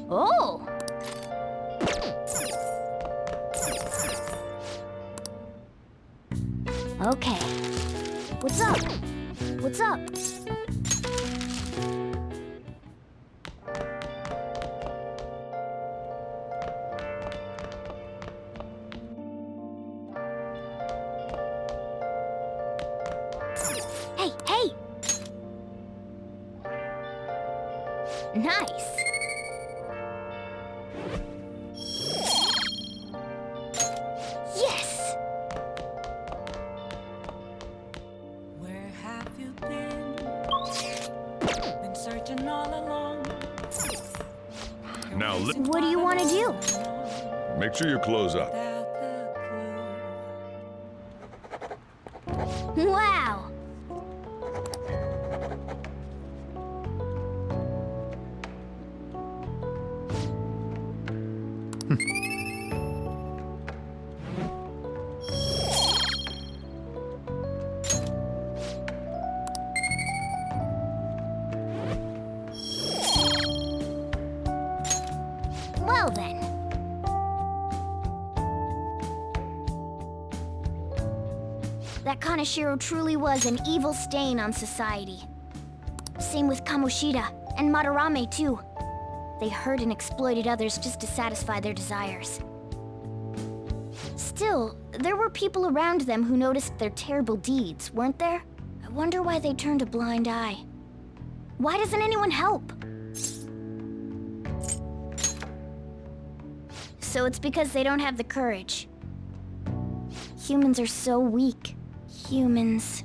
Oh! Okay. What's up? What's up? Hey, hey! Nice! Yes! Where have you been? Been searching all along. Now, What do you want to do? make sure you close up. Without the clue. Wow! Well then. That Kaneshiro truly was an evil stain on society. Same with Kamoshida and Madarame too. They hurt and exploited others just to satisfy their desires. Still, there were people around them who noticed their terrible deeds, weren't there? I wonder why they turned a blind eye. Why doesn't anyone help? So it's because they don't have the courage. Humans are so weak. Humans.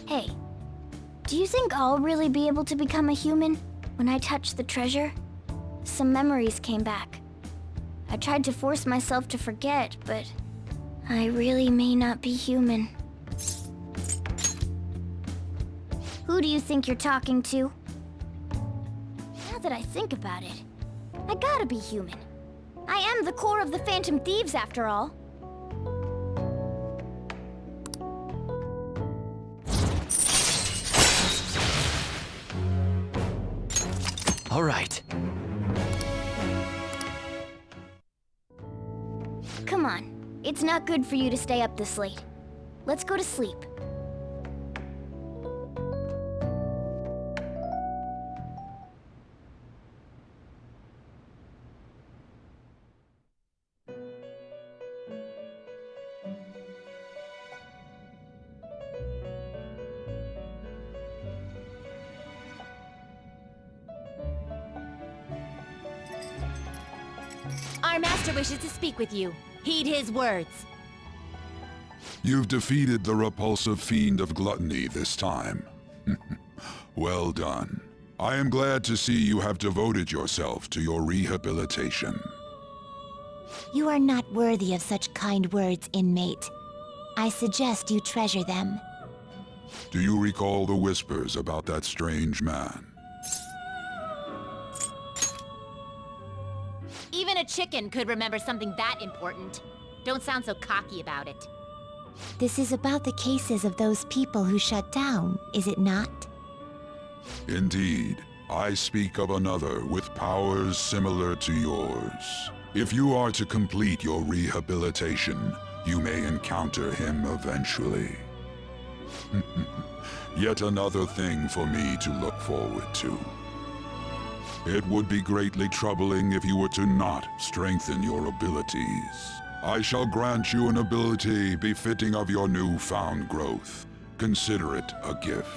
Hey, do you think I'll really be able to become a human when I touch the treasure? Some memories came back. I tried to force myself to forget, but I really may not be human. Who do you think you're talking to? Now that I think about it, I gotta be human. I am the core of the Phantom Thieves, after all. All right. Come on. It's not good for you to stay up this late. Let's go to sleep. Our master wishes to speak with you. Heed his words. You've defeated the repulsive fiend of gluttony this time. Well done. I am glad to see you have devoted yourself to your rehabilitation. You are not worthy of such kind words, inmate. I suggest you treasure them. Do you recall the whispers about that strange man? Even a chicken could remember something that important. Don't sound so cocky about it. This is about the cases of those people who shut down, is it not? Indeed. I speak of another with powers similar to yours. If you are to complete your rehabilitation, you may encounter him eventually. Yet another thing for me to look forward to. It would be greatly troubling if you were to not strengthen your abilities. I shall grant you an ability befitting of your newfound growth. Consider it a gift.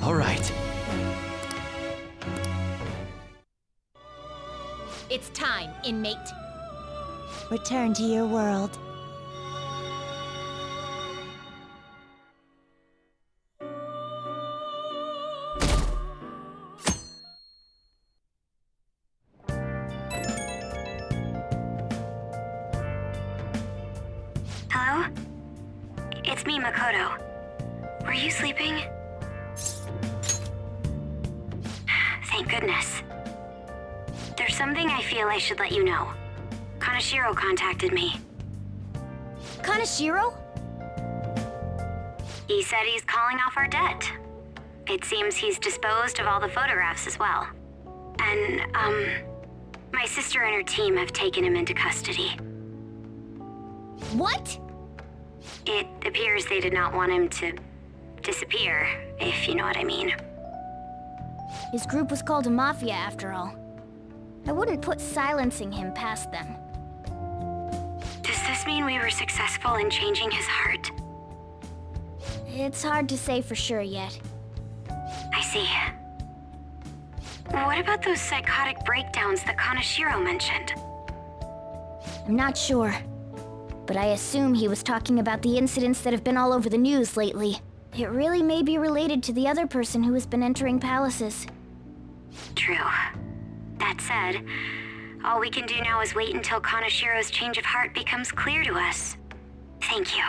All right. It's time, inmate. Return to your world. Hello? It's me, Makoto. Were you sleeping? Thank goodness. There's something I feel I should let you know. Kaneshiro contacted me. Kaneshiro? He said he's calling off our debt. It seems he's disposed of all the photographs as well. And, my sister and her team have taken him into custody. What? It appears they did not want him to disappear, if you know what I mean. His group was called a mafia after all. I wouldn't put silencing him past them. Does this mean we were successful in changing his heart? It's hard to say for sure yet. I see. What about those psychotic breakdowns that Kaneshiro mentioned? I'm not sure, but I assume he was talking about the incidents that have been all over the news lately. It really may be related to the other person who has been entering palaces. True. That said, all we can do now is wait until Kaneshiro's change of heart becomes clear to us. Thank you.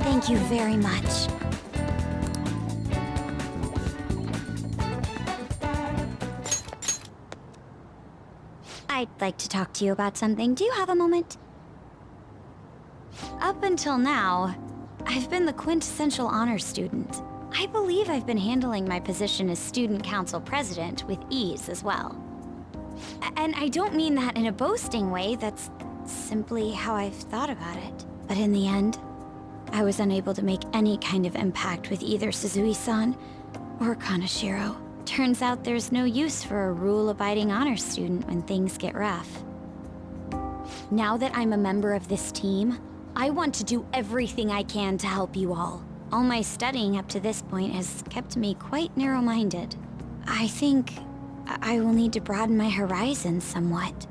Thank you very much. I'd like to talk to you about something. Do you have a moment? Up until now, I've been the quintessential honor student. I believe I've been handling my position as student council president with ease as well. And I don't mean that in a boasting way, that's simply how I've thought about it. But in the end, I was unable to make any kind of impact with either Suzui-san or Kaneshiro. Turns out there's no use for a rule-abiding honor student when things get rough. Now that I'm a member of this team, I want to do everything I can to help you all. All my studying up to this point has kept me quite narrow-minded. I think I will need to broaden my horizons somewhat.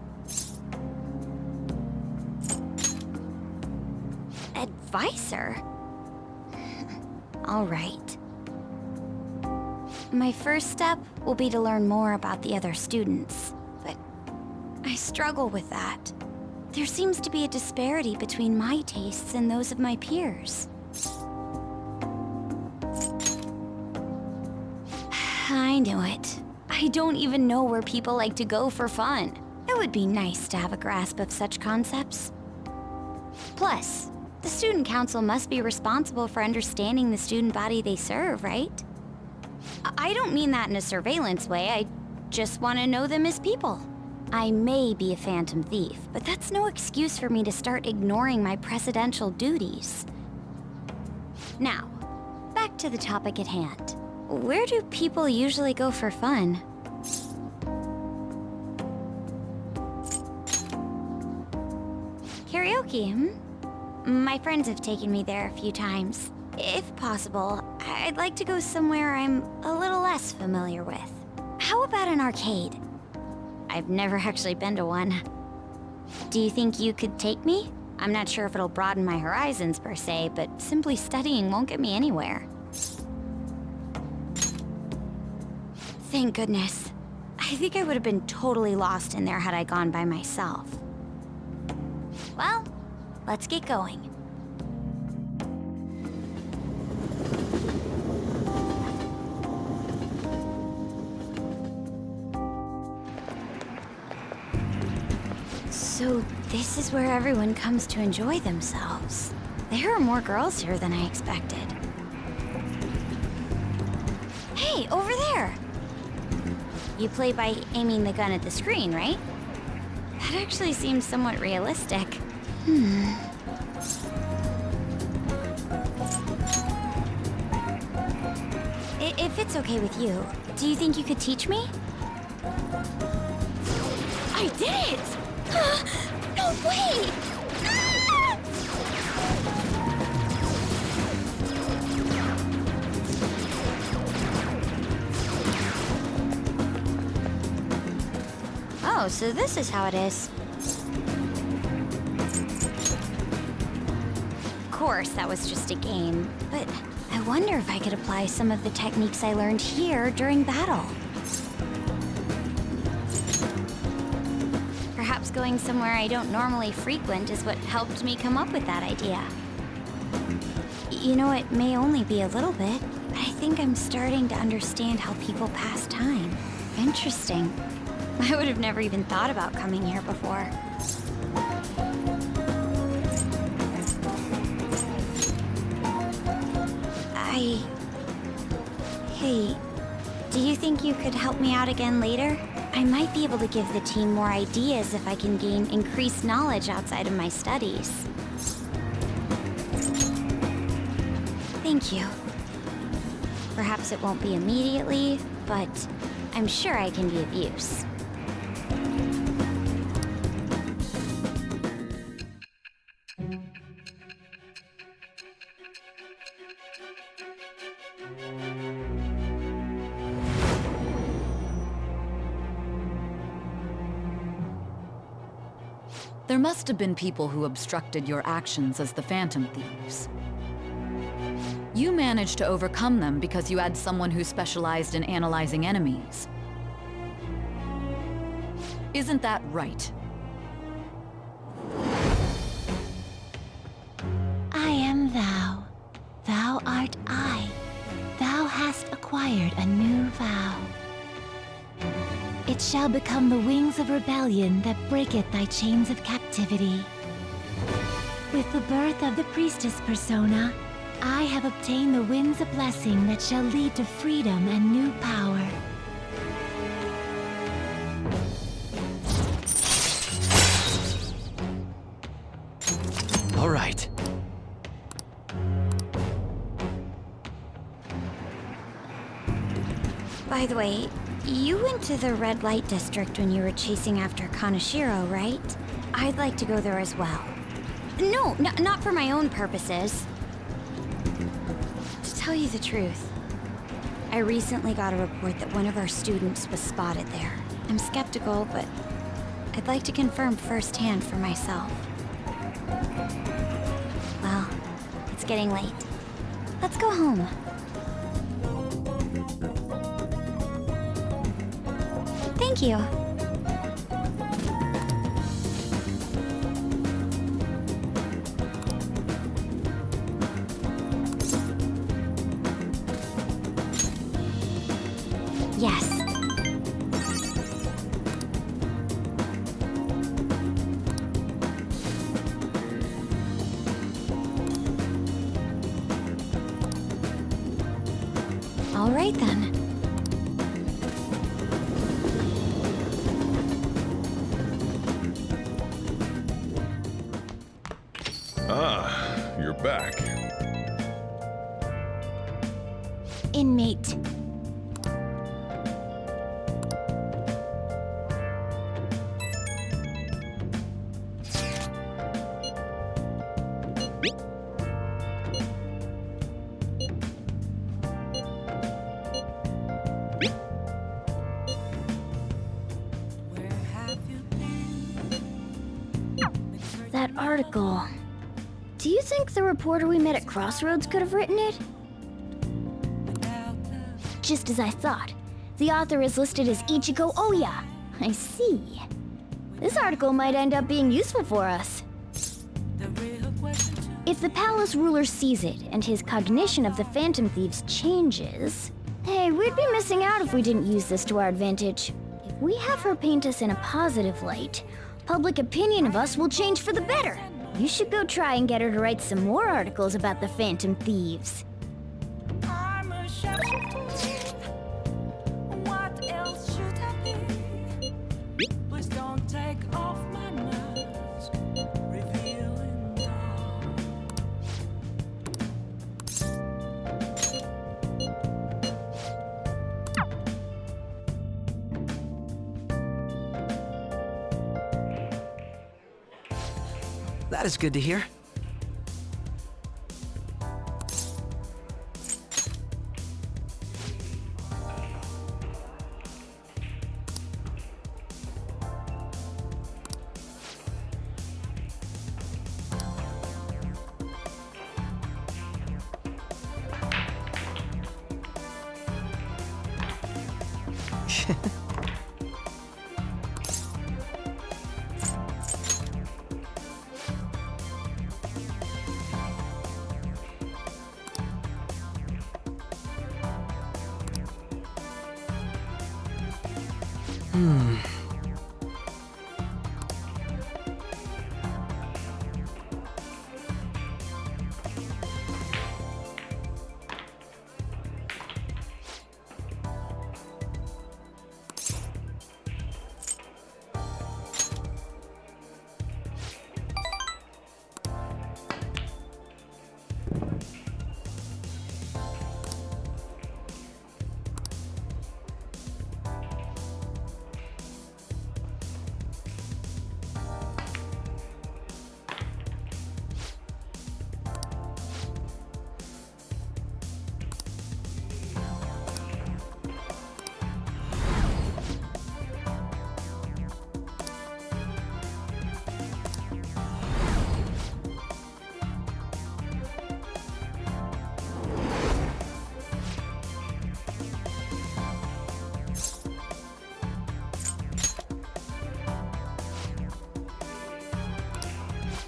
Advisor? All right. My first step will be to learn more about the other students, but I struggle with that. There seems to be a disparity between my tastes and those of my peers. I knew it. I don't even know where people like to go for fun. It would be nice to have a grasp of such concepts. Plus, the student council must be responsible for understanding the student body they serve, right? I don't mean that in a surveillance way, I just want to know them as people. I may be a phantom thief, but that's no excuse for me to start ignoring my presidential duties. Now, back to the topic at hand. Where do people usually go for fun? Karaoke, My friends have taken me there a few times. If possible, I'd like to go somewhere I'm a little less familiar with. How about an arcade? I've never actually been to one. Do you think you could take me? I'm not sure if it'll broaden my horizons per se, but simply studying won't get me anywhere. Thank goodness. I think I would have been totally lost in there had I gone by myself. Well, let's get going. So this is where everyone comes to enjoy themselves. There are more girls here than I expected. Hey, over there! You play by aiming the gun at the screen, right? That actually seems somewhat realistic. If it's okay with you, do you think you could teach me? I did it! No way! Ah! Oh, so this is how it is. Of course, that was just a game, but I wonder if I could apply some of the techniques I learned here during battle. Perhaps going somewhere I don't normally frequent is what helped me come up with that idea. You know, it may only be a little bit, but I think I'm starting to understand how people pass time. Interesting. I would have never even thought about coming here before. Hey, do you think you could help me out again later? I might be able to give the team more ideas if I can gain increased knowledge outside of my studies. Thank you. Perhaps it won't be immediately, but I'm sure I can be of use. There must have been people who obstructed your actions as the Phantom Thieves. You managed to overcome them because you had someone who specialized in analyzing enemies. Isn't that right? I am thou. Thou art I. Thou hast acquired a new vow. It shall become the wings of rebellion that breaketh thy chains of captivity. With the birth of the priestess persona, I have obtained the winds of blessing that shall lead to freedom and new power. All right. By the way, you went to the red light district when you were chasing after Kaneshiro, right? I'd like to go there as well. No, not for my own purposes. To tell you the truth, I recently got a report that one of our students was spotted there. I'm skeptical, but I'd like to confirm firsthand for myself. Well, it's getting late. Let's go home. Thank you. Yes. All right then. Ah, you're back. Inmate. That article. Do you think the reporter we met at Crossroads could have written it? Just as I thought. The author is listed as Ichiko Oya. I see. This article might end up being useful for us. If the palace ruler sees it and his cognition of the Phantom Thieves changes... Hey, we'd be missing out if we didn't use this to our advantage. If we have her paint us in a positive light, public opinion of us will change for the better. You should go try and get her to write some more articles about the Phantom Thieves. I'm a what else should I be? Please don't take off my mask, revealing dark. That is good to hear.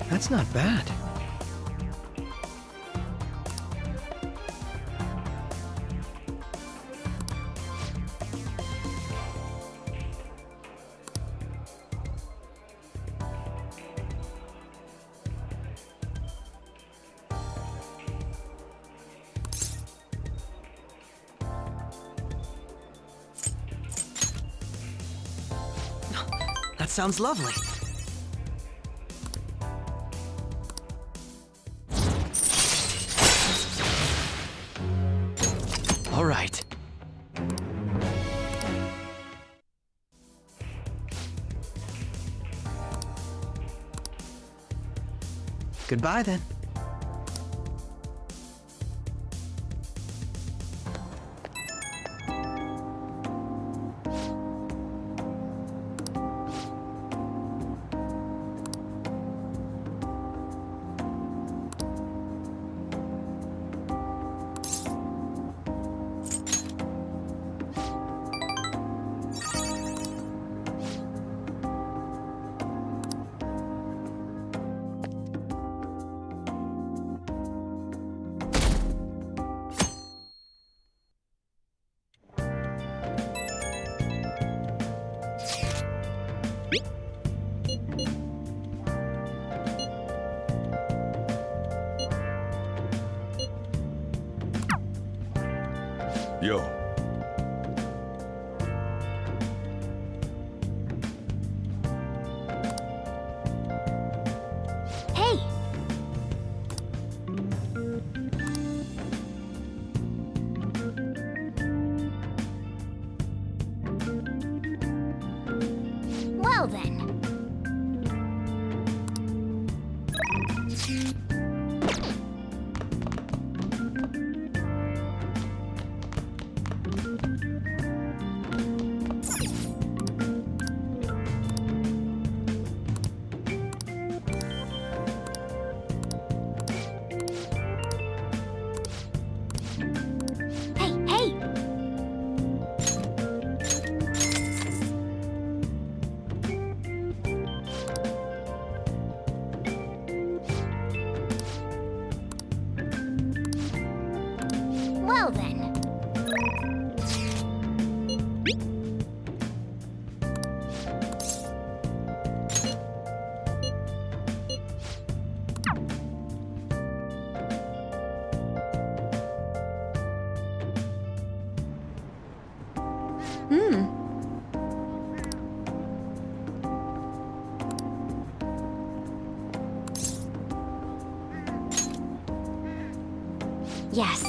That's not bad. That sounds lovely. All right. Goodbye then. Yo. Hey! Well then. Hey, hey! Well then. Yes.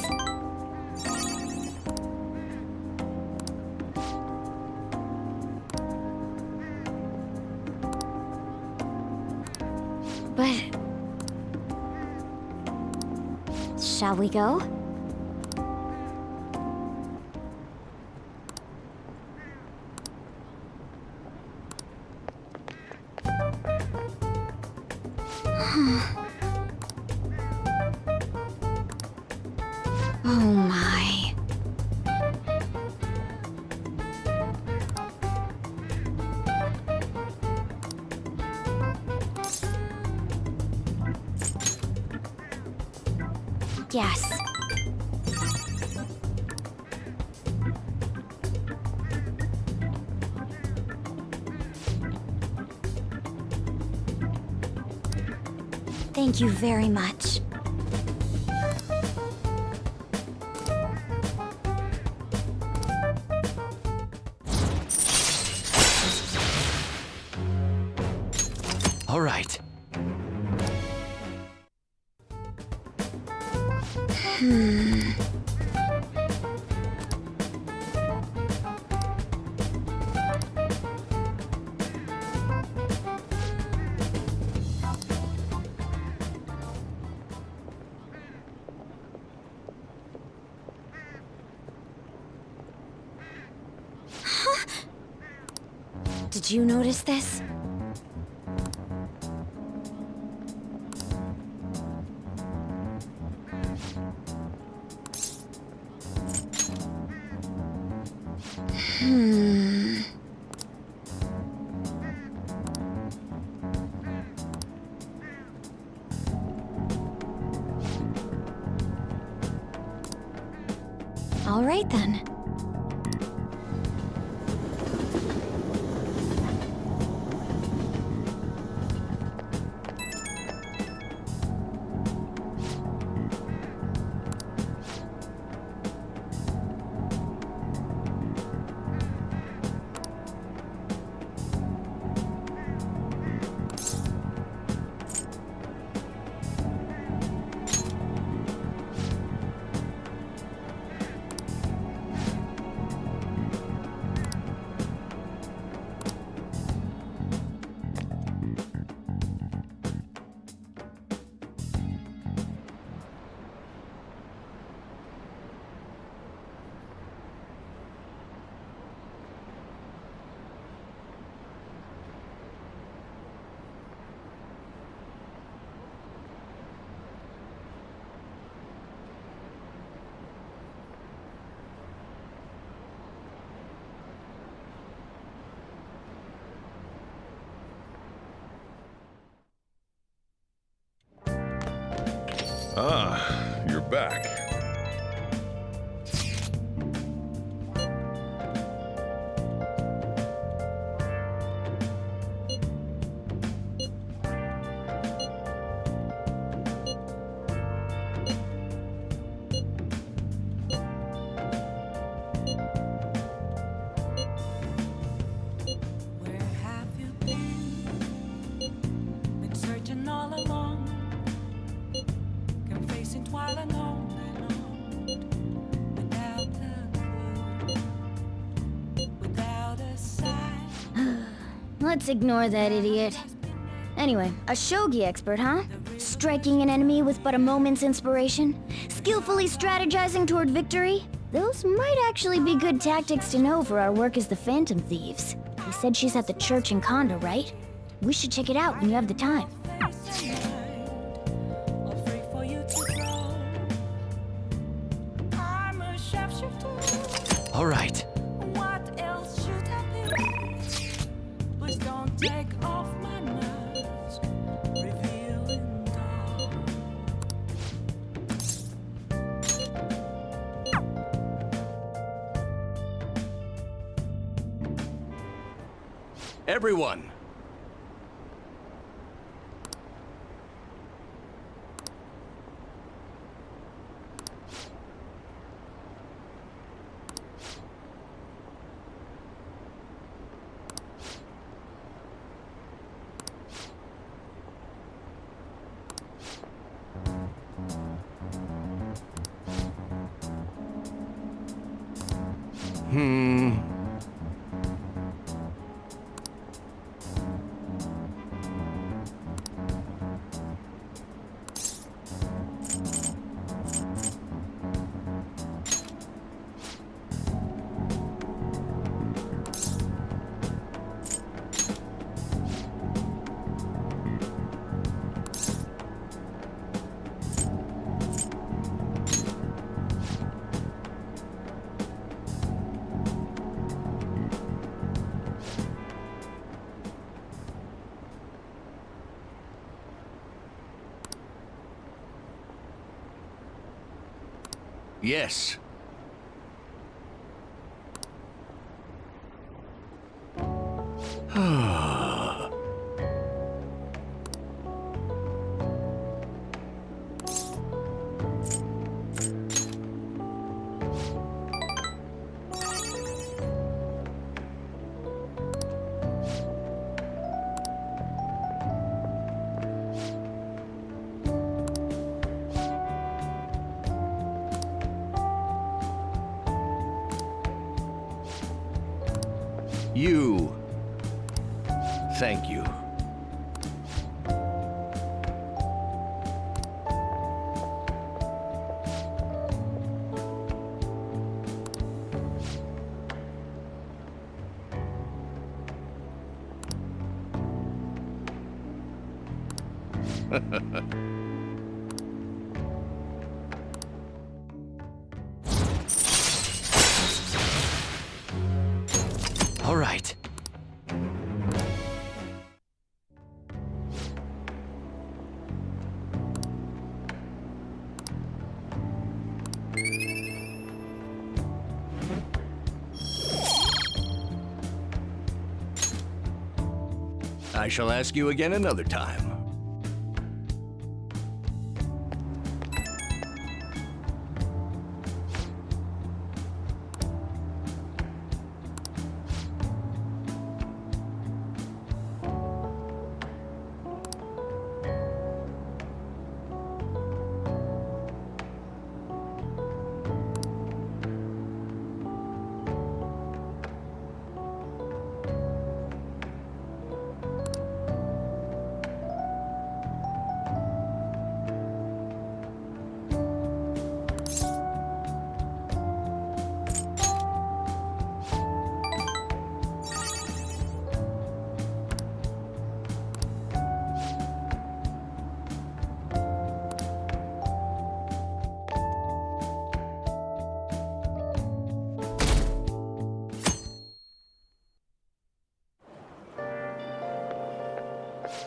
But... shall we go? Oh my. Yes. Thank you very much. All right. Did you notice this? All right then. Ah, you're back. Where have you been? Been searching all along, confessing while alone and on, without a clue, without a sign. Let's ignore that idiot. Anyway, a shogi expert, huh? Striking an enemy with but a moment's inspiration? Skillfully strategizing toward victory? Those might actually be good tactics to know for our work as the Phantom Thieves. He said she's at the church in Kondo, right? We should check it out when you have the time. All right. What else should I be? Please don't take off my mask, revealing dawn. Everyone. Yes. You. Thank you. All right. I shall ask you again another time.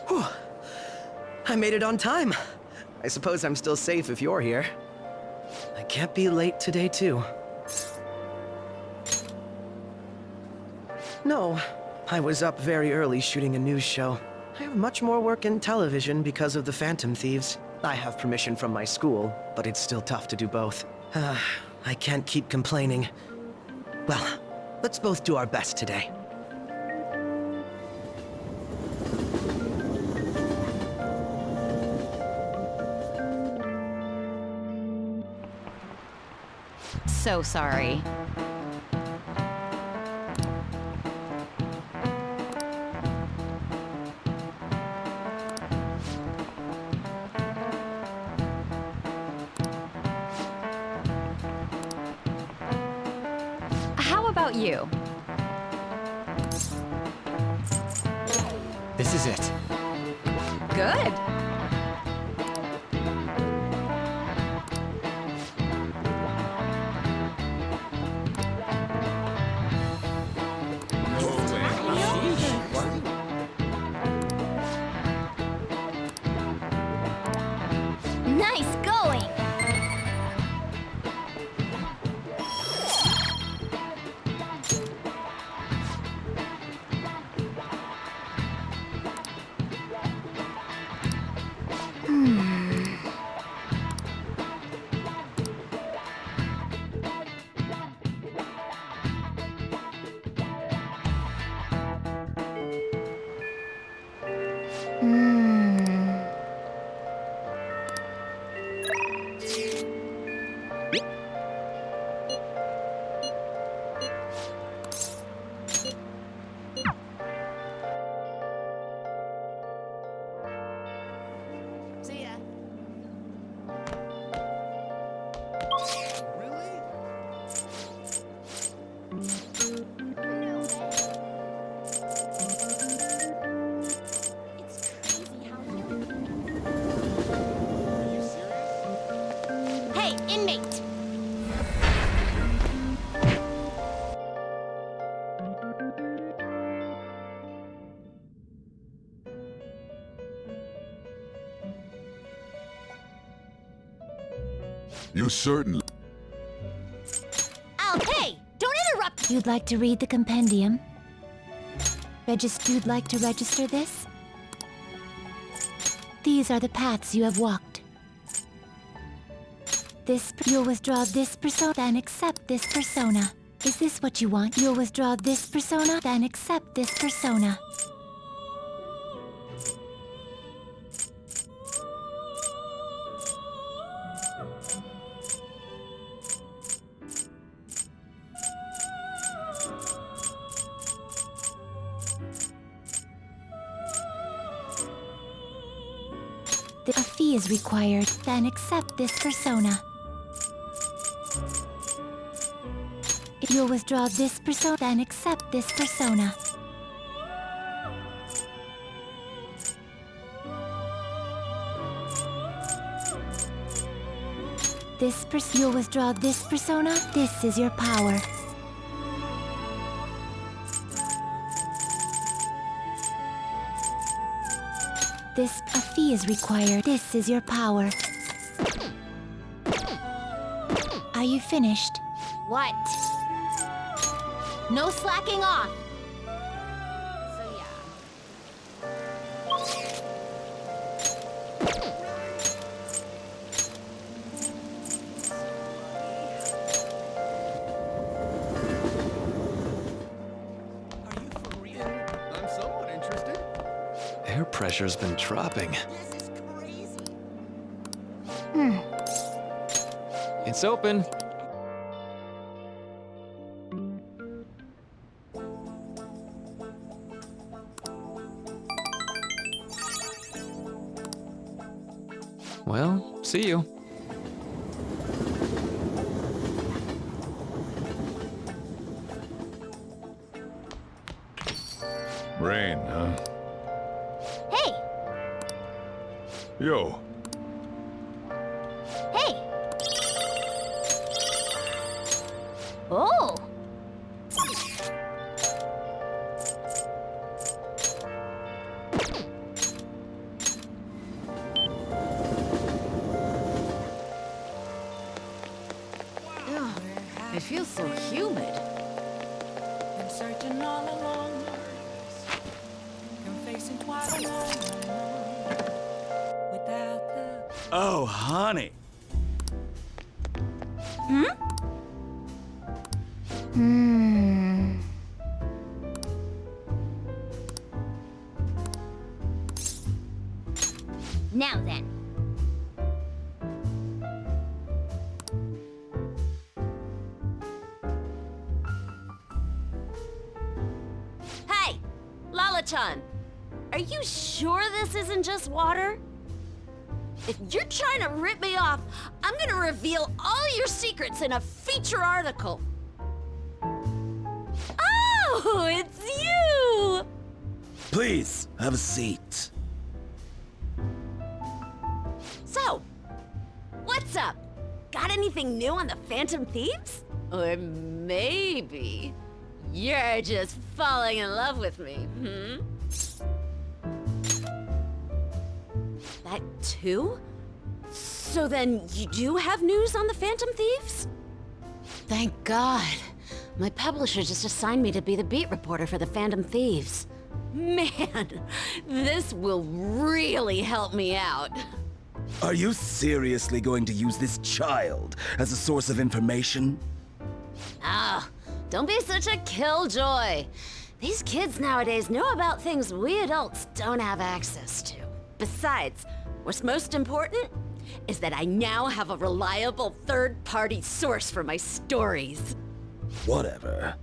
Whew. I made it on time. I suppose I'm still safe if you're here. I can't be late today, too. No, I was up very early shooting a news show. I have much more work in television because of the Phantom Thieves. I have permission from my school, but it's still tough to do both. I can't keep complaining. Well, let's both do our best today. So sorry. How about you? This is it. Good. Nice going! See ya. Hey, inmate! You certainly... You'd like to read the compendium? You'd like to register this? These are the paths you have walked. You'll withdraw this persona, then accept this persona. Is this what you want? You'll withdraw this persona, then accept this persona. A fee is required, then accept this persona. If you'll withdraw this persona, then accept this persona. You'll withdraw this persona, this is your power. A fee is required. This is your power. Are you finished? What? No slacking off. So I'm somewhat interested. Air pressure's been dropping. This is crazy. It's open. Well, see you. Rain, huh? Hey! Yo, Hey! Oh! It feels so humid. Been searching all along, been facing quite a long without the. Oh, honey. Now then. Hey, Lala-chan, are you sure this isn't just water? If you're trying to rip me off, I'm gonna reveal all your secrets in a feature article. Oh, it's you! Please, have a seat. So, what's up? Got anything new on the Phantom Thieves? Or maybe you're just falling in love with me, That too? So then you do have news on the Phantom Thieves? Thank God. My publisher just assigned me to be the beat reporter for the Phantom Thieves. Man, this will really help me out. Are you seriously going to use this child as a source of information? Ah, don't be such a killjoy. These kids nowadays know about things we adults don't have access to. Besides, what's most important is that I now have a reliable third-party source for my stories. Whatever.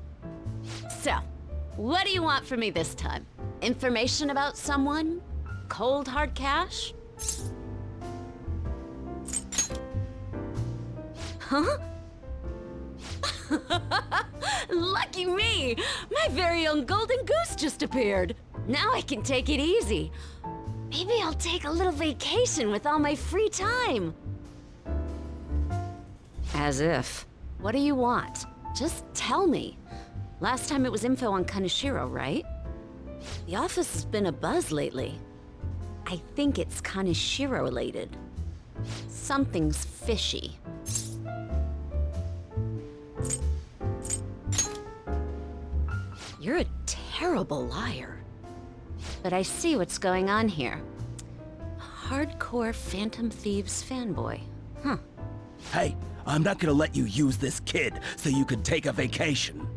So, what do you want from me this time? Information about someone? Cold hard cash? Huh? Lucky me! My very own golden goose just appeared. Now I can take it easy. Maybe I'll take a little vacation with all my free time. As if. What do you want? Just tell me. Last time it was info on Kaneshiro, right? The office has been abuzz lately. I think it's Kaneshiro related. Something's fishy. You're a terrible liar. But I see what's going on here. Hardcore Phantom Thieves fanboy. Huh. Hey, I'm not gonna let you use this kid so you can take a vacation.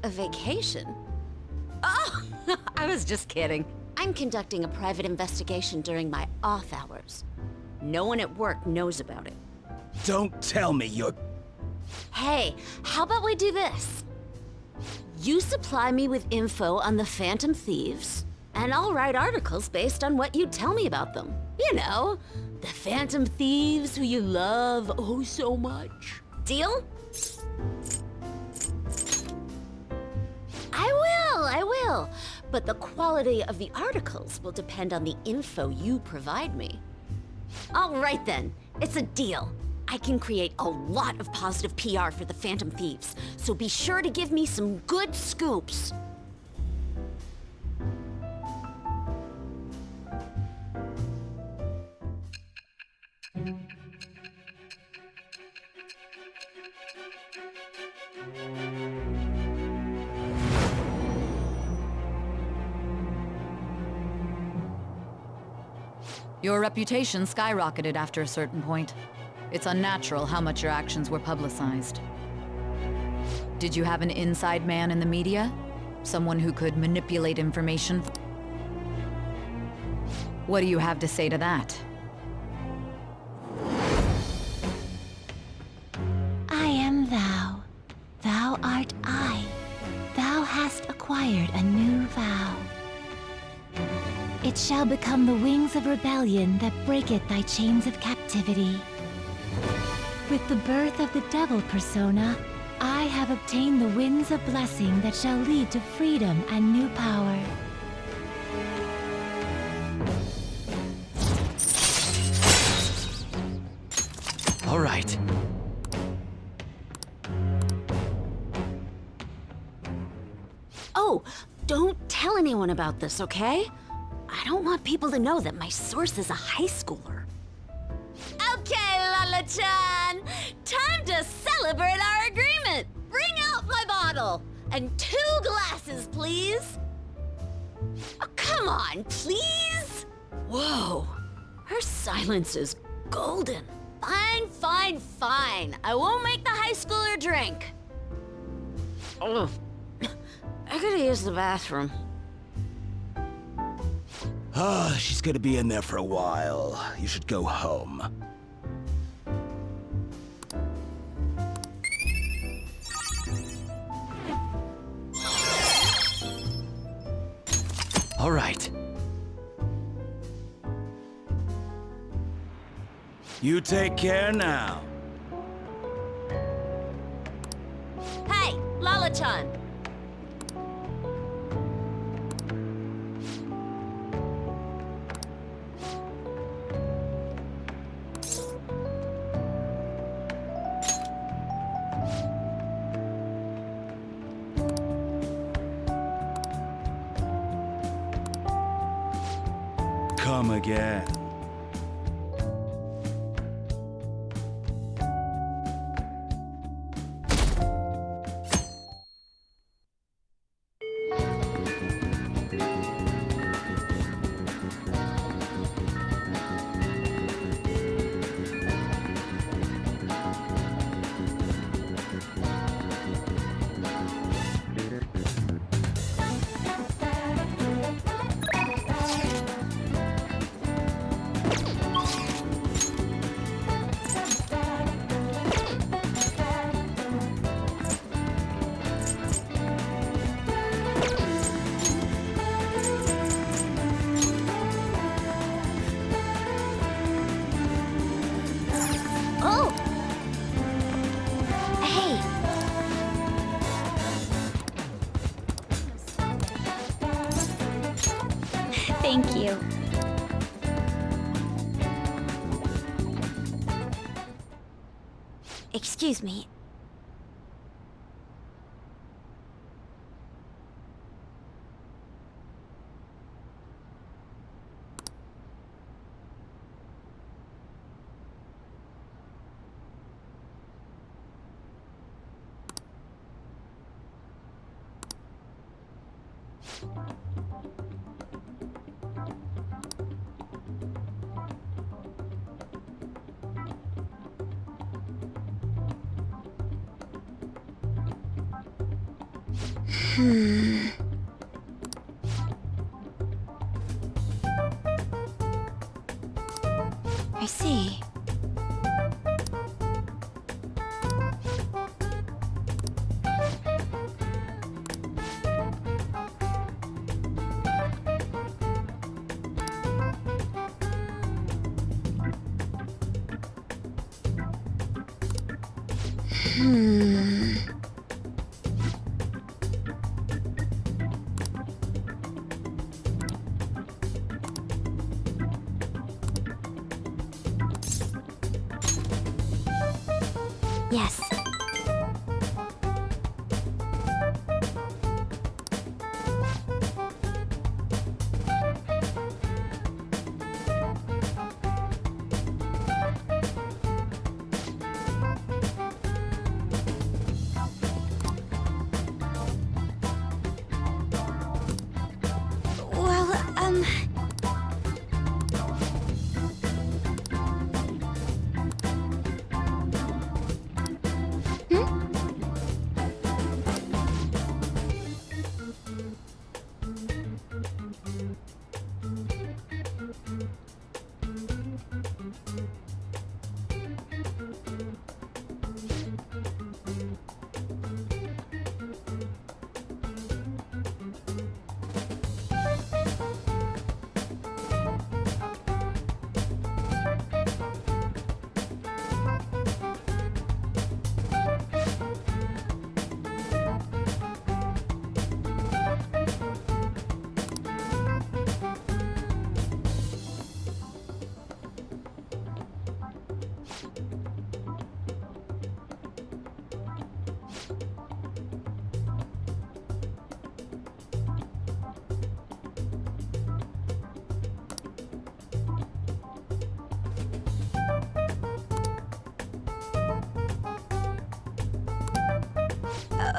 A vacation? Oh, I was just kidding. I'm conducting a private investigation during my off hours. No one at work knows about it. Don't tell me you're... Hey, how about we do this? You supply me with info on the Phantom Thieves, and I'll write articles based on what you tell me about them. You know, the Phantom Thieves who you love oh so much. Deal? I will. But the quality of the articles will depend on the info you provide me. All right then, it's a deal. I can create a lot of positive PR for the Phantom Thieves, so be sure to give me some good scoops. Your reputation skyrocketed after a certain point. It's unnatural how much your actions were publicized. Did you have an inside man in the media? Someone who could manipulate information? What do you have to say to that? I am thou. Thou art I. Thou hast acquired a new vow. It shall become the wings of rebellion that breaketh thy chains of captivity. With the birth of the devil persona, I have obtained the winds of blessing that shall lead to freedom and new power. All right. Oh, don't tell anyone about this, okay? I don't want people to know that my source is a high schooler. Okay, Lala-chan! Time to celebrate our agreement! Bring out my bottle! And 2 glasses, please! Oh, come on, please! Whoa, her silence is golden. Fine. I won't make the high schooler drink. Oh, I gotta use the bathroom. She's gonna be in there for a while. You should go home. All right. You take care now. Hey, Lala-chan! Come again. Oh! Hey! Thank you. Excuse me. I see. Yes. Well,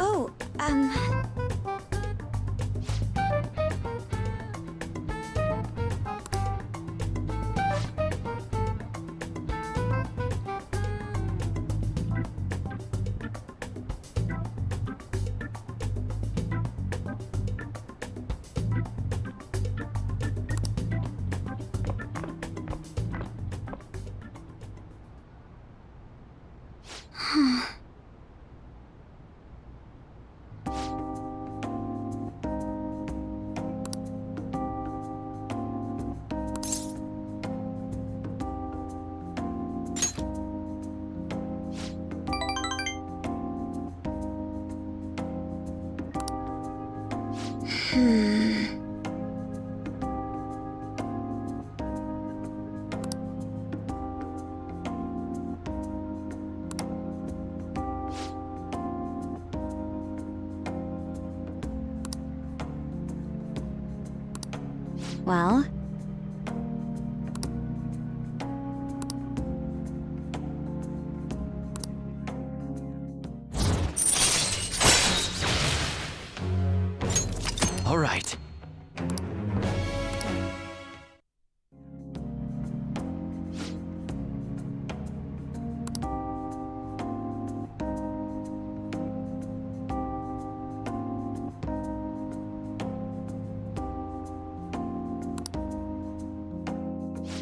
oh, well. All right.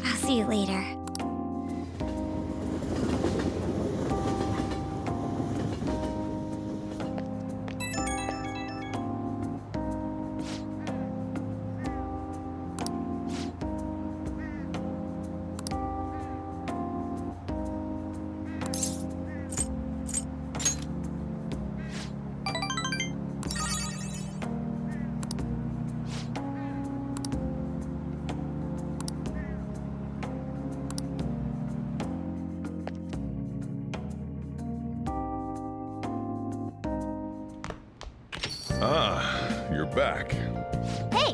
I'll see you later. Ah, you're back. Hey!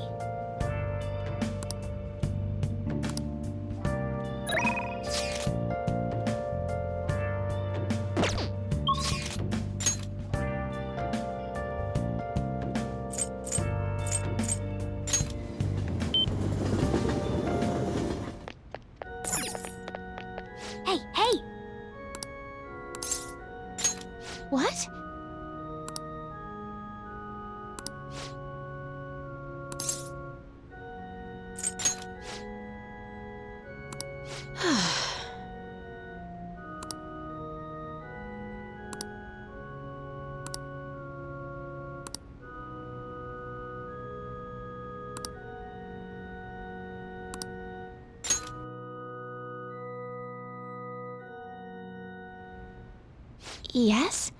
Yes?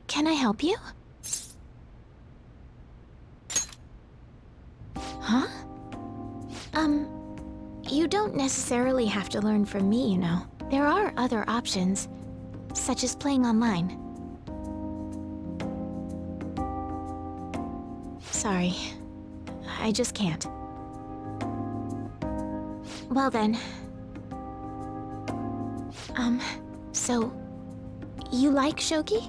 Can I help you? Huh? You don't necessarily have to learn from me, you know. There are other options, such as playing online. Sorry. I just can't. Well then. So... you like shogi?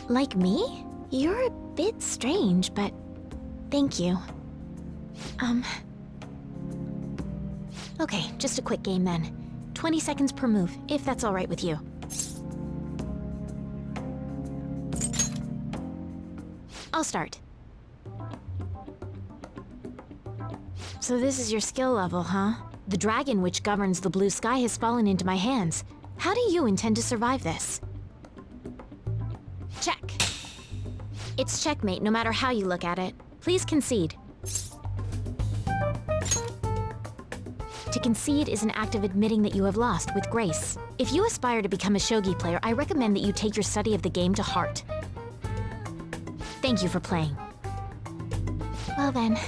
Like me? You're a bit strange, but... thank you. Okay, just a quick game then. 20 seconds per move, if that's alright with you. I'll start. So this is your skill level, huh? The dragon which governs the blue sky has fallen into my hands. How do you intend to survive this? Check. It's checkmate no matter how you look at it. Please concede. To concede is an act of admitting that you have lost with grace. If you aspire to become a shogi player, I recommend that you take your study of the game to heart. Thank you for playing. Well then,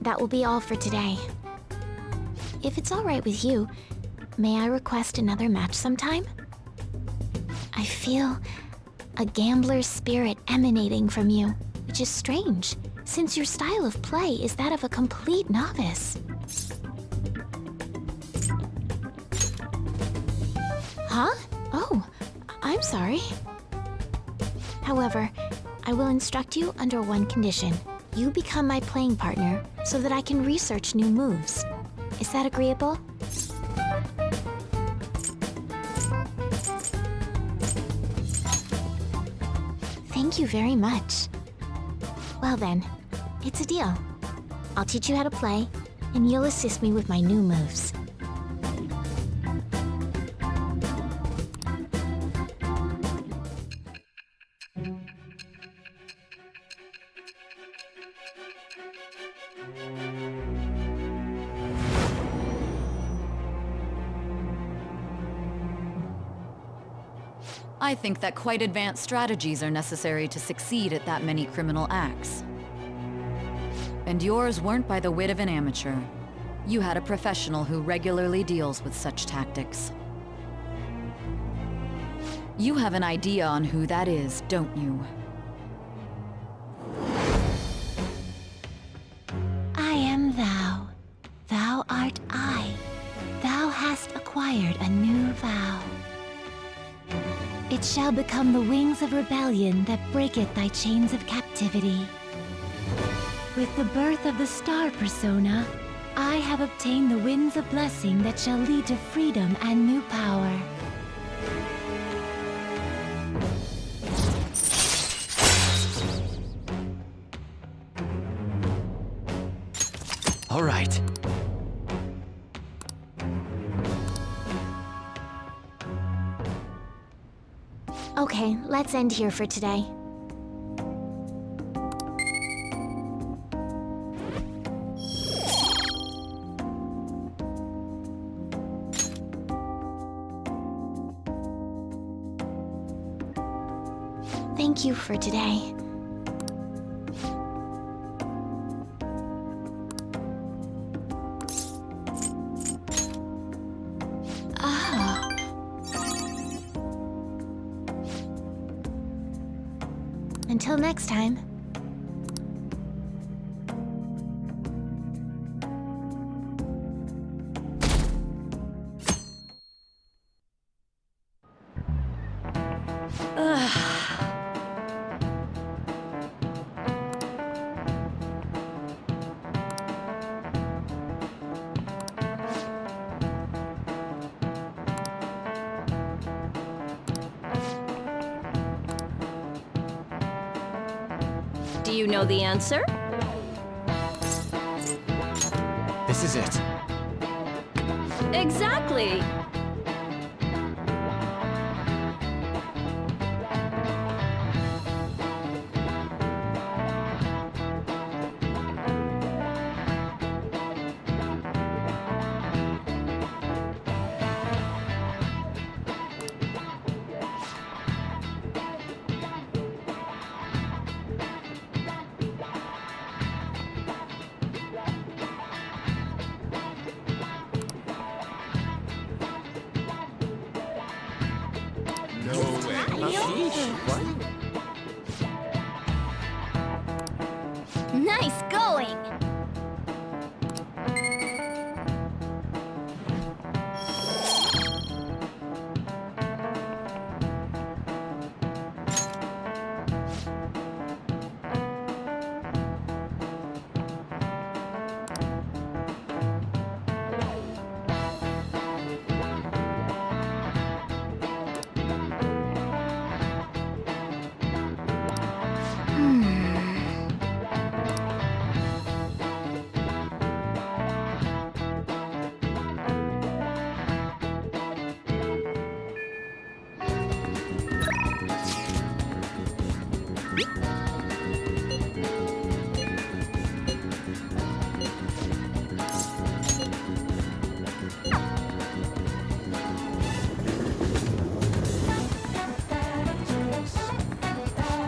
that will be all for today. If it's alright with you, may I request another match sometime? I feel a gambler's spirit emanating from you, which is strange, since your style of play is that of a complete novice. Huh? Oh, I'm sorry. However, I will instruct you under one condition. You become my playing partner so that I can research new moves. Is that agreeable? Thank you very much. Well then, it's a deal. I'll teach you how to play, and you'll assist me with my new moves. I think that quite advanced strategies are necessary to succeed at that many criminal acts. And yours weren't by the wit of an amateur. You had a professional who regularly deals with such tactics. You have an idea on who that is, don't you? I am thou. Thou art I. Thou hast acquired a new vow. It shall become the wings of rebellion that breaketh thy chains of captivity. With the birth of the star persona, I have obtained the winds of blessing that shall lead to freedom and new power. All right. Okay, let's end here for today. Thank you for today. Until next time. Do you know the answer? This is it. Exactly! Nice going!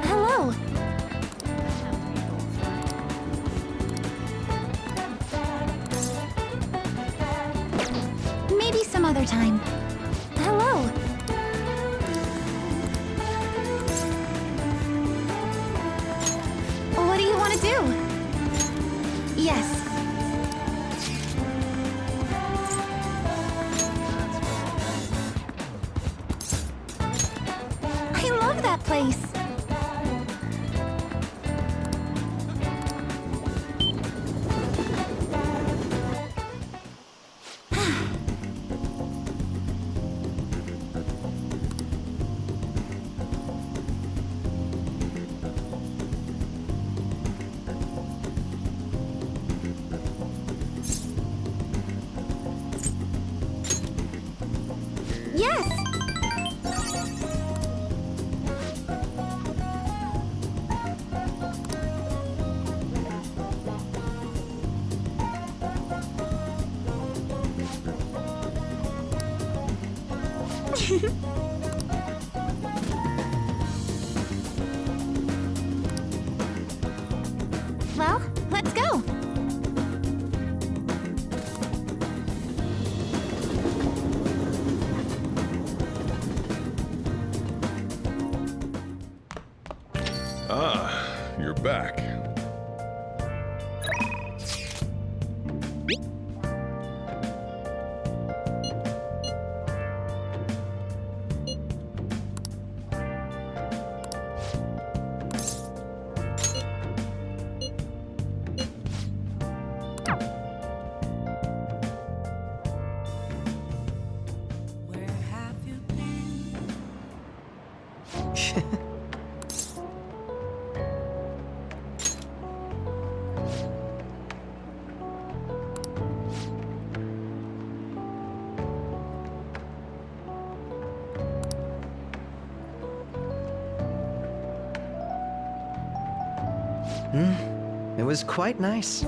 Hello! Maybe some other time. Hello! What do you want to do? Yes. I love that place. Yes! Well, let's go. Ah, you're back. Where have you been? It was quite nice.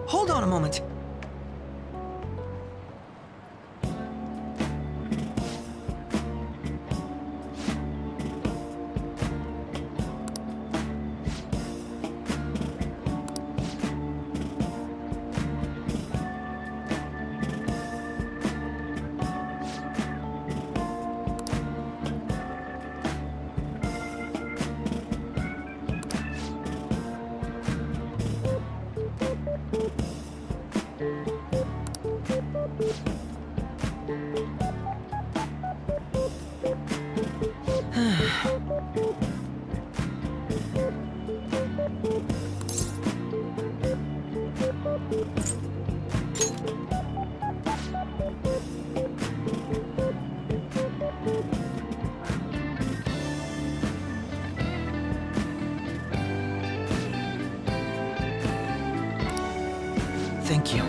Hold on a moment. Thank you.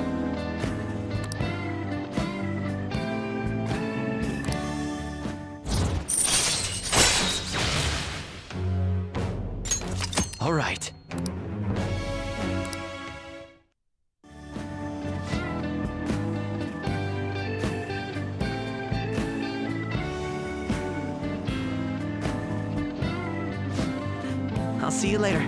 All right. I'll see you later.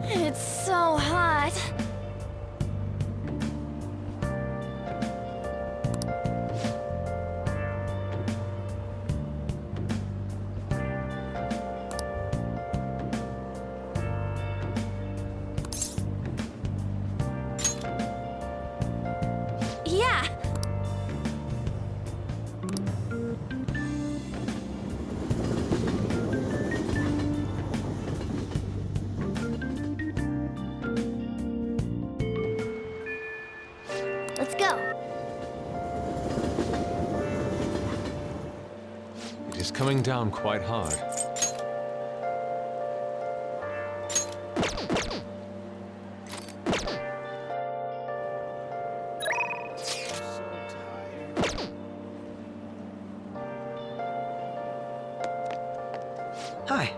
It's so hot. Yeah. Let's go. It is coming down quite hard. Hi.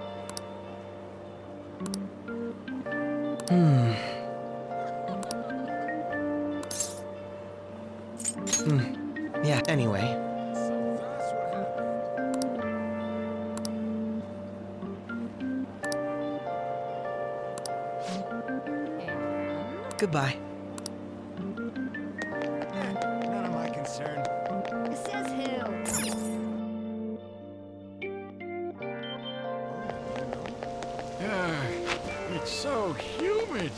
Yeah, anyway. Goodbye. None of my concern. Says who? It's so humid.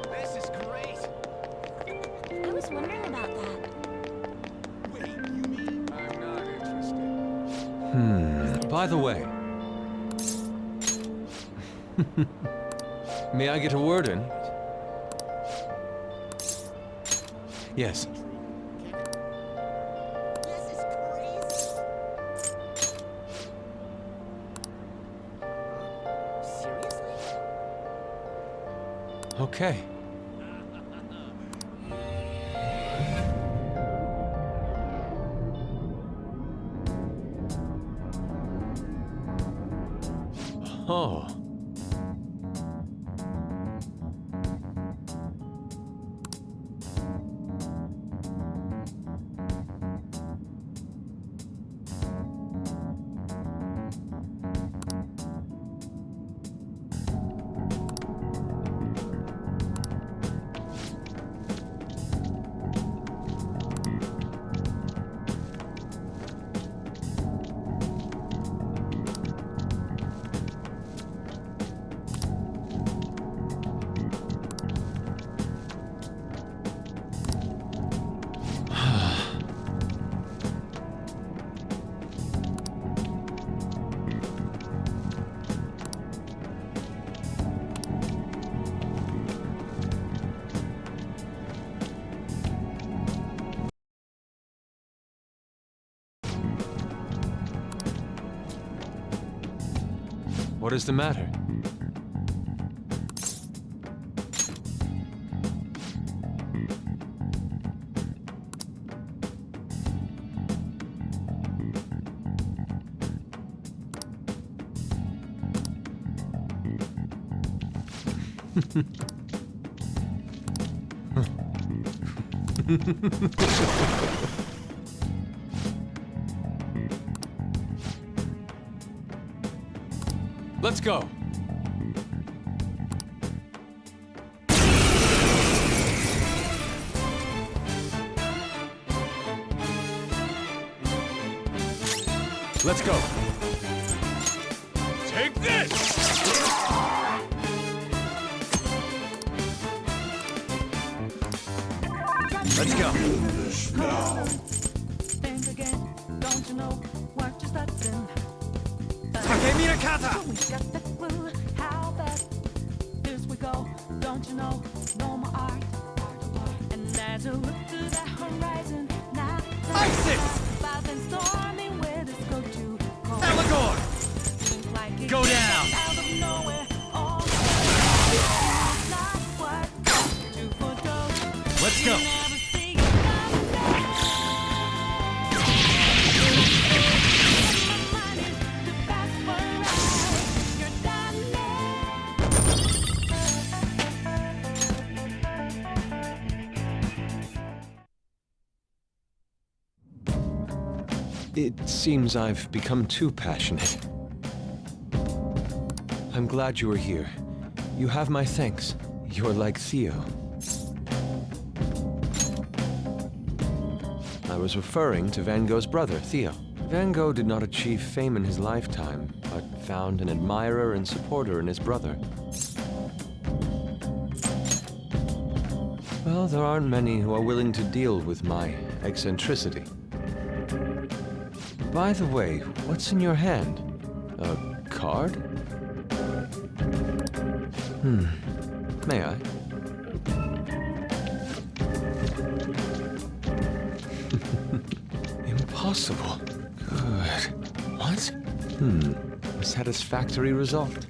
This is great. I was wondering about that. Wait, you mean? I'm not interested. By the way. May I get a word in? Yes. This is crazy. Seriously? Okay. Oh. What is the matter? Let's go. Let's go. Take this! Let's go. Think again, don't you know what you're starting? Take me to kata! We got the clue, how bad this we go, don't you know? No more art. And as you look to the horizon, now ISIS! About and stormy where this go to. Allegor! Seems like it Go down! out of nowhere. All not what to foretold. Let's go! Never see it coming down. My mind is too fast for a ride. You're done now. It seems I've become too passionate. I'm glad you are here. You have my thanks. You're like Theo. I was referring to Van Gogh's brother, Theo. Van Gogh did not achieve fame in his lifetime, but found an admirer and supporter in his brother. Well, there aren't many who are willing to deal with my eccentricity. By the way, what's in your hand? A card? May I? Impossible. Good. What? A satisfactory result.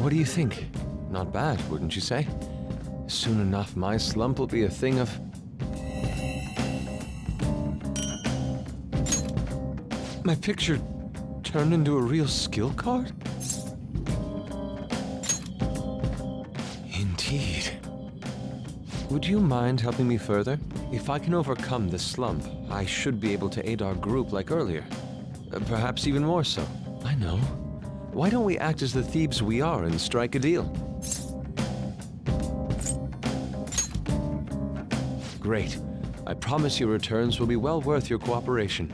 What do you think? Not bad, wouldn't you say? Soon enough, my slump will be a thing of... My picture turned into a real skill card? Indeed. Would you mind helping me further? If I can overcome this slump, I should be able to aid our group like earlier. Perhaps even more so. I know. Why don't we act as the thieves we are and strike a deal? Great. I promise your returns will be well worth your cooperation.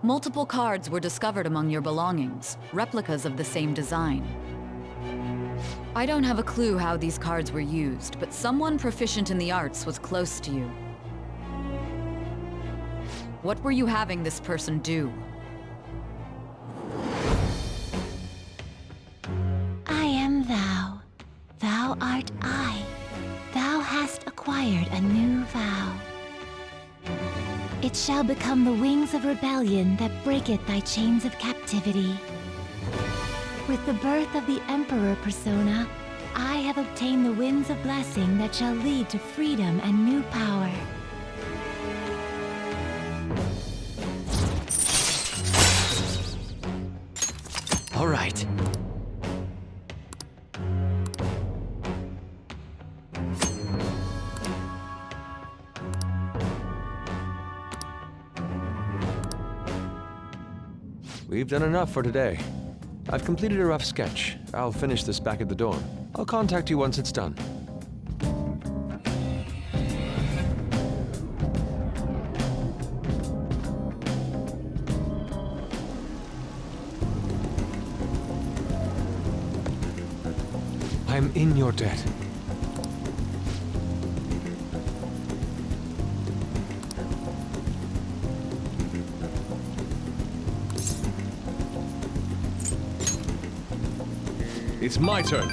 Multiple cards were discovered among your belongings, replicas of the same design. I don't have a clue how these cards were used, but someone proficient in the arts was close to you. What were you having this person do? I am thou. Thou art I. Thou hast acquired a new vow. It shall become the wings of rebellion that breaketh thy chains of captivity. With the birth of the Emperor persona, I have obtained the winds of blessing that shall lead to freedom and new power. All right. We've done enough for today. I've completed a rough sketch. I'll finish this back at the dorm. I'll contact you once it's done. I'm in your debt. It's my turn.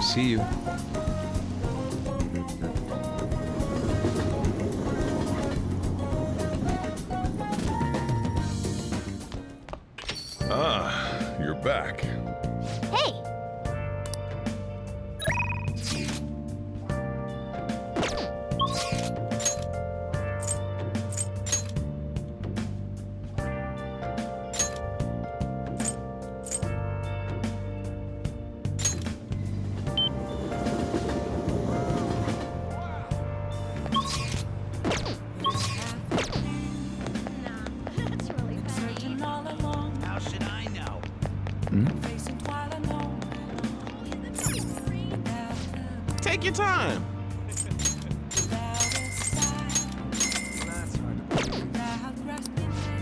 See you. Hey! Searching all along, How should I know? facing while I know. Take your time.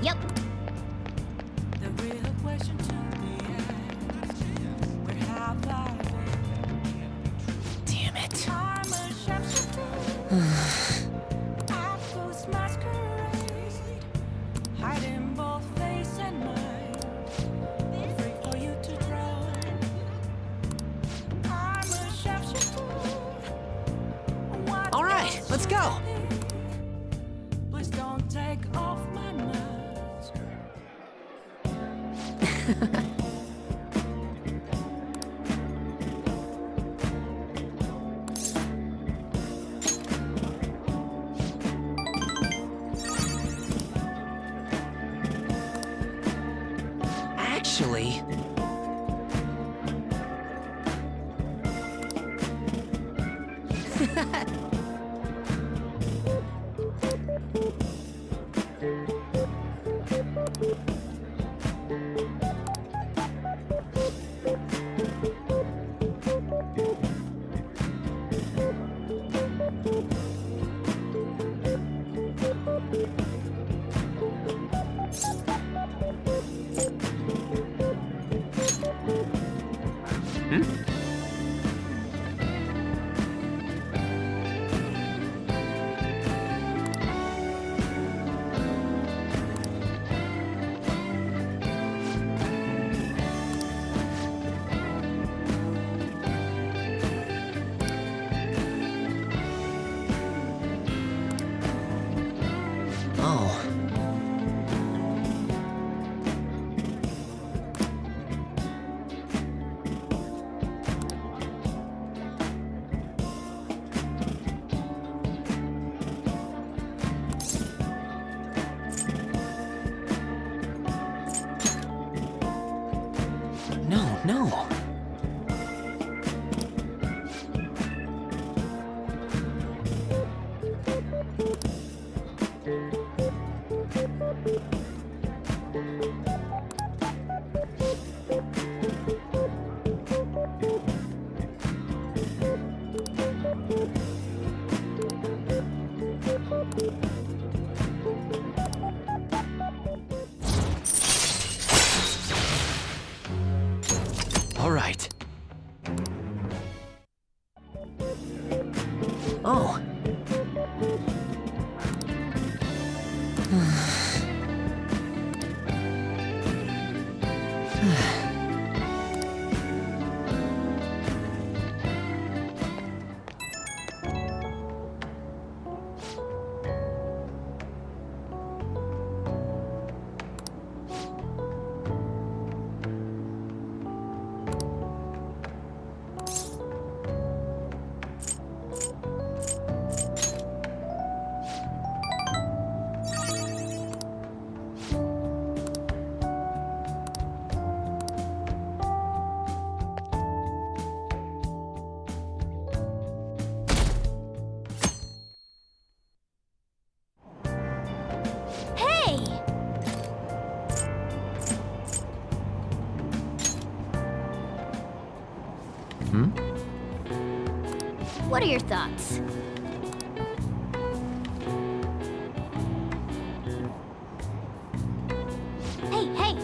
Yep. The real question to be asked, where have I been? Damn it. I'm a sharpshooter. I post masquerade, hiding both face and mind, free for you to draw. I'm a sharpshooter. All right, let's go. Please don't take off my mask. Actually, no. All right. Oh. Hey! What are your thoughts? Hey!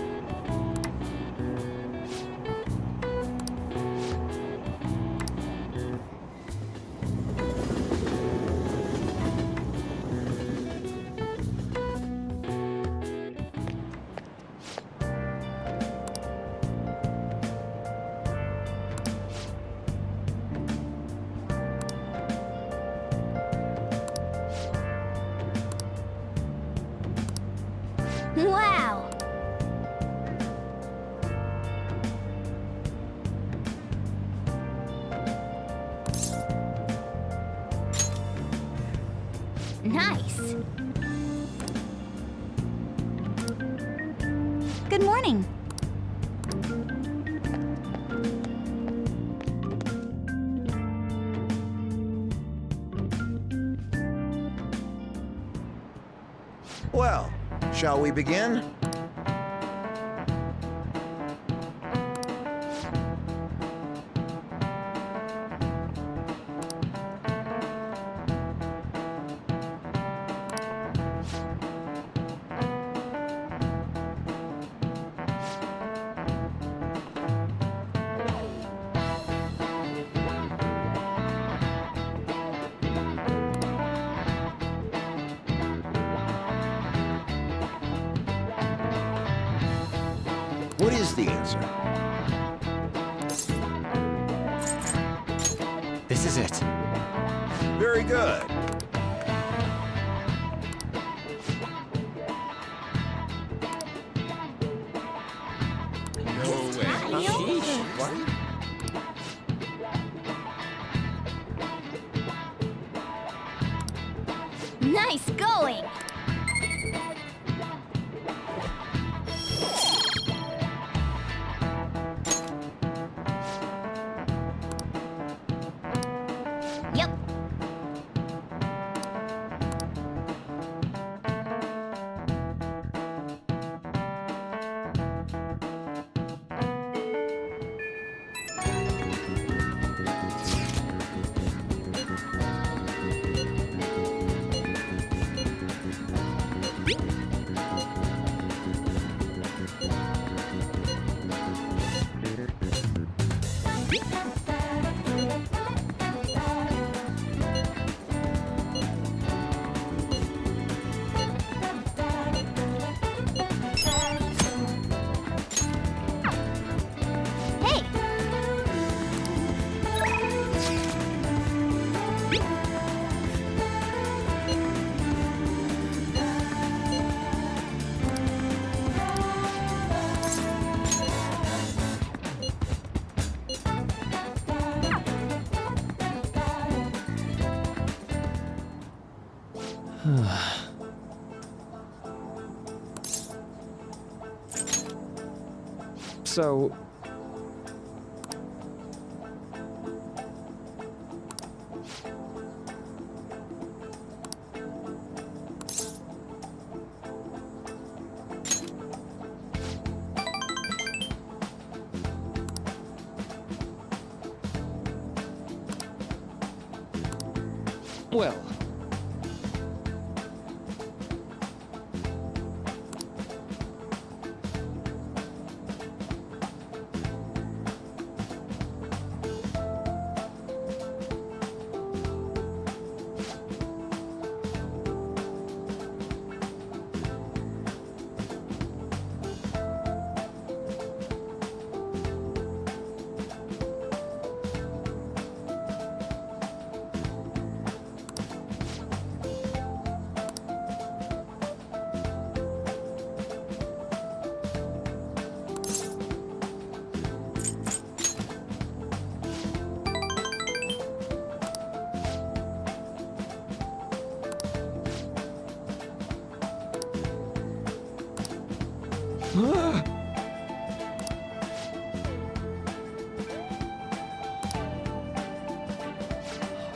Well, shall we begin? What is the answer? This is it. Very good. No way. What? Nice going! Yep. Hey! So... Well...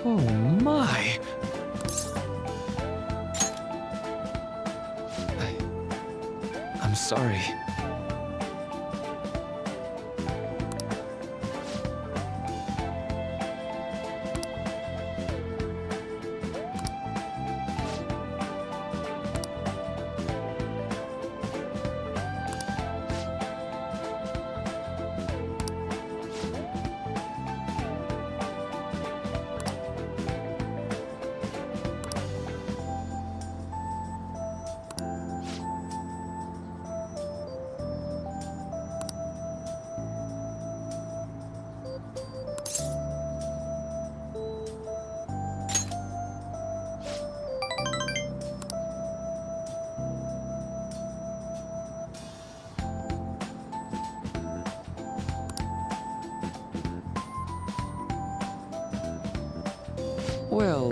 Oh my! I'm sorry. Well,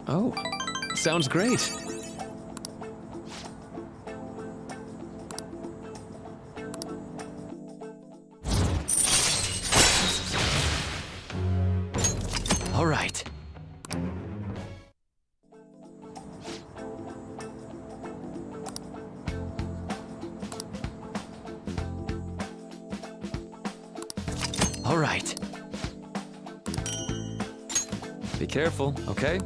Oh, sounds great. All right. All right. Be careful, okay?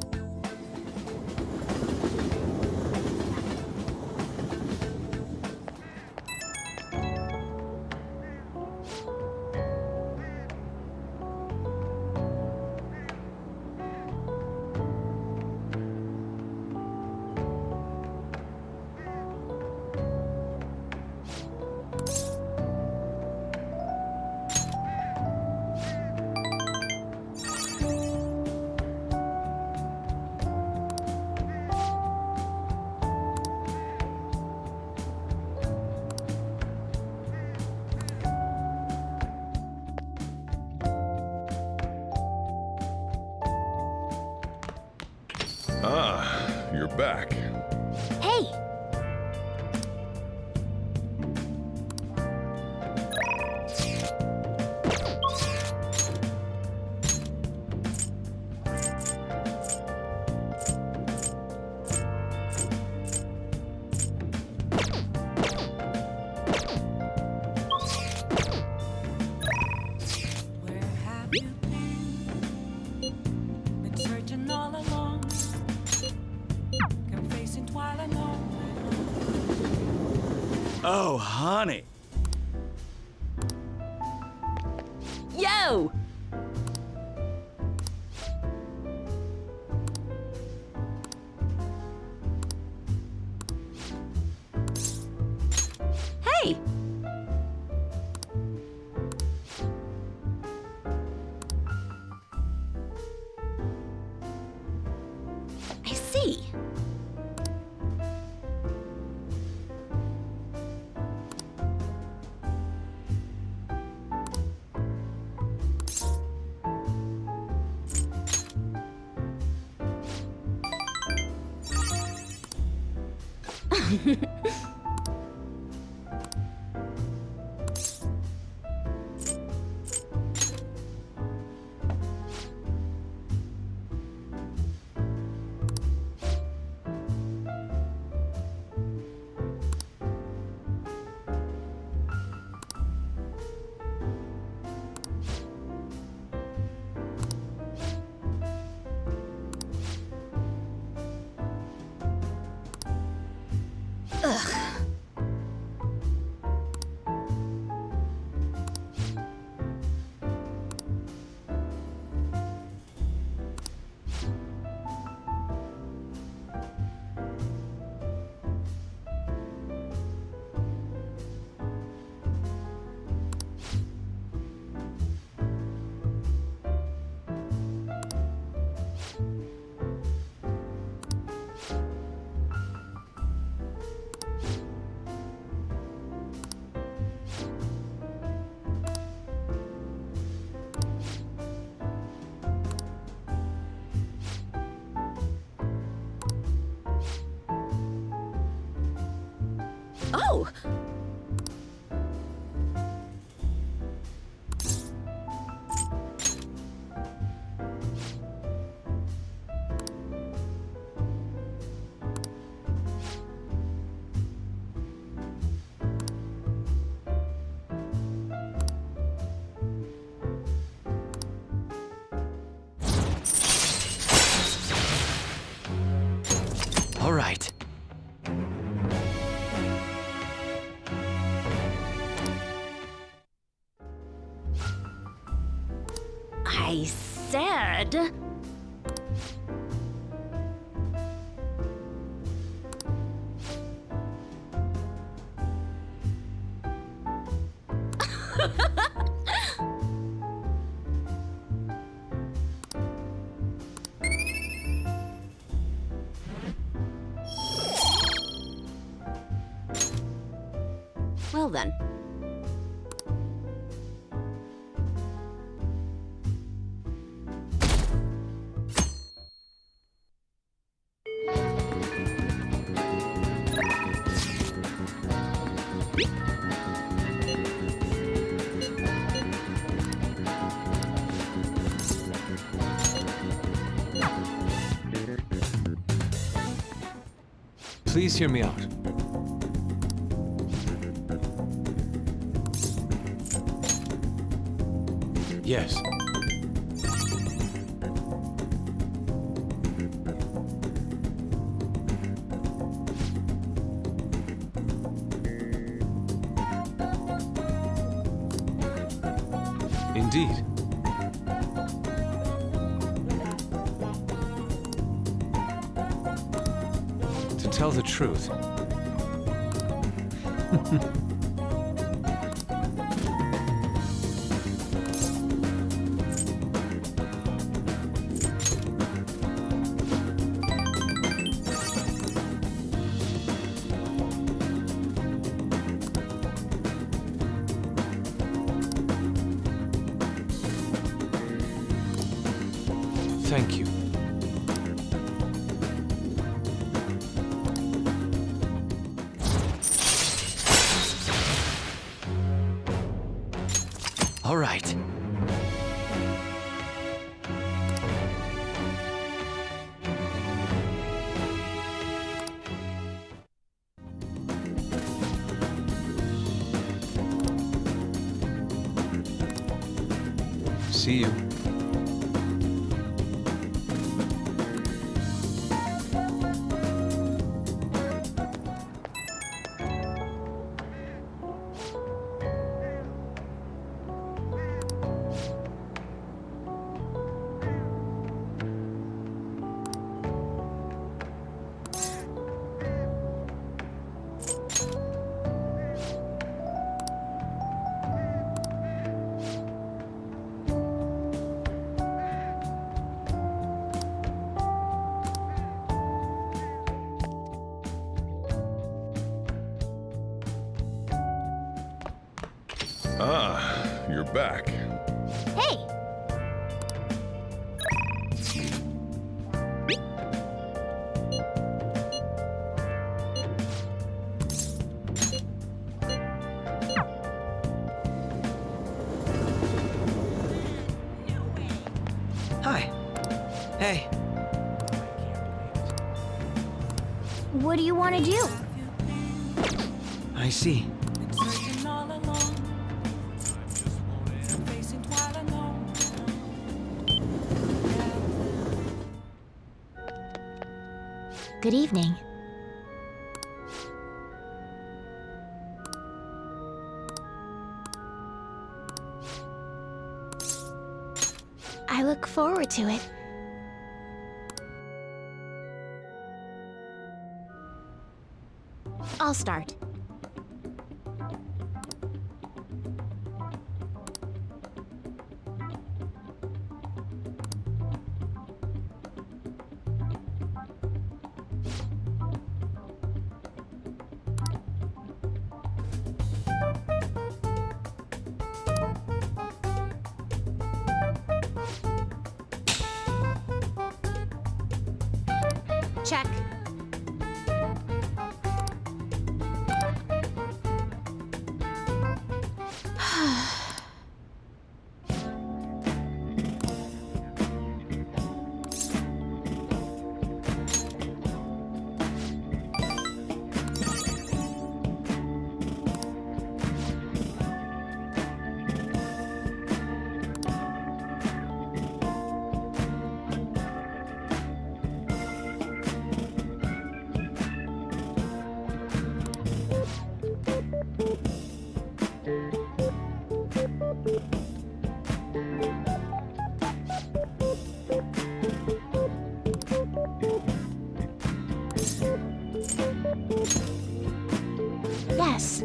Ah, you're back. Hey! Where have you been? Been searching all along. Come facing twilight moment. Oh, honey. Yo! Hey! I see. Oh! All right. I said... Well then. Please hear me out. Yes. Indeed. To tell the truth. Thank you. All right. See you. Ah, you're back. Hey! Hi. Hey. What do you want to do? I see. Good evening. I look forward to it. I'll start. Check. Yes.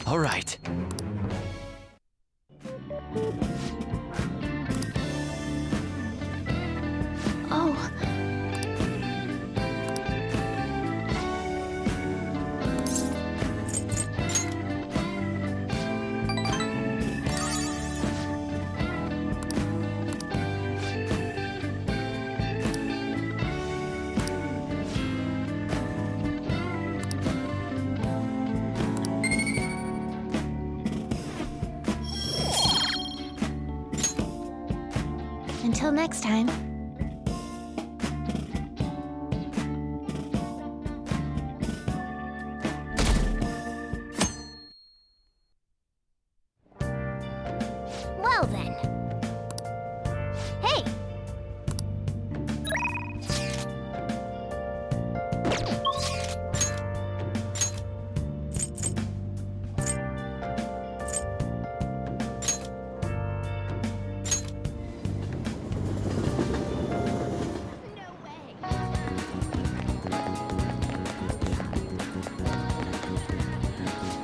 All right. Oh. Until next time. Well then. Hey!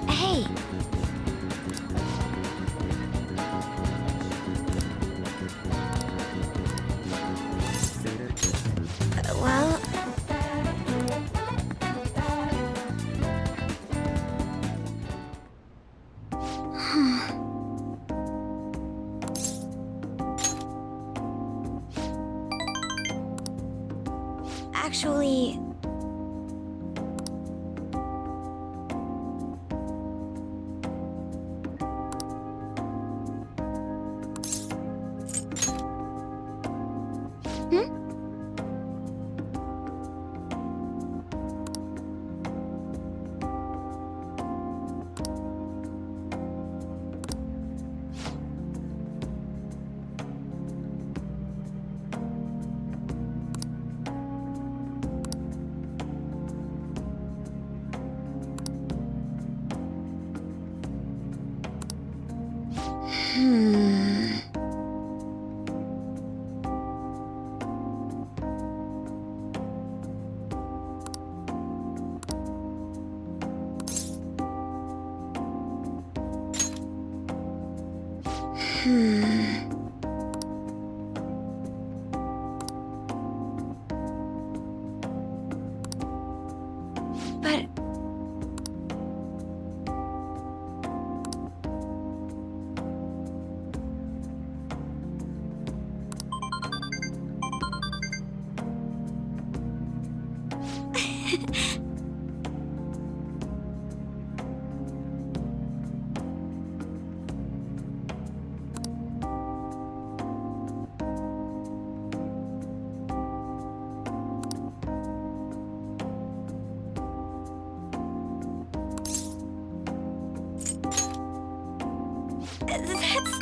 Hey! Well... Actually... But... That's...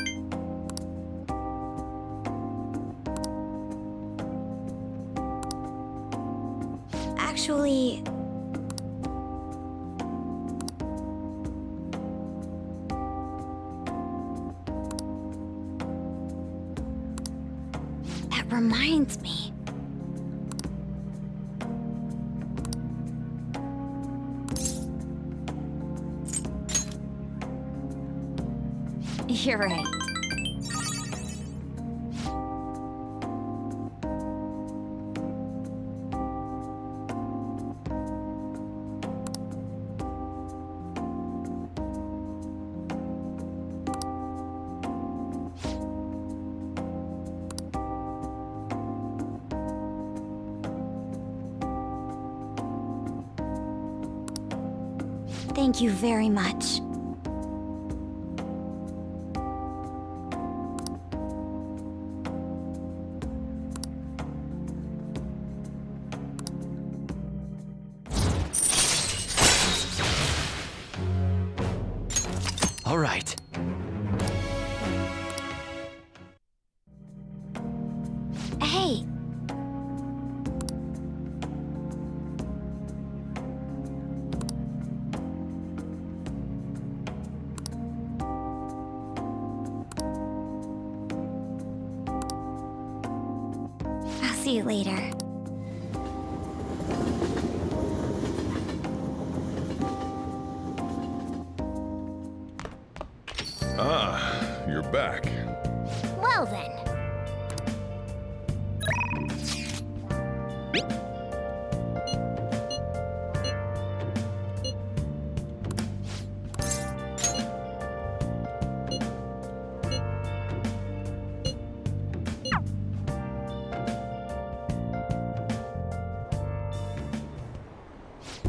Actually... That reminds me. You're right. Thank you very much. All right. Hey! I'll see you later. Ah, you're back. Well then.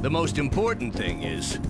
The most important thing is...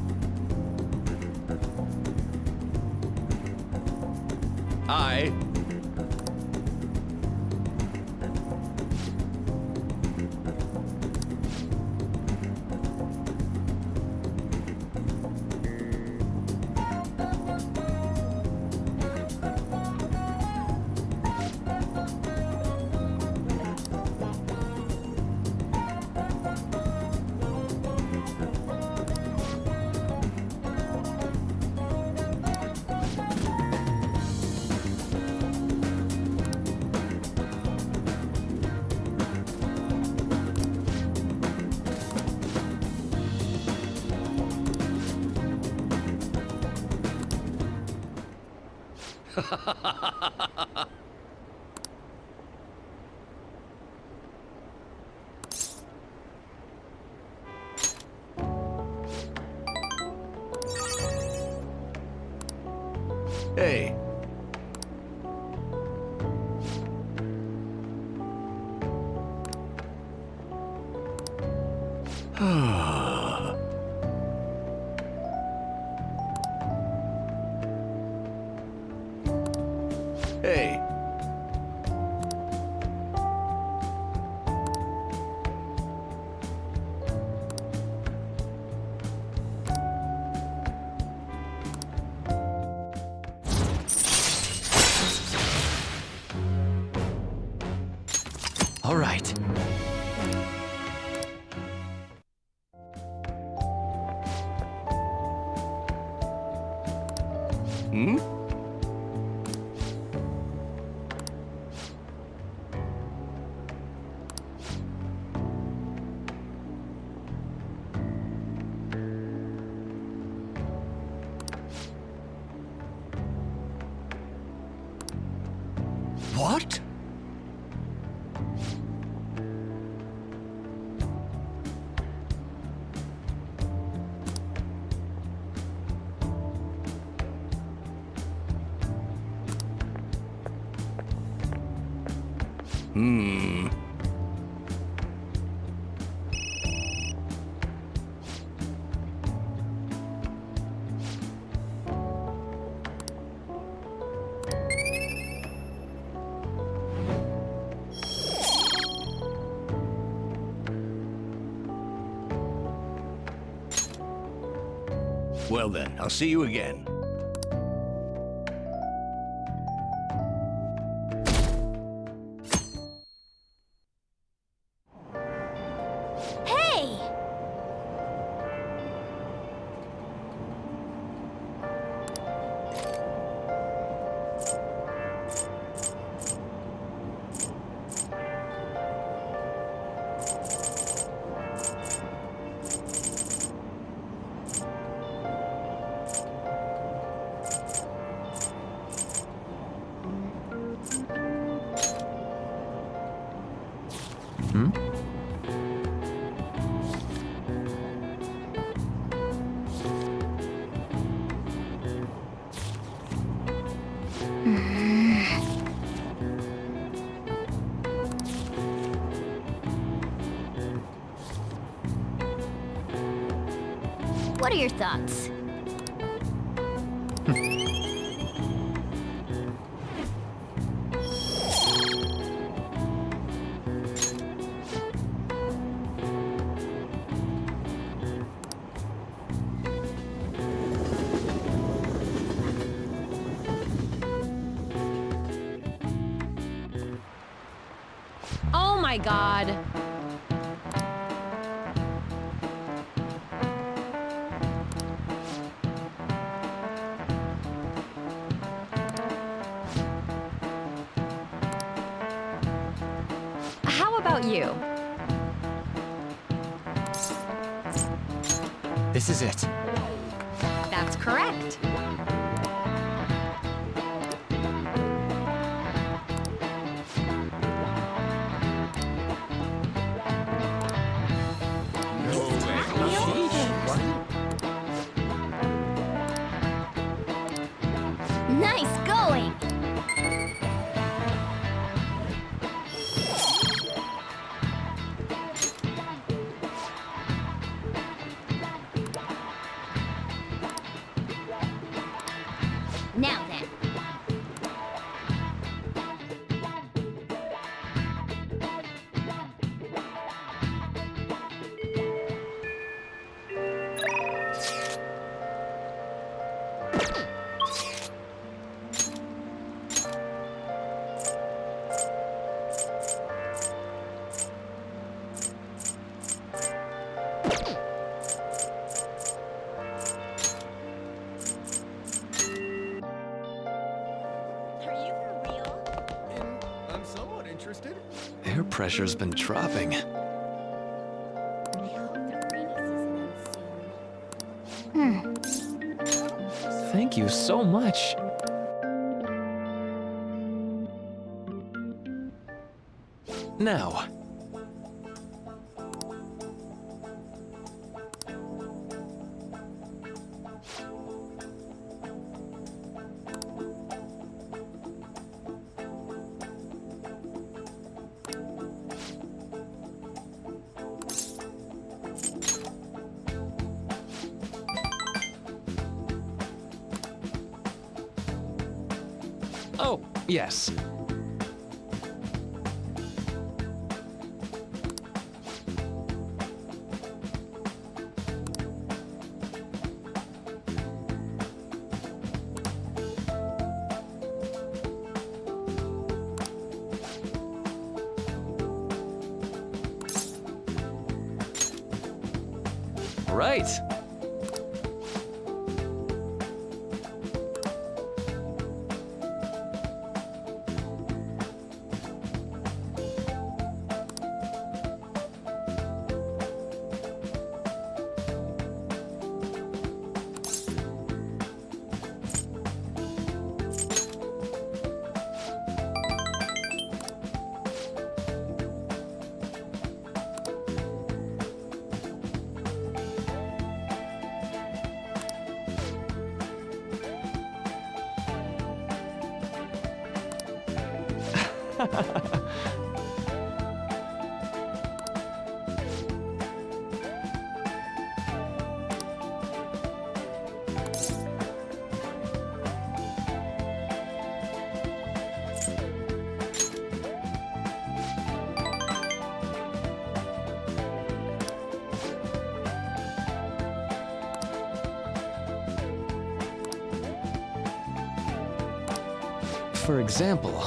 Hey. Hey. All right. Hmm? What? Hmm. Well then, I'll see you again. Hey! Hmm? What are your thoughts? Oh my god. How about you? This is it. That's correct. Nice going! Now then. I'm somewhat interested. Air pressure's been dropping. Thank you so much. Now. Oh, yes. Right. For example...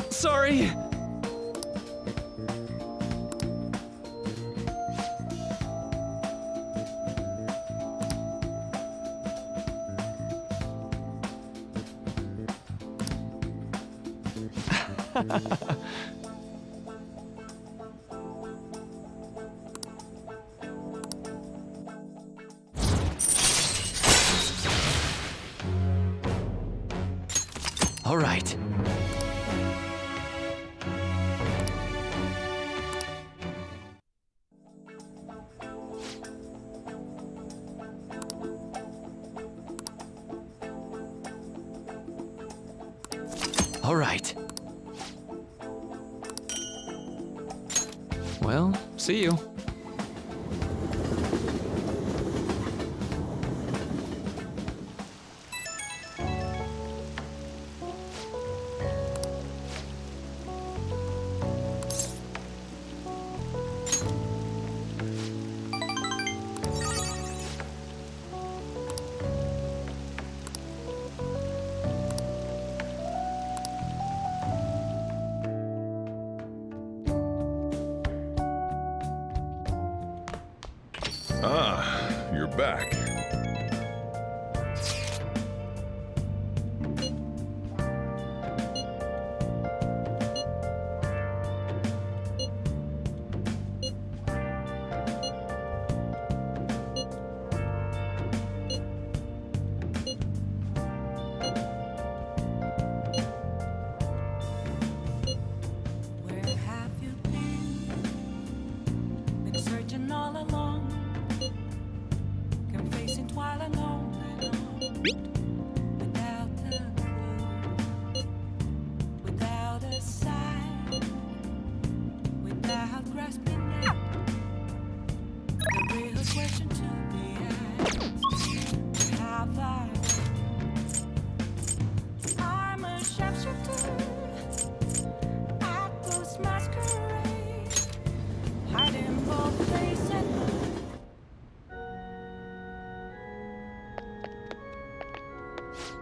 Sorry! All right. All right. Well, see you. Ah, you're back. Where have you been? Been searching all along. Can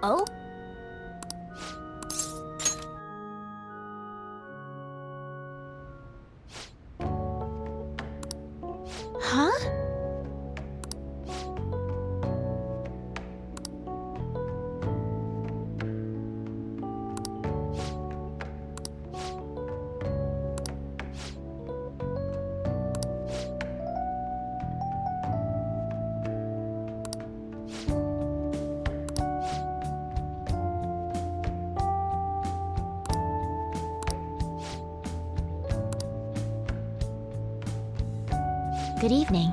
Oh? Huh? Good evening.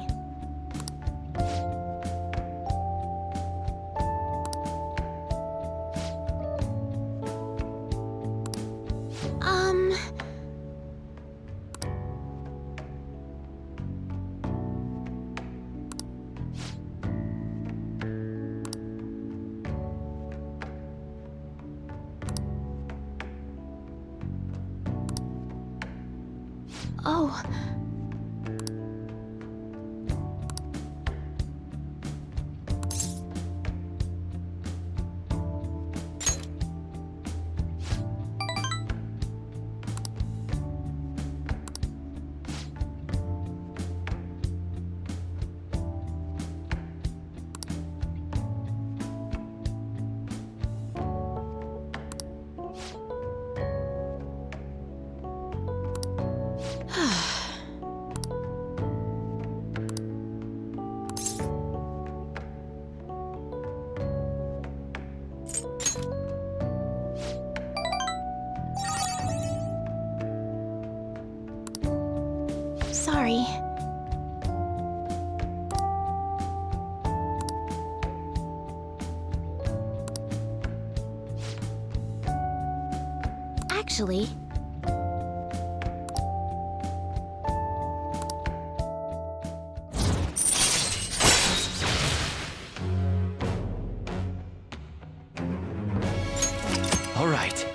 Oh. Sorry. Actually, All right.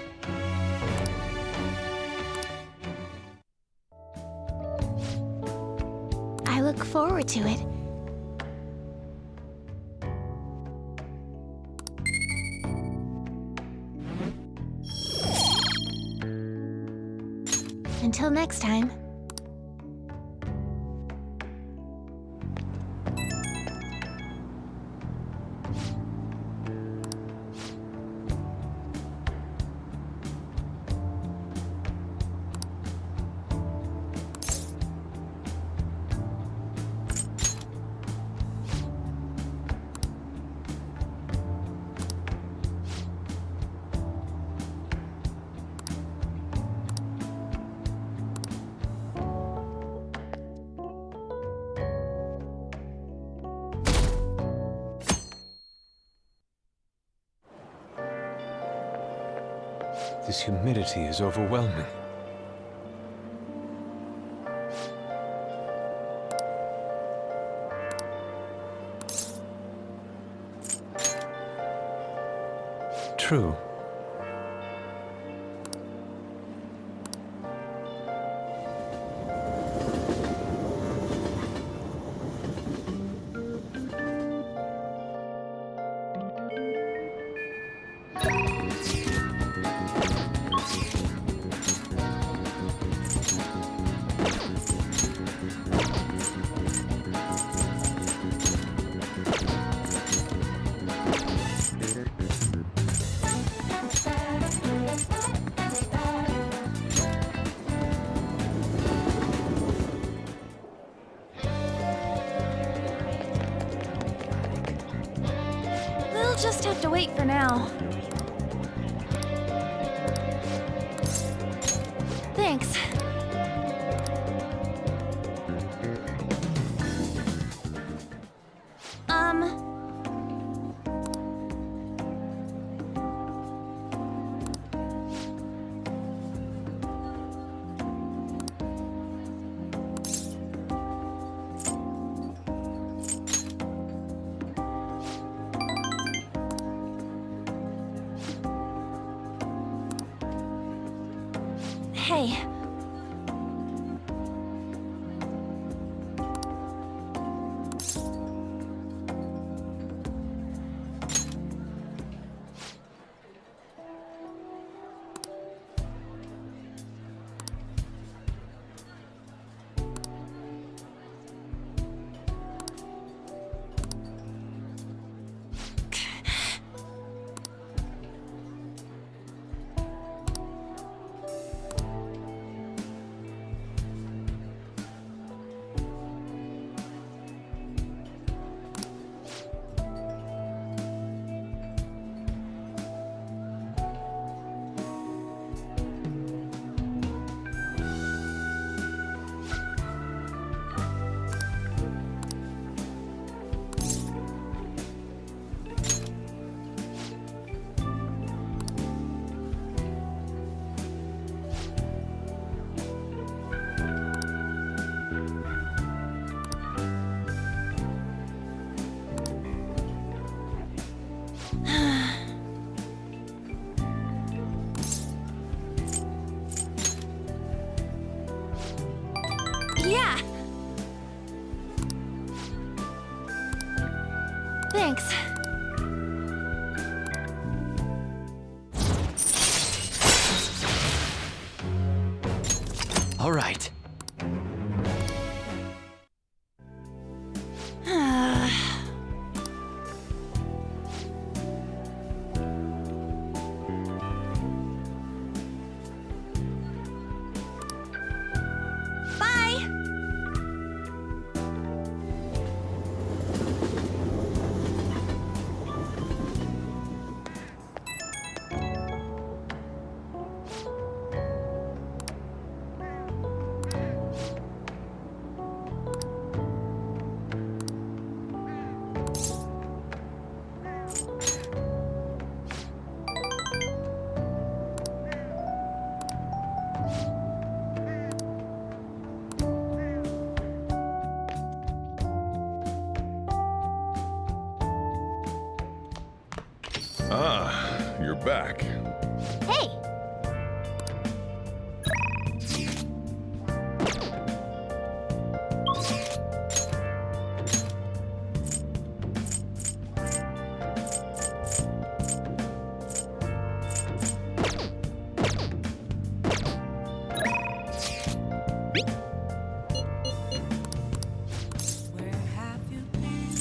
I look forward to it. Until next time. This humidity is overwhelming. True. We'll just have to wait for now. Thanks. Hey. All right. Ah, you're back. Hey! Where have you been?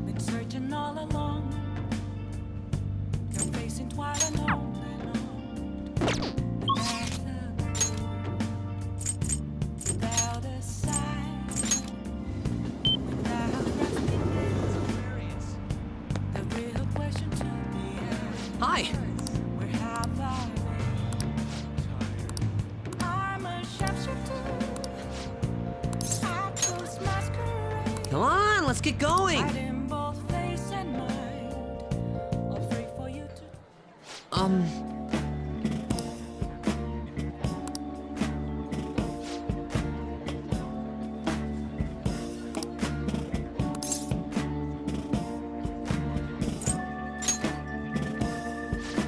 Been searching all along. Your face ain't quite alone. Without a sign, without resting. The real question to be asked. Hi. Where have I been? I'm a sharpshooter. I close masquerade. Come on, let's get going. Hiding both face and mind. All free for you to.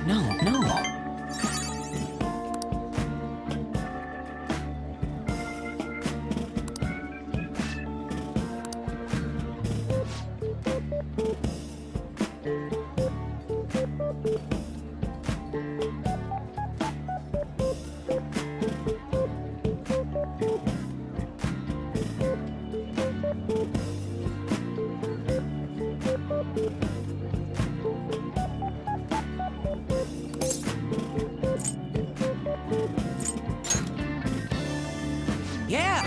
No. Yeah!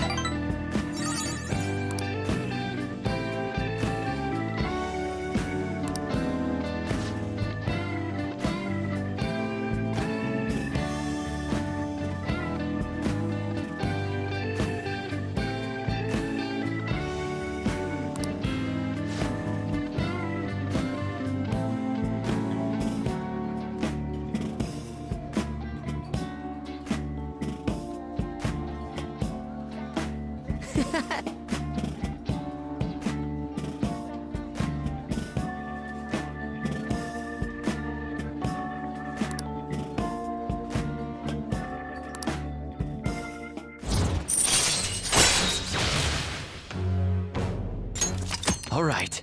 All right.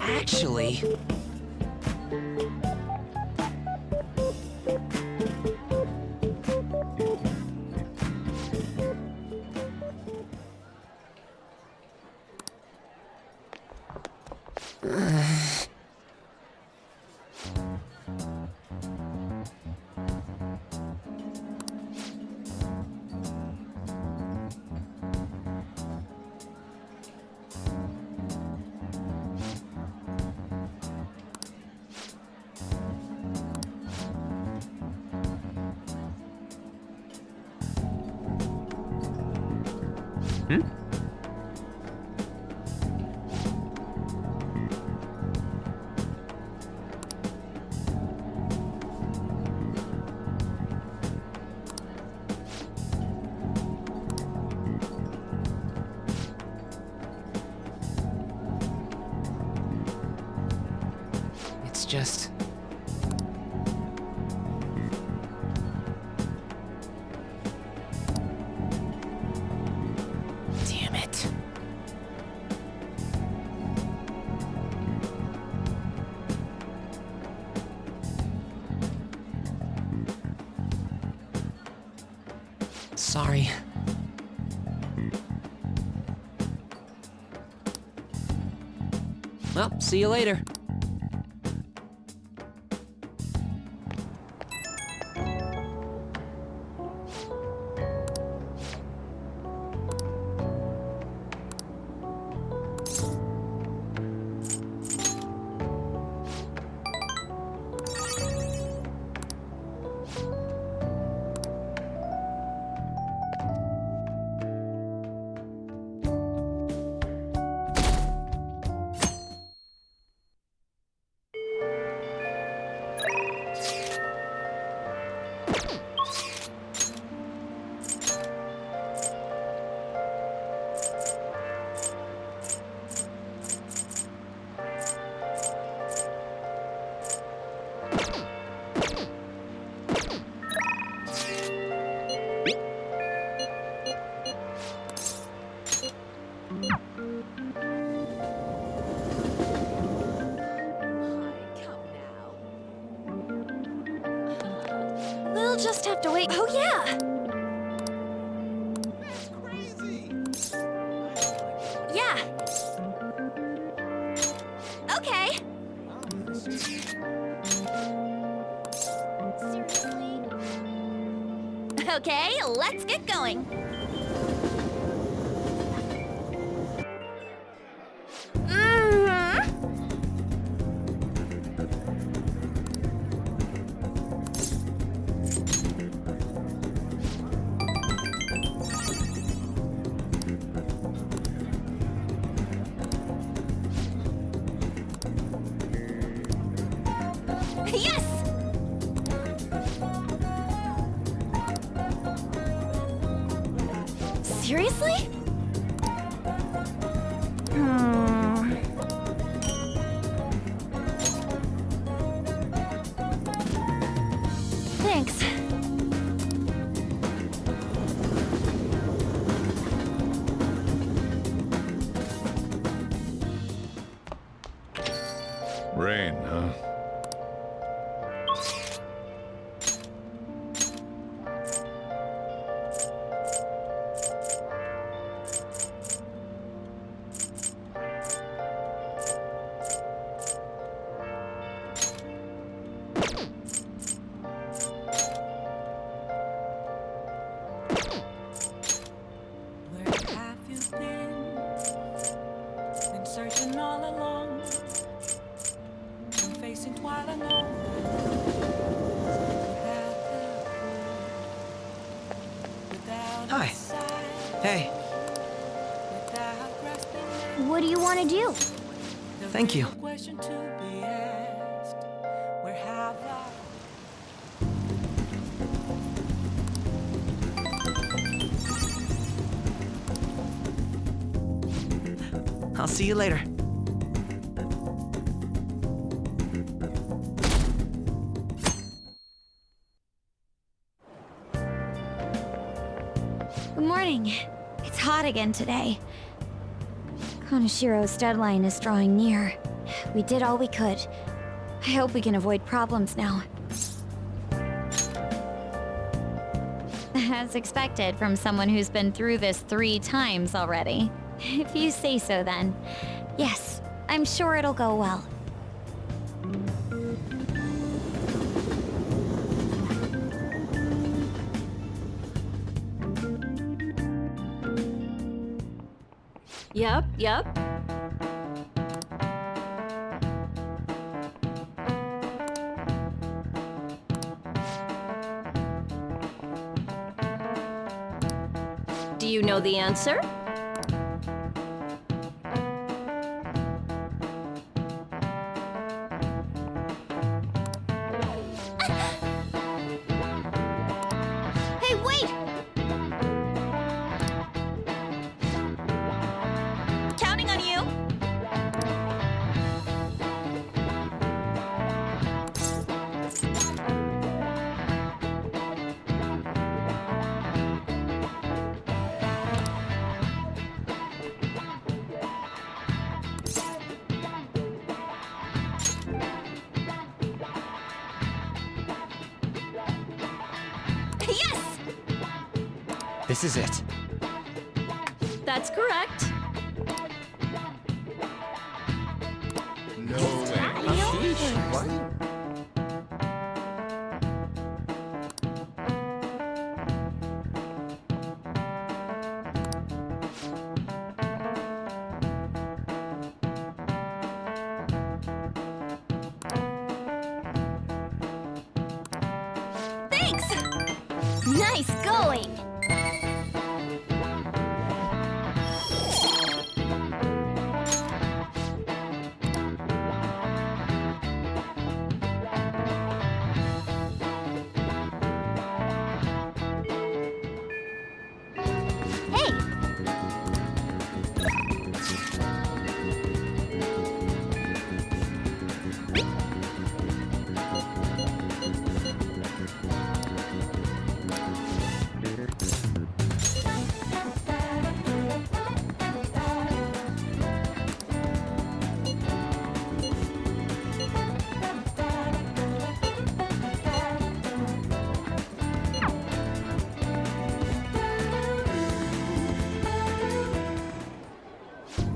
Actually... It's just... Damn it. Sorry. Well, see you later. We'll just have to wait. Oh, yeah! Yeah. Okay. Seriously? Okay, let's get going. Yes! Seriously? Thanks. Rain, huh? Where have you been searching all along, been facing twilight alone. Hi. Hey. What do you want to do? Thank you. Question to be asked. Where have I? I'll see you later. Good morning. It's hot again today. Konoshiro's deadline is drawing near. We did all we could. I hope we can avoid problems now. As expected from someone who's been through this 3 times already. If you say so then. Yes, I'm sure it'll go well. Yep. Do you know the answer? Hey, wait! Counting on you. This is it. That's correct. No way. Thanks! Nice going! Hey!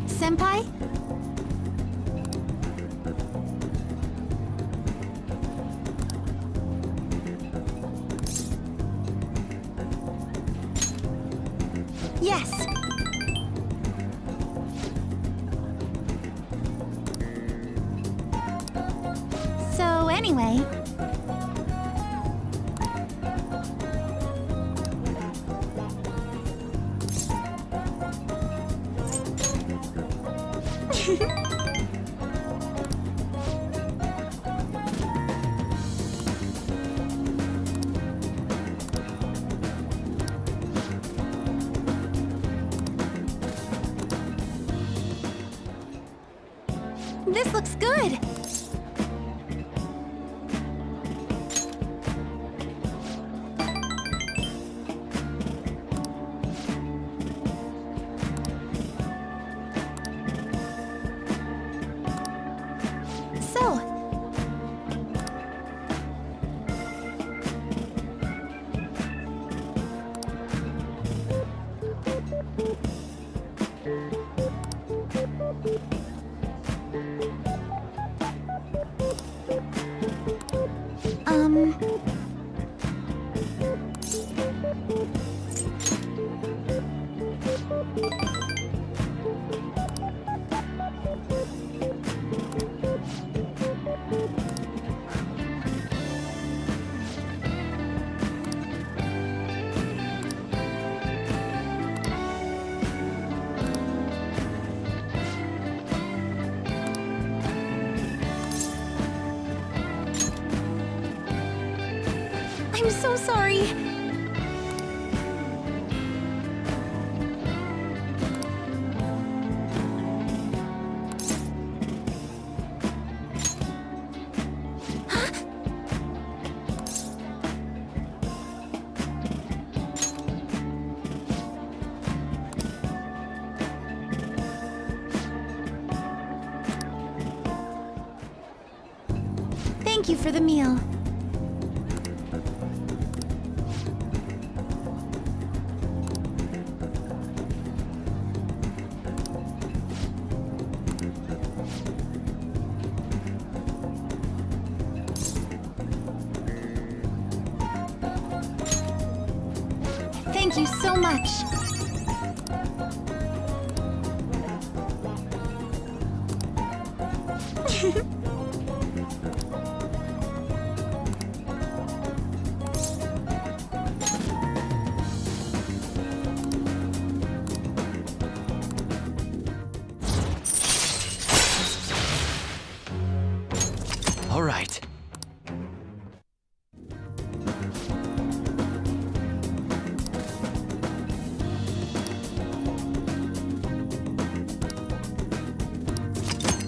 Senpai? Yes. So anyway... This looks good! So... I'm so sorry. Thank you for the meal. Thank you so much. All right.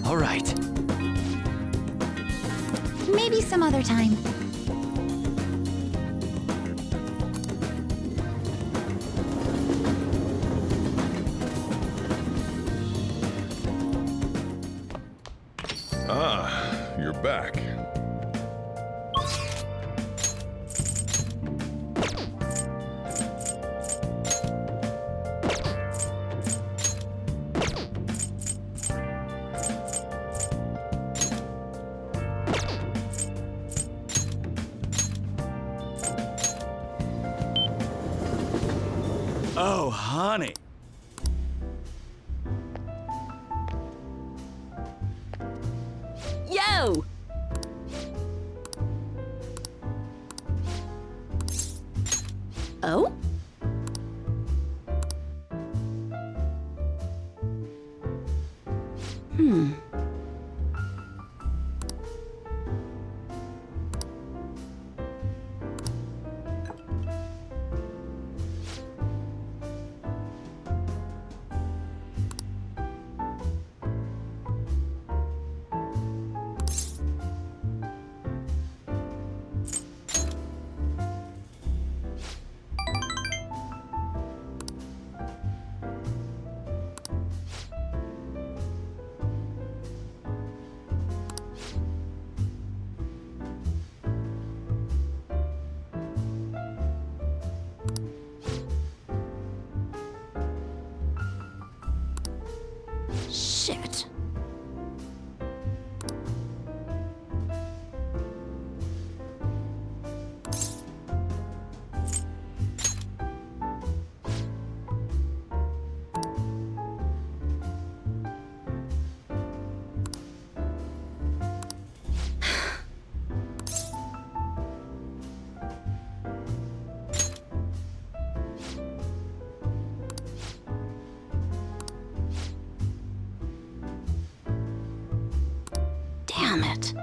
All right. Maybe some other time. Ah, you're back. Honey. Yo! Oh? Shit. Damn it.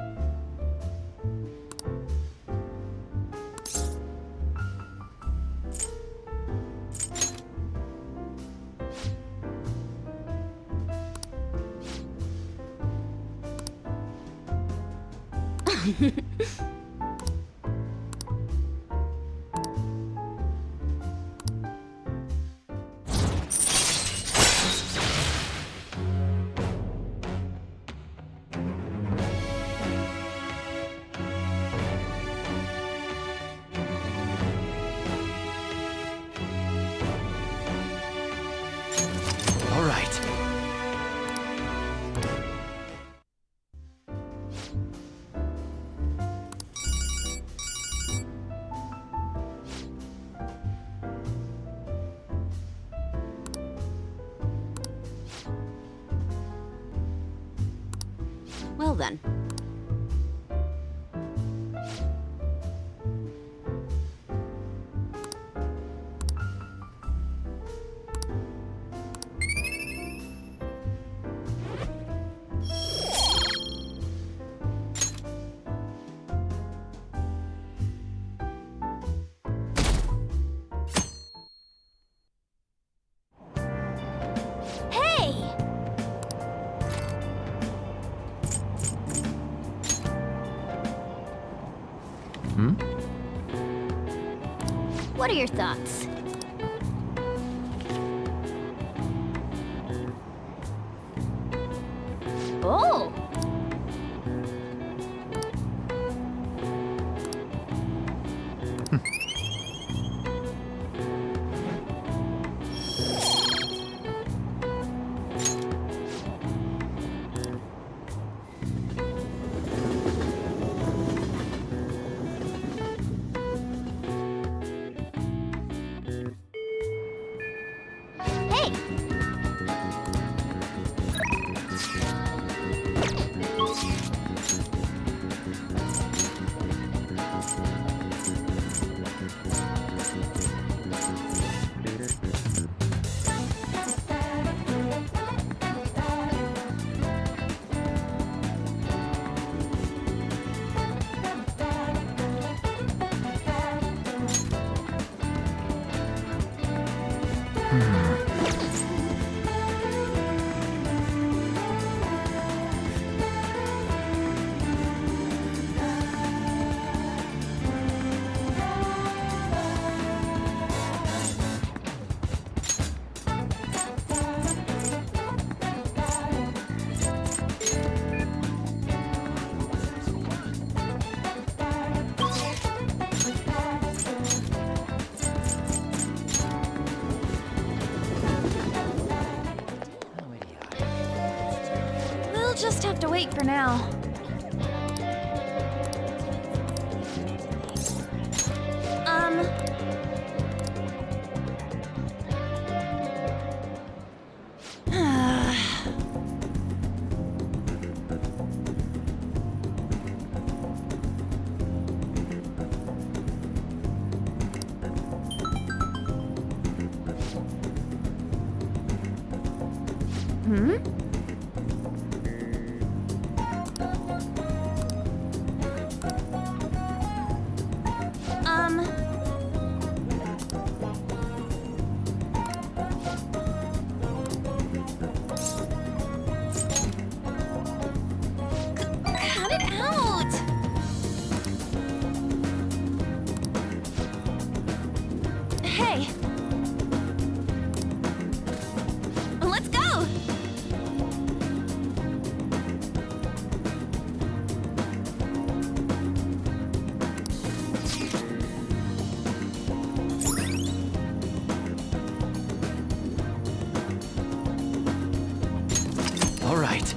All right. Well then. Hey! What are your thoughts? Oh! Hey! We'll just have to wait for now. Cut it out! Hey! Let's go! All right.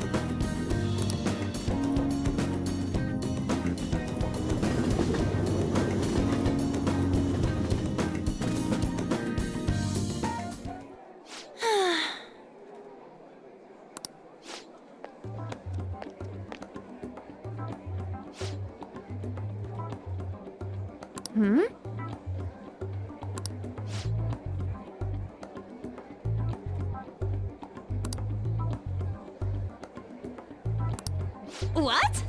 What?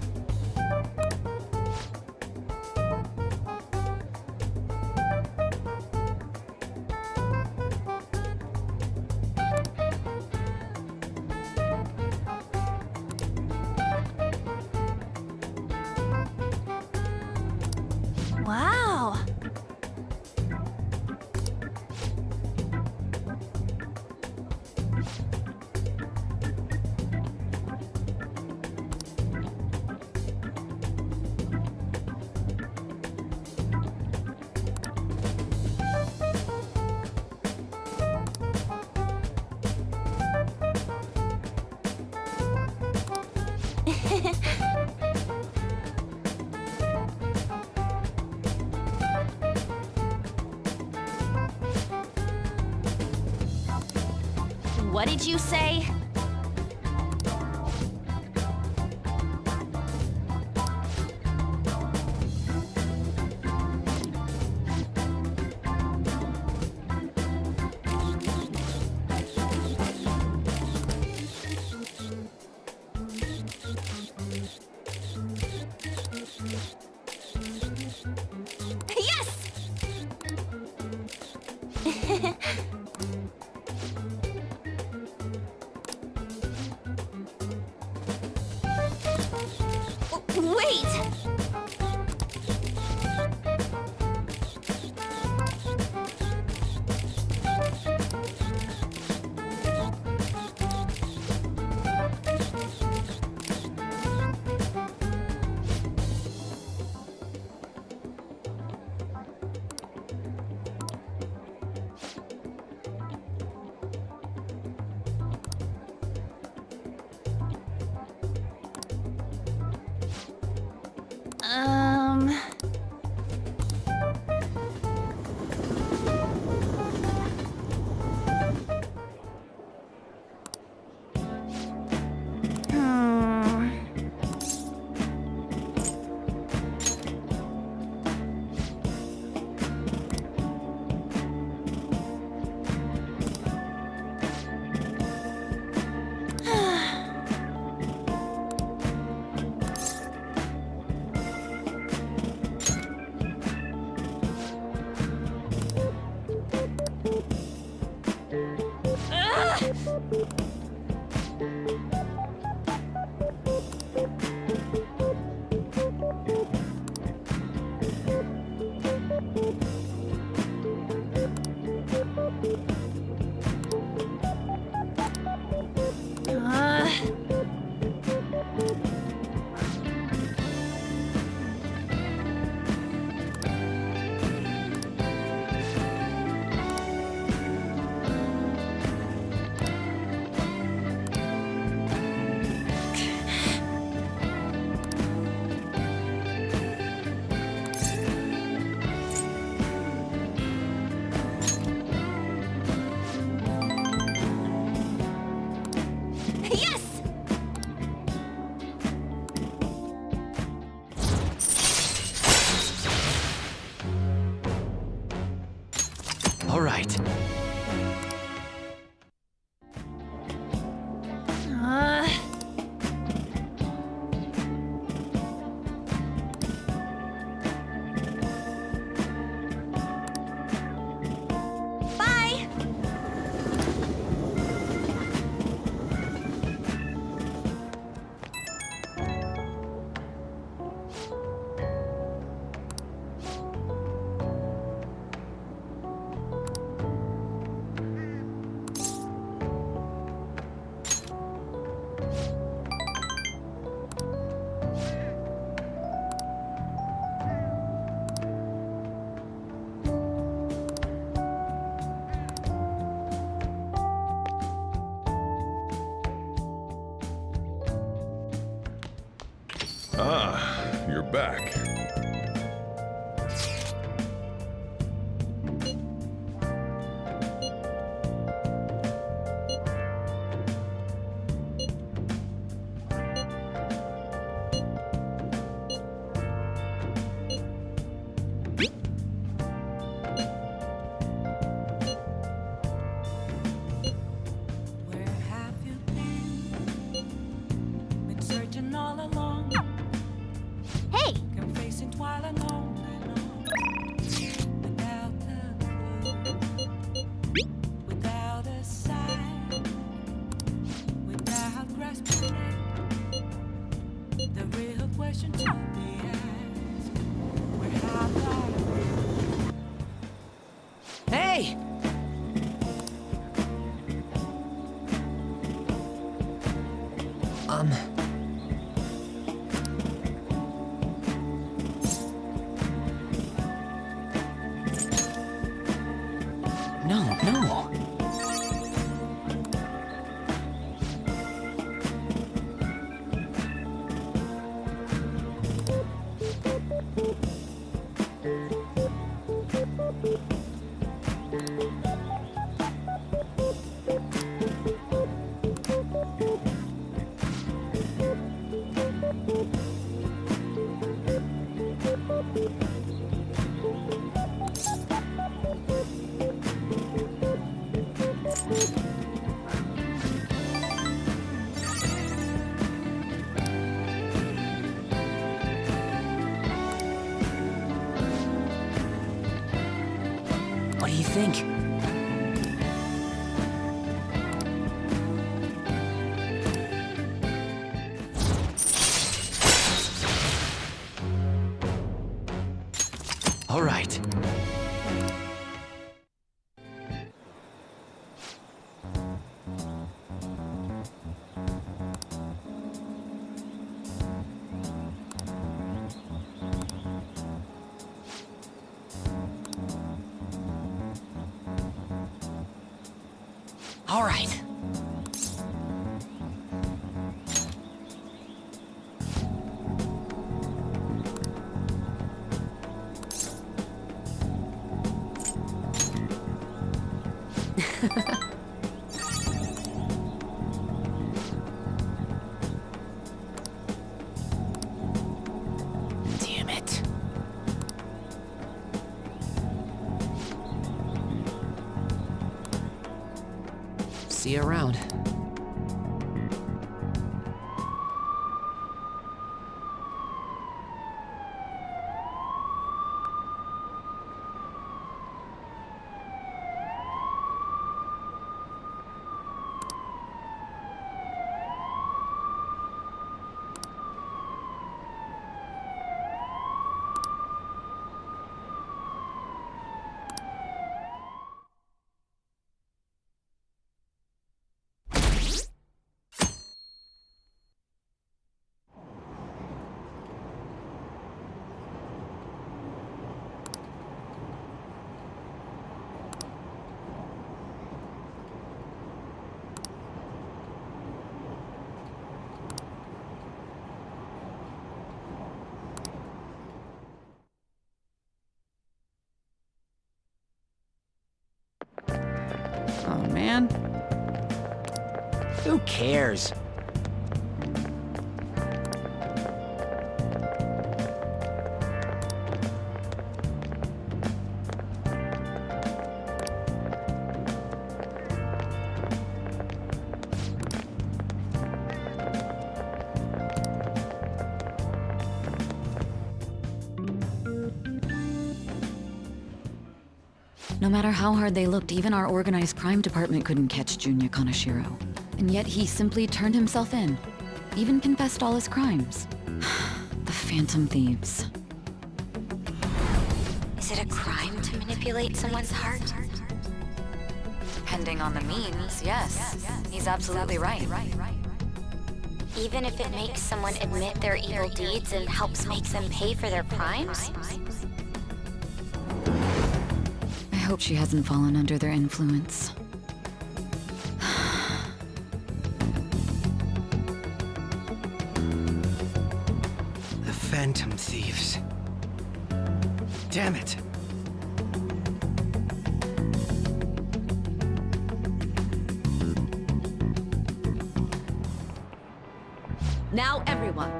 Wow. What did you say? Yes! Wait! All right. Ah, you're back. Hey! No. What do you think? All right. All right. Damn it. See you around. Oh, man. Who cares? No matter how hard they looked, even our organized crime department couldn't catch Junya Kaneshiro. And yet he simply turned himself in. Even confessed all his crimes. The Phantom Thieves. Is it a crime to manipulate someone's heart? Depending on the means, yes. He's absolutely right. Even if it makes someone admit their evil deeds and helps make them pay for their crimes? I hope she hasn't fallen under their influence. Phantom Thieves. Damn it. Now, everyone.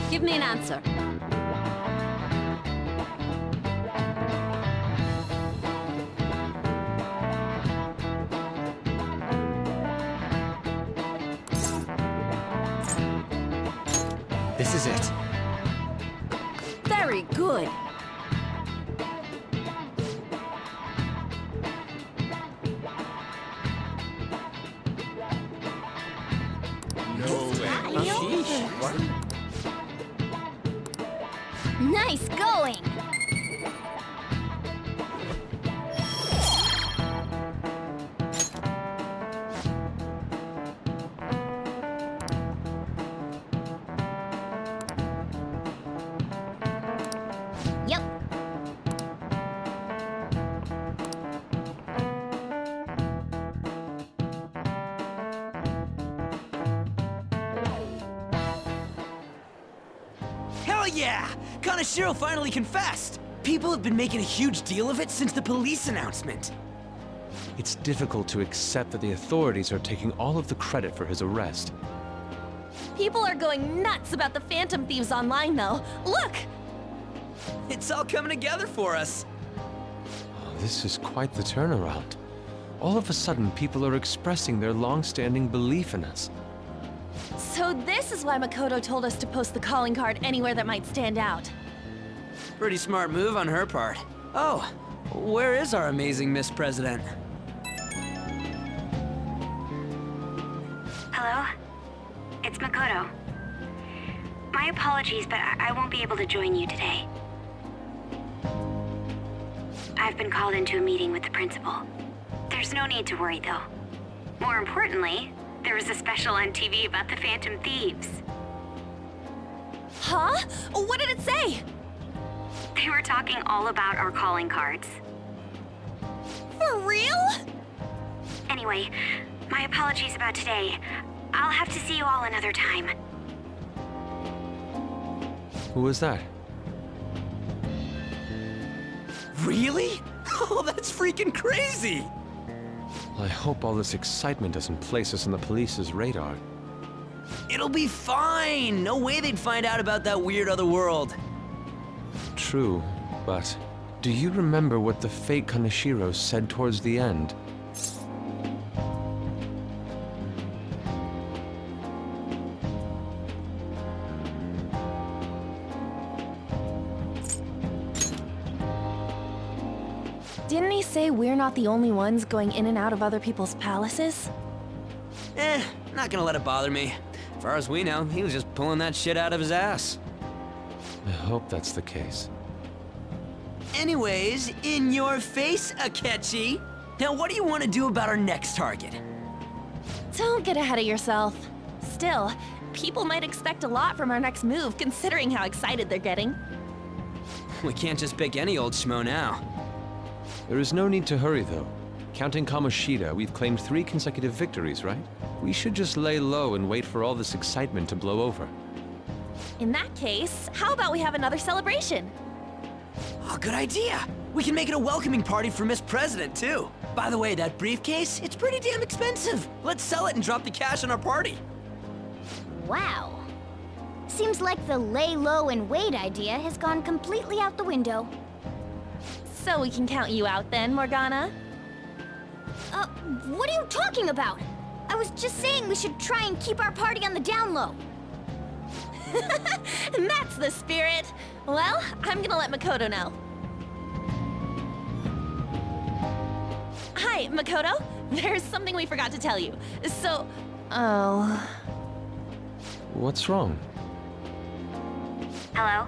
Give me an answer. This is it. Very good. Nice going! Yep. Hell yeah! Kanashiro finally confessed! People have been making a huge deal of it since the police announcement. It's difficult to accept that the authorities are taking all of the credit for his arrest. People are going nuts about the Phantom Thieves online, though. Look! It's all coming together for us. Oh, this is quite the turnaround. All of a sudden, people are expressing their long-standing belief in us. So this is why Makoto told us to post the calling card anywhere that might stand out. Pretty smart move on her part. Oh, where is our amazing Miss President? Hello? It's Makoto. My apologies, but I won't be able to join you today. I've been called into a meeting with the principal. There's no need to worry, though. More importantly, there was a special on TV about the Phantom Thieves. Huh? What did it say? They were talking all about our calling cards. For real? Anyway, my apologies about today. I'll have to see you all another time. Who was that? Really? Oh, that's freaking crazy! I hope all this excitement doesn't place us on the police's radar. It'll be fine! No way they'd find out about that weird other world. True, but do you remember what the fake Kanashiro said towards the end? Didn't he say we're not the only ones going in and out of other people's palaces? Not gonna let it bother me. As far as we know, he was just pulling that shit out of his ass. I hope that's the case. Anyways, in your face, Akechi. Now what do you want to do about our next target? Don't get ahead of yourself. Still, people might expect a lot from our next move, considering how excited they're getting. We can't just pick any old schmo now. There is no need to hurry, though. Counting Kamoshida, we've claimed 3 consecutive victories, right? We should just lay low and wait for all this excitement to blow over. In that case, how about we have another celebration? Oh, good idea! We can make it a welcoming party for Miss President, too. By the way, that briefcase, it's pretty damn expensive. Let's sell it and drop the cash on our party. Wow. Seems like the lay low and wait idea has gone completely out the window. So we can count you out then, Morgana? What are you talking about? I was just saying we should try and keep our party on the down low. That's the spirit. Well, I'm gonna let Makoto know. Hi, Makoto. There's something we forgot to tell you. So, oh. What's wrong? Hello?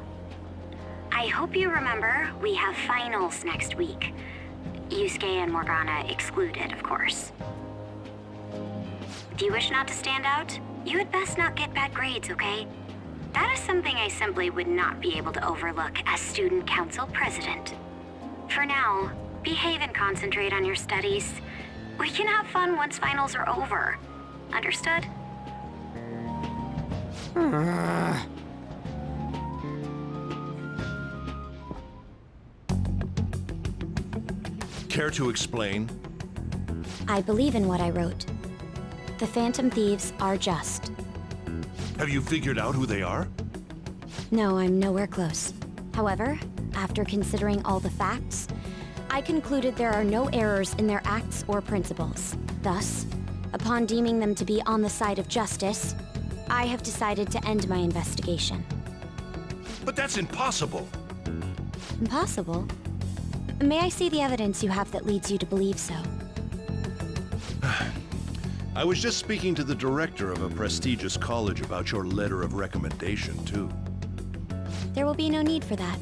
I hope you remember we have finals next week. Yusuke and Morgana excluded, of course. If you wish not to stand out, you had best not get bad grades, okay? That is something I simply would not be able to overlook as student council president. For now, behave and concentrate on your studies. We can have fun once finals are over. Understood? Care to explain? I believe in what I wrote. The Phantom Thieves are just. Have you figured out who they are? No, I'm nowhere close. However, after considering all the facts, I concluded there are no errors in their acts or principles. Thus, upon deeming them to be on the side of justice, I have decided to end my investigation. But that's impossible! Impossible? May I see the evidence you have that leads you to believe so? I was just speaking to the director of a prestigious college about your letter of recommendation, too. There will be no need for that.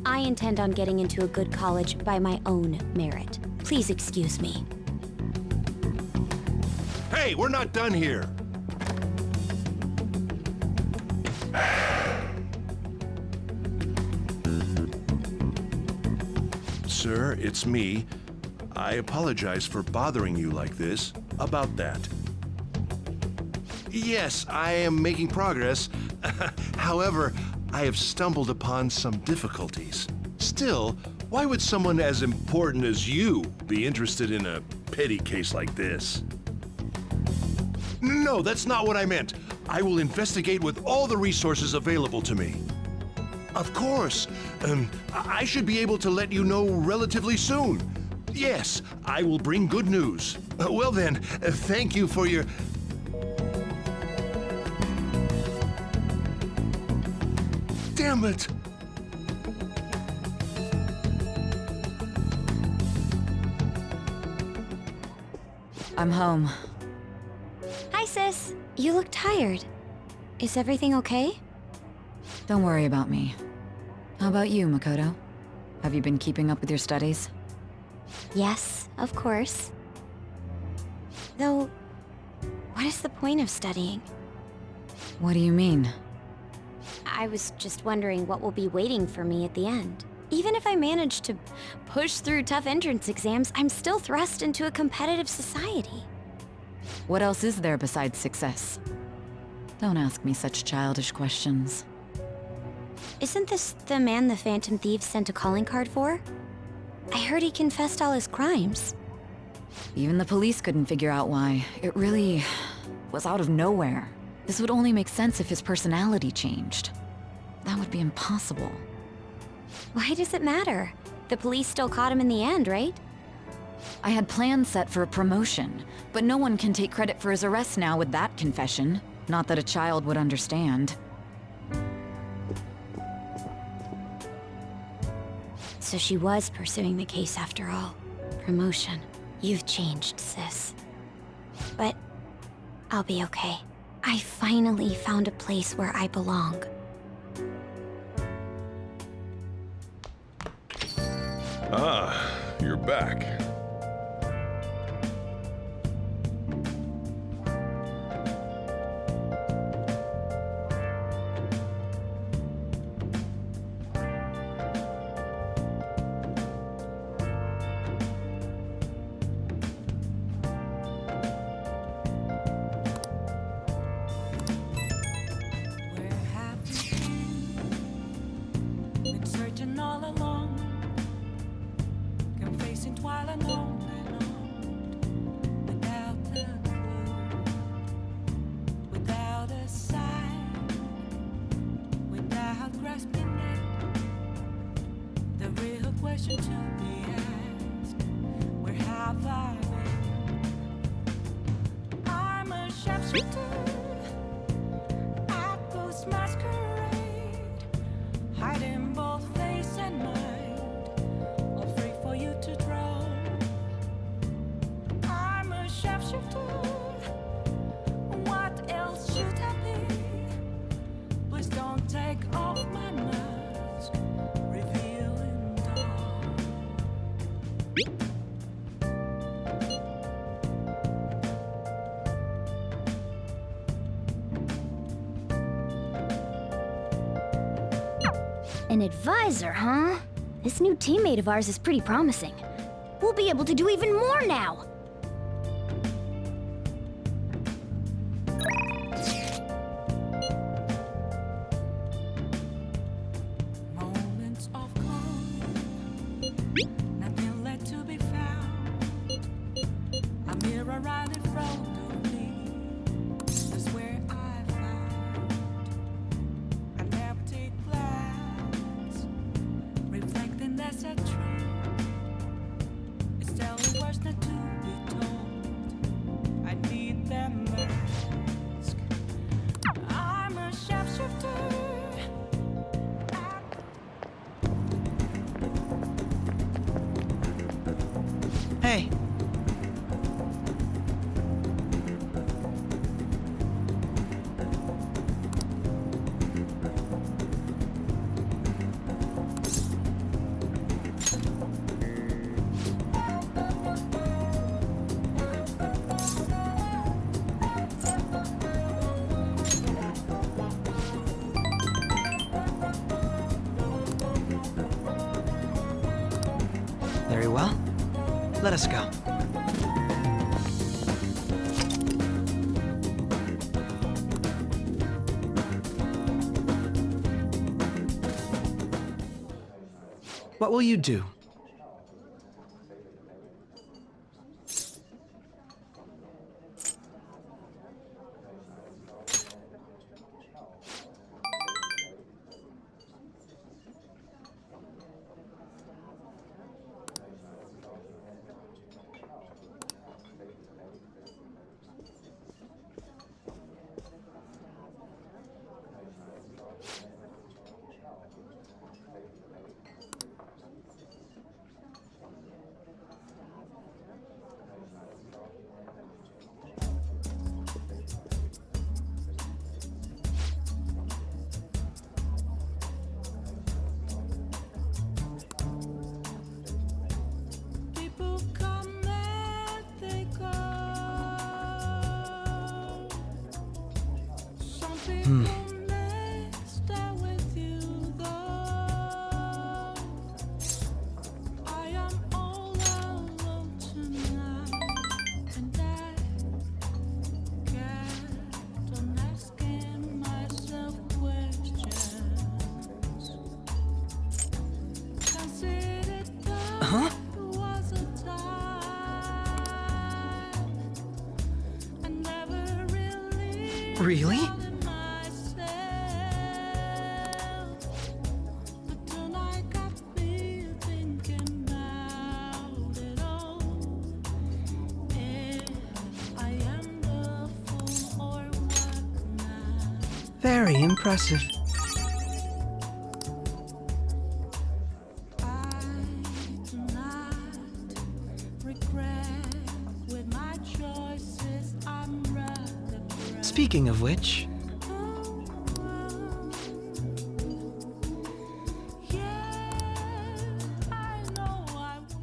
I intend on getting into a good college by my own merit. Please excuse me. Hey, we're not done here! Sir, it's me. I apologize for bothering you like this about that. Yes, I am making progress. However, I have stumbled upon some difficulties. Still, why would someone as important as you be interested in a petty case like this? No, that's not what I meant. I will investigate with all the resources available to me. Of course. I should be able to let you know relatively soon. Yes, I will bring good news. Well then, thank you for your... Damn it! I'm home. Hi, sis. You look tired. Is everything okay? Don't worry about me. How about you, Makoto? Have you been keeping up with your studies? Yes, of course. Though, what is the point of studying? What do you mean? I was just wondering what will be waiting for me at the end. Even if I manage to push through tough entrance exams, I'm still thrust into a competitive society. What else is there besides success? Don't ask me such childish questions. Isn't this the man the Phantom Thieves sent a calling card for? I heard he confessed all his crimes. Even the police couldn't figure out why. It really was out of nowhere. This would only make sense if his personality changed. That would be impossible. Why does it matter? The police still caught him in the end, right? I had plans set for a promotion, but no one can take credit for his arrest now with that confession. Not that a child would understand. So she was pursuing the case after all. Promotion. You've changed, sis. But I'll be okay. I finally found a place where I belong. Ah, you're back. An advisor, huh? This new teammate of ours is pretty promising. We'll be able to do even more now! Moments of calm, nothing left to be found. A mirror right in front of me is where I found. I never take glass, reflecting that's a truth. It's telling words not to be told. I need them mask. I'm a shapeshifter. Hey. Very well. Let us go. What will you do? People come and they go. Some people may stay with you though. I am all alone tonight, and I kept on asking myself questions. Consider Huh? was a time I never really Really? doubted myself, but tonight got me thinking about it all. If I am the fool or what now? Very impressive. Regret with my choices, I'm rather proud. Speaking of which, I know I would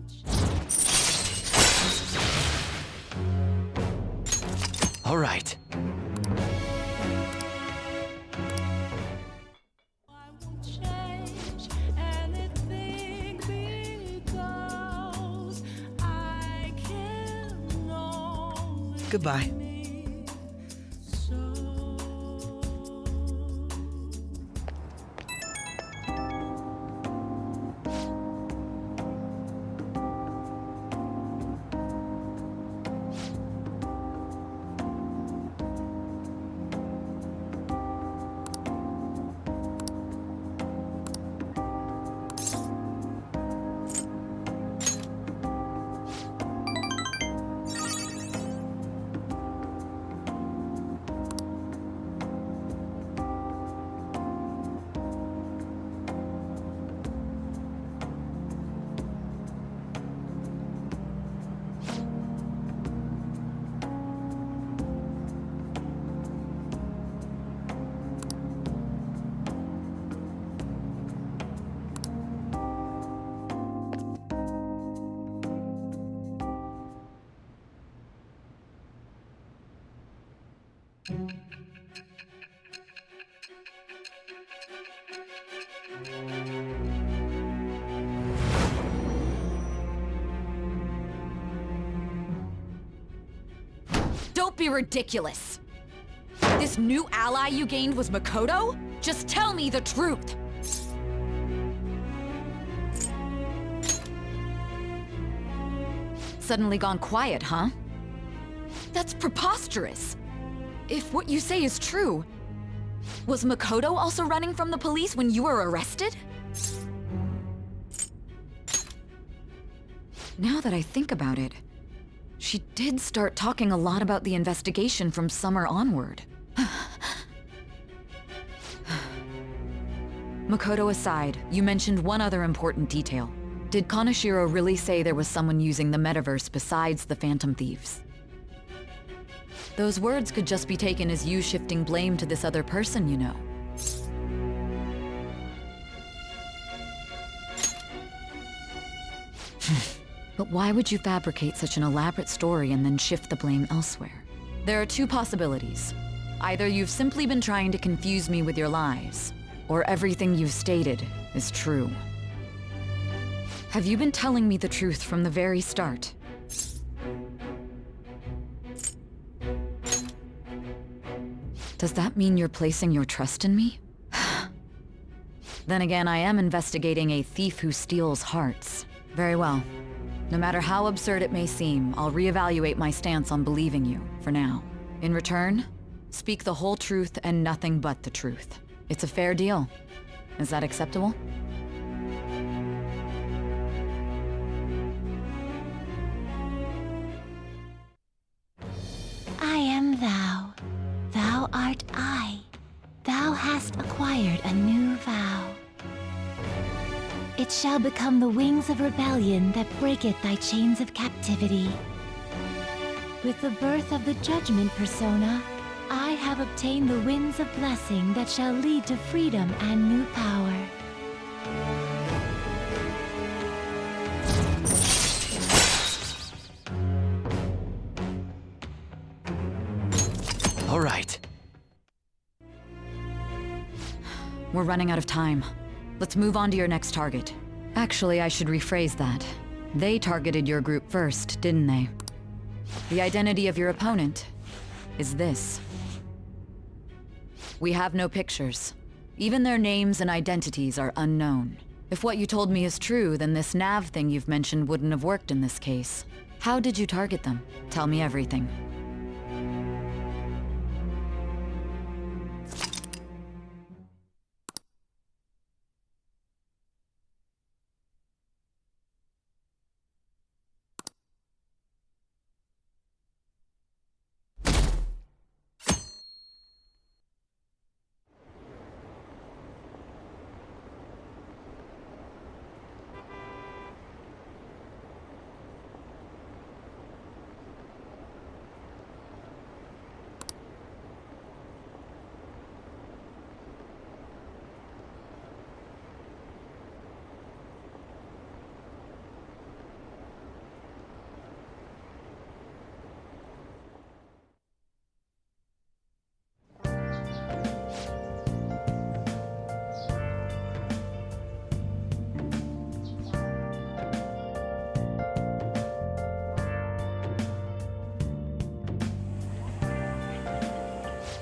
all right. change anything because I can know Goodbye. Don't be ridiculous! This new ally you gained was Makoto? Just tell me the truth! Suddenly gone quiet, huh? That's preposterous! If what you say is true, was Makoto also running from the police when you were arrested? Now that I think about it, she did start talking a lot about the investigation from summer onward. Makoto aside, you mentioned one other important detail. Did Kaneshiro really say there was someone using the metaverse besides the Phantom Thieves? Those words could just be taken as you shifting blame to this other person, you know. But why would you fabricate such an elaborate story and then shift the blame elsewhere? There are two possibilities. Either you've simply been trying to confuse me with your lies, or everything you've stated is true. Have you been telling me the truth from the very start? Does that mean you're placing your trust in me? Then again, I am investigating a thief who steals hearts. Very well. No matter how absurd it may seem, I'll reevaluate my stance on believing you, for now. In return, speak the whole truth and nothing but the truth. It's a fair deal. Is that acceptable? I am thou. Thou art I. Thou hast acquired a new vow. It shall become the wings of rebellion that breaketh thy chains of captivity. With the birth of the judgment persona, I have obtained the winds of blessing that shall lead to freedom and new power. All right. We're running out of time. Let's move on to your next target. Actually, I should rephrase that. They targeted your group first, didn't they? The identity of your opponent is this. We have no pictures. Even their names and identities are unknown. If what you told me is true, then this nav thing you've mentioned wouldn't have worked in this case. How did you target them? Tell me everything.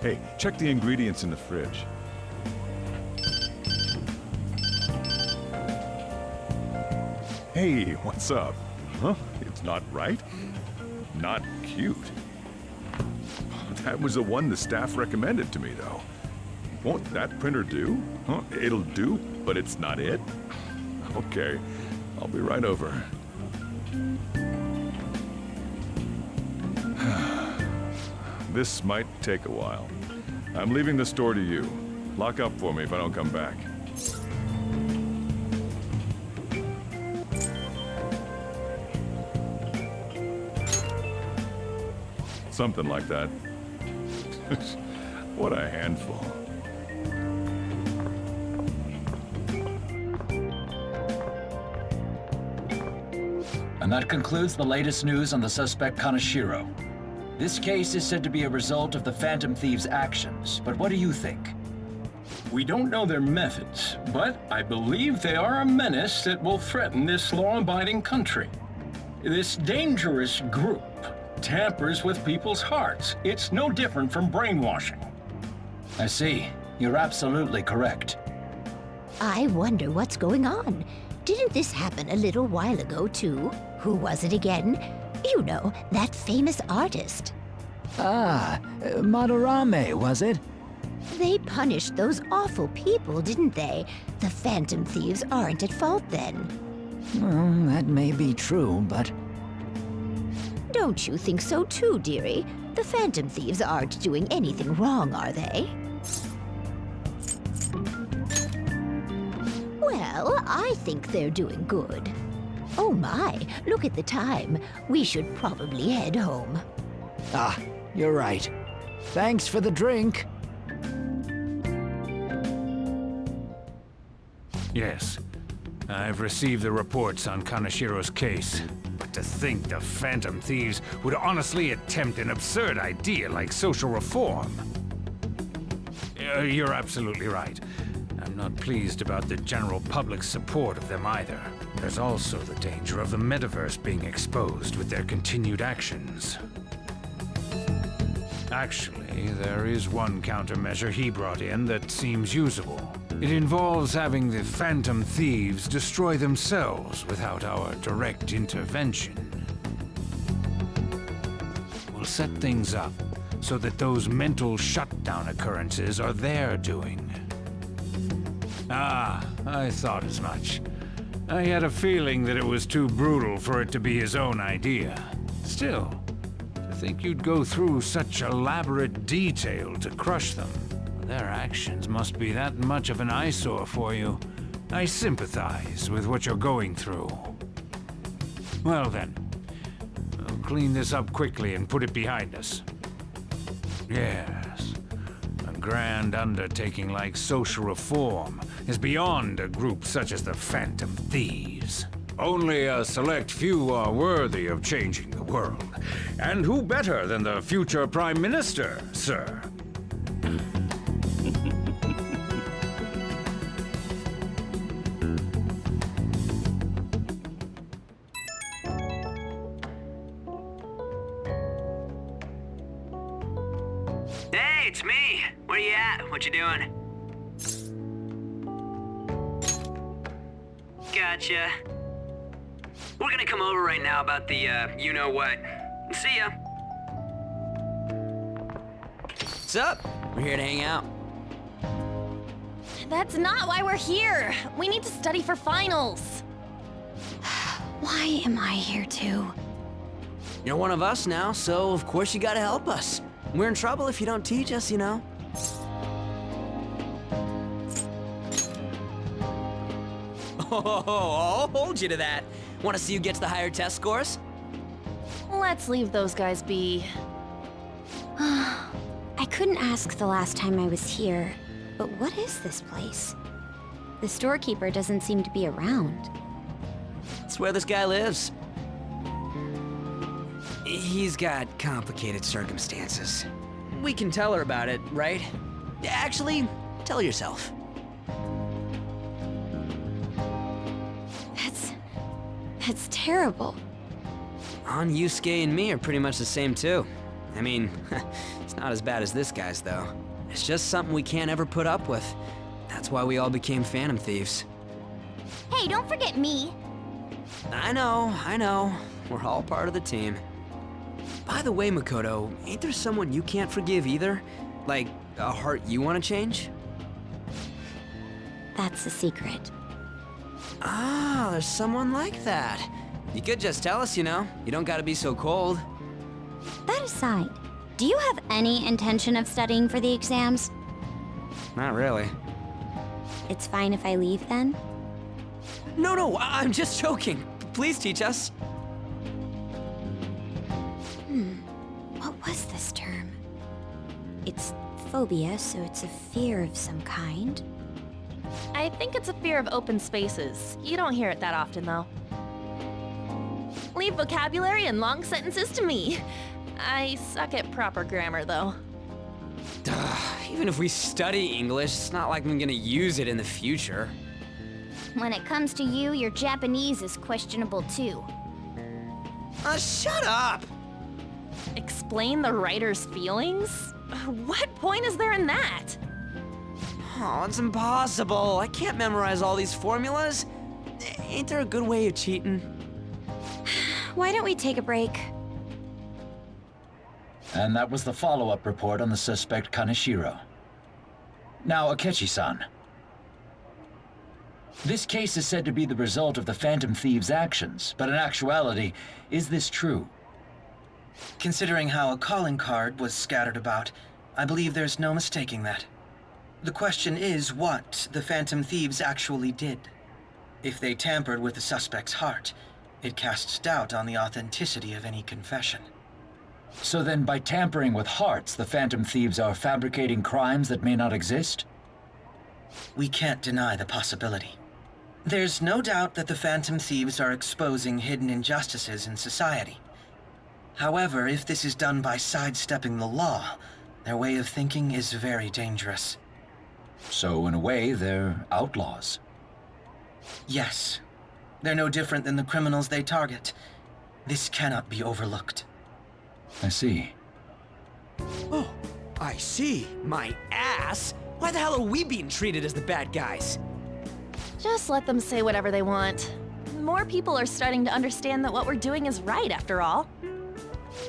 Hey, check the ingredients in the fridge. Hey, what's up? Huh? It's not right? Not cute. That was the one the staff recommended to me, though. Won't that printer do? Huh? It'll do, but it's not it? Okay, I'll be right over. This might take a while. I'm leaving the store to you. Lock up for me if I don't come back. Something like that. What a handful. And that concludes the latest news on the suspect Kaneshiro. This case is said to be a result of the Phantom Thieves' actions, but what do you think? We don't know their methods, but I believe they are a menace that will threaten this law-abiding country. This dangerous group tampers with people's hearts. It's no different from brainwashing. I see. You're absolutely correct. I wonder what's going on. Didn't this happen a little while ago, too? Who was it again? You know, that famous artist. Ah, Madarame, was it? They punished those awful people, didn't they? The Phantom Thieves aren't at fault then. Well, that may be true, but... Don't you think so too, dearie? The Phantom Thieves aren't doing anything wrong, are they? Well, I think they're doing good. Oh my, look at the time. We should probably head home. Ah, you're right. Thanks for the drink. Yes, I've received the reports on Kanashiro's case. But to think the Phantom Thieves would honestly attempt an absurd idea like social reform. You're absolutely right. I'm not pleased about the general public's support of them either. There's also the danger of the metaverse being exposed with their continued actions. Actually, there is one countermeasure he brought in that seems usable. It involves having the Phantom Thieves destroy themselves without our direct intervention. We'll set things up so that those mental shutdown occurrences are their doing. Ah, I thought as much. I had a feeling that it was too brutal for it to be his own idea. Still, to think you'd go through such elaborate detail to crush them. Their actions must be that much of an eyesore for you. I sympathize with what you're going through. Well then, we'll clean this up quickly and put it behind us. Yes, a grand undertaking like social reform is beyond a group such as the Phantom Thieves. Only a select few are worthy of changing the world. And who better than the future Prime Minister, sir? Hey, it's me. Where you at? What you doing? Gotcha. We're gonna come over right now about the, you-know-what. See ya. What's up? We're here to hang out. That's not why we're here. We need to study for finals. Why am I here too? You're one of us now, so of course you gotta help us. We're in trouble if you don't teach us, you know. Oh, I'll hold you to that. Want to see who gets the higher test scores? Let's leave those guys be. I couldn't ask the last time I was here, but what is this place? The storekeeper doesn't seem to be around. It's where this guy lives. He's got complicated circumstances. We can tell her about it, right? Actually, tell her yourself. That's terrible. On Yusuke and me are pretty much the same too. I mean, it's not as bad as this guy's though. It's just something we can't ever put up with. That's why we all became Phantom Thieves. Hey, don't forget me. I know. We're all part of the team. By the way, Makoto, ain't there someone you can't forgive either? Like, a heart you want to change? That's a secret. Ah, there's someone like that. You could just tell us, you know. You don't gotta be so cold. That aside, do you have any intention of studying for the exams? Not really. It's fine if I leave then? No, I'm just joking. Please teach us. What was this term? It's phobia, so it's a fear of some kind. I think it's a fear of open spaces. You don't hear it that often, though. Leave vocabulary and long sentences to me. I suck at proper grammar, though. Even if we study English, it's not like I'm gonna use it in the future. When it comes to you, your Japanese is questionable too. Shut up! explain the writer's feelings? What point is there in that? Oh, it's impossible. I can't memorize all these formulas. Ain't there a good way of cheating? Why don't we take a break? And that was the follow-up report on the suspect Kaneshiro. Now, Akechi-san. This case is said to be the result of the Phantom Thieves' actions, but in actuality, is this true? Considering how a calling card was scattered about, I believe there's no mistaking that. The question is what the Phantom Thieves actually did. If they tampered with the suspect's heart, it casts doubt on the authenticity of any confession. So then, by tampering with hearts, the Phantom Thieves are fabricating crimes that may not exist? We can't deny the possibility. There's no doubt that the Phantom Thieves are exposing hidden injustices in society. However, if this is done by sidestepping the law, their way of thinking is very dangerous. So, in a way, they're outlaws. Yes. They're no different than the criminals they target. This cannot be overlooked. I see. Oh, I see. My ass? Why the hell are we being treated as the bad guys? Just let them say whatever they want. More people are starting to understand that what we're doing is right, after all.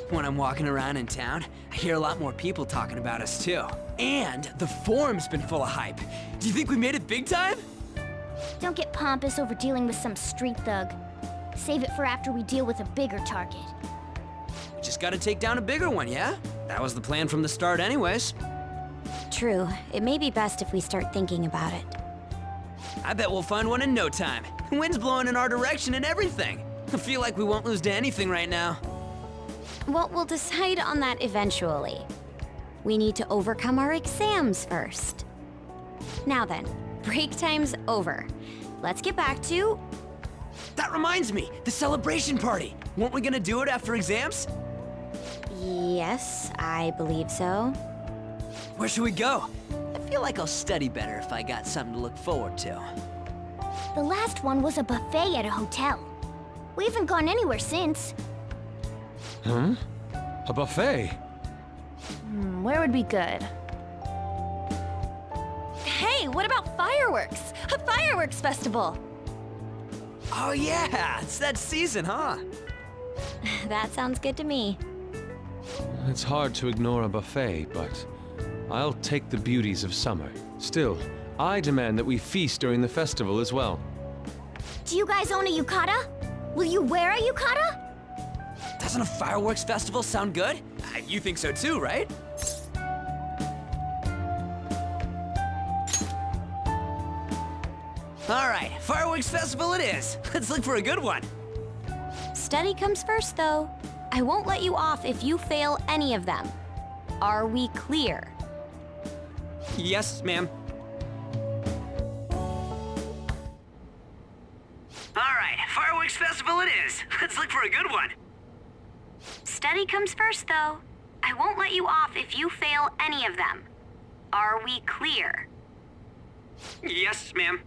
When I'm walking around in town, I hear a lot more people talking about us too. And the forum's been full of hype. Do you think we made it big time? Don't get pompous over dealing with some street thug. Save it for after we deal with a bigger target. We just gotta take down a bigger one, yeah? That was the plan from the start anyways. True. It may be best if we start thinking about it. I bet we'll find one in no time. The wind's blowing in our direction and everything. I feel like we won't lose to anything right now. Well, we'll decide on that eventually. We need to overcome our exams first. Now then, break time's over. Let's get back to... That reminds me, the celebration party. Weren't we gonna do it after exams? Yes, I believe so. Where should we go? I feel like I'll study better if I got something to look forward to. The last one was a buffet at a hotel. We haven't gone anywhere since. Huh? A buffet? Where would be good? Hey, what about fireworks? A fireworks festival! Oh yeah, it's that season, huh? That sounds good to me. It's hard to ignore a buffet, but I'll take the beauties of summer. Still, I demand that we feast during the festival as well. Do you guys own a yukata? Will you wear a yukata? Doesn't a fireworks festival sound good? You think so too, right? All right, fireworks festival it is. Let's look for a good one. Study comes first, though. I won't let you off if you fail any of them. Are we clear? Yes, ma'am. All right, fireworks festival it is. Let's look for a good one. Study comes first, though. I won't let you off if you fail any of them. Are we clear? Yes, ma'am.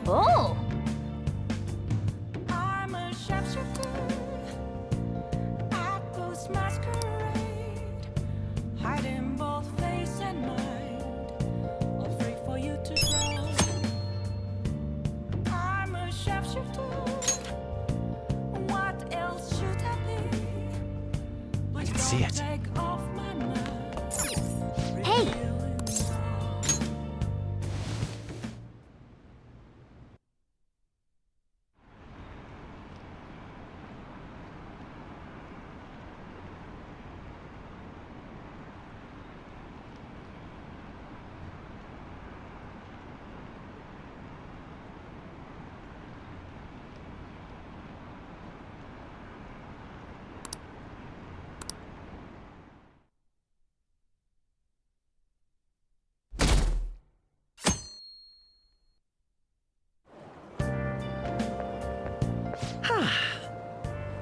Oh! I'm a sharpshooter at Ghost Masquerade, hiding both face and mind, all free for you to draw. I'm a sharpshooter. What else should I be? I can see it. Hey!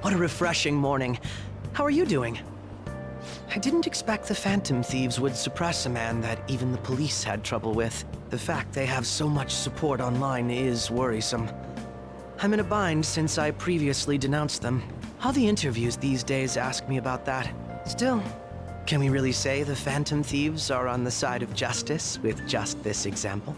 What a refreshing morning. How are you doing? I didn't expect the Phantom Thieves would suppress a man that even the police had trouble with. The fact they have so much support online is worrisome. I'm in a bind since I previously denounced them. All the interviews these days ask me about that. Still, can we really say the Phantom Thieves are on the side of justice with just this example?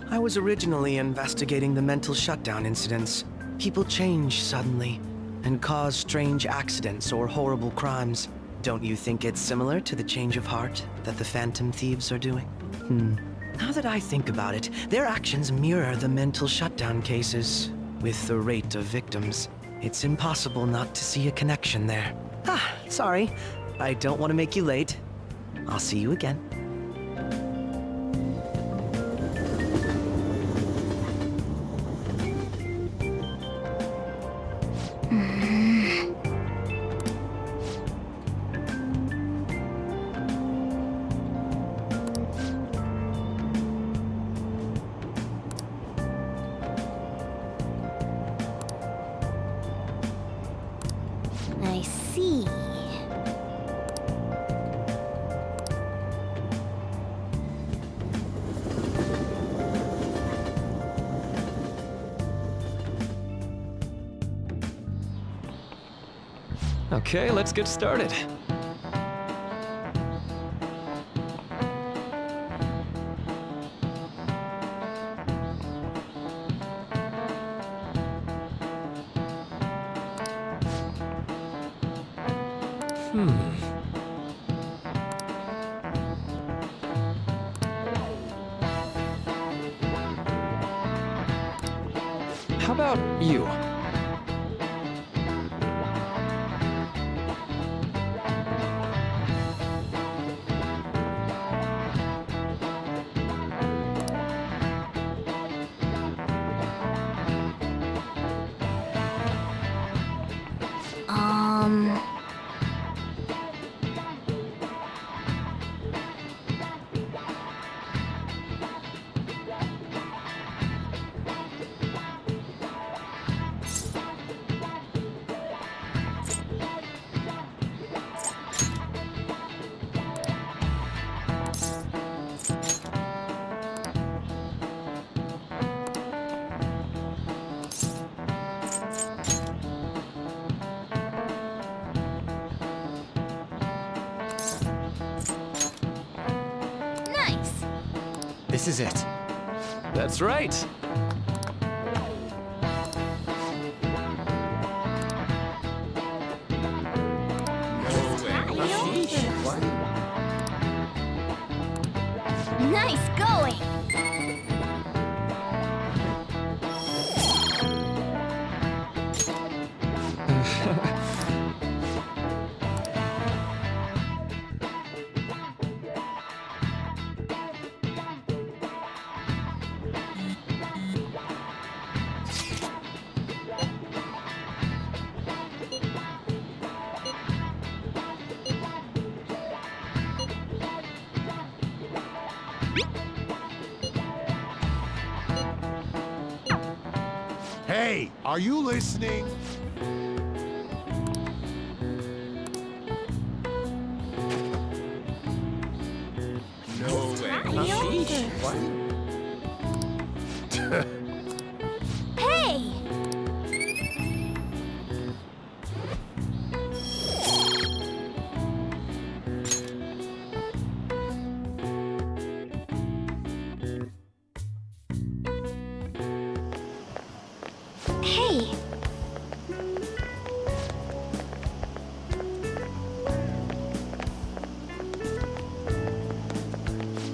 I was originally investigating the mental shutdown incidents. People change suddenly and cause strange accidents or horrible crimes. Don't you think it's similar to the change of heart that the Phantom Thieves are doing? Now that I think about it, their actions mirror the mental shutdown cases. With the rate of victims, it's impossible not to see a connection there. Sorry. I don't want to make you late. I'll see you again. I see. Okay, let's get started. How about you? This is it. That's right. Nice going! Hey, are you listening? No way. What? Hey! Hey!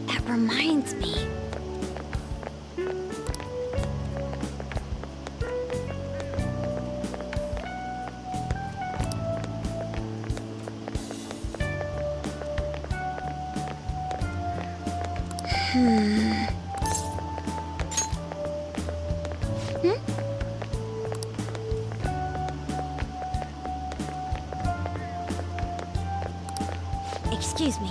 That reminds me. Excuse me.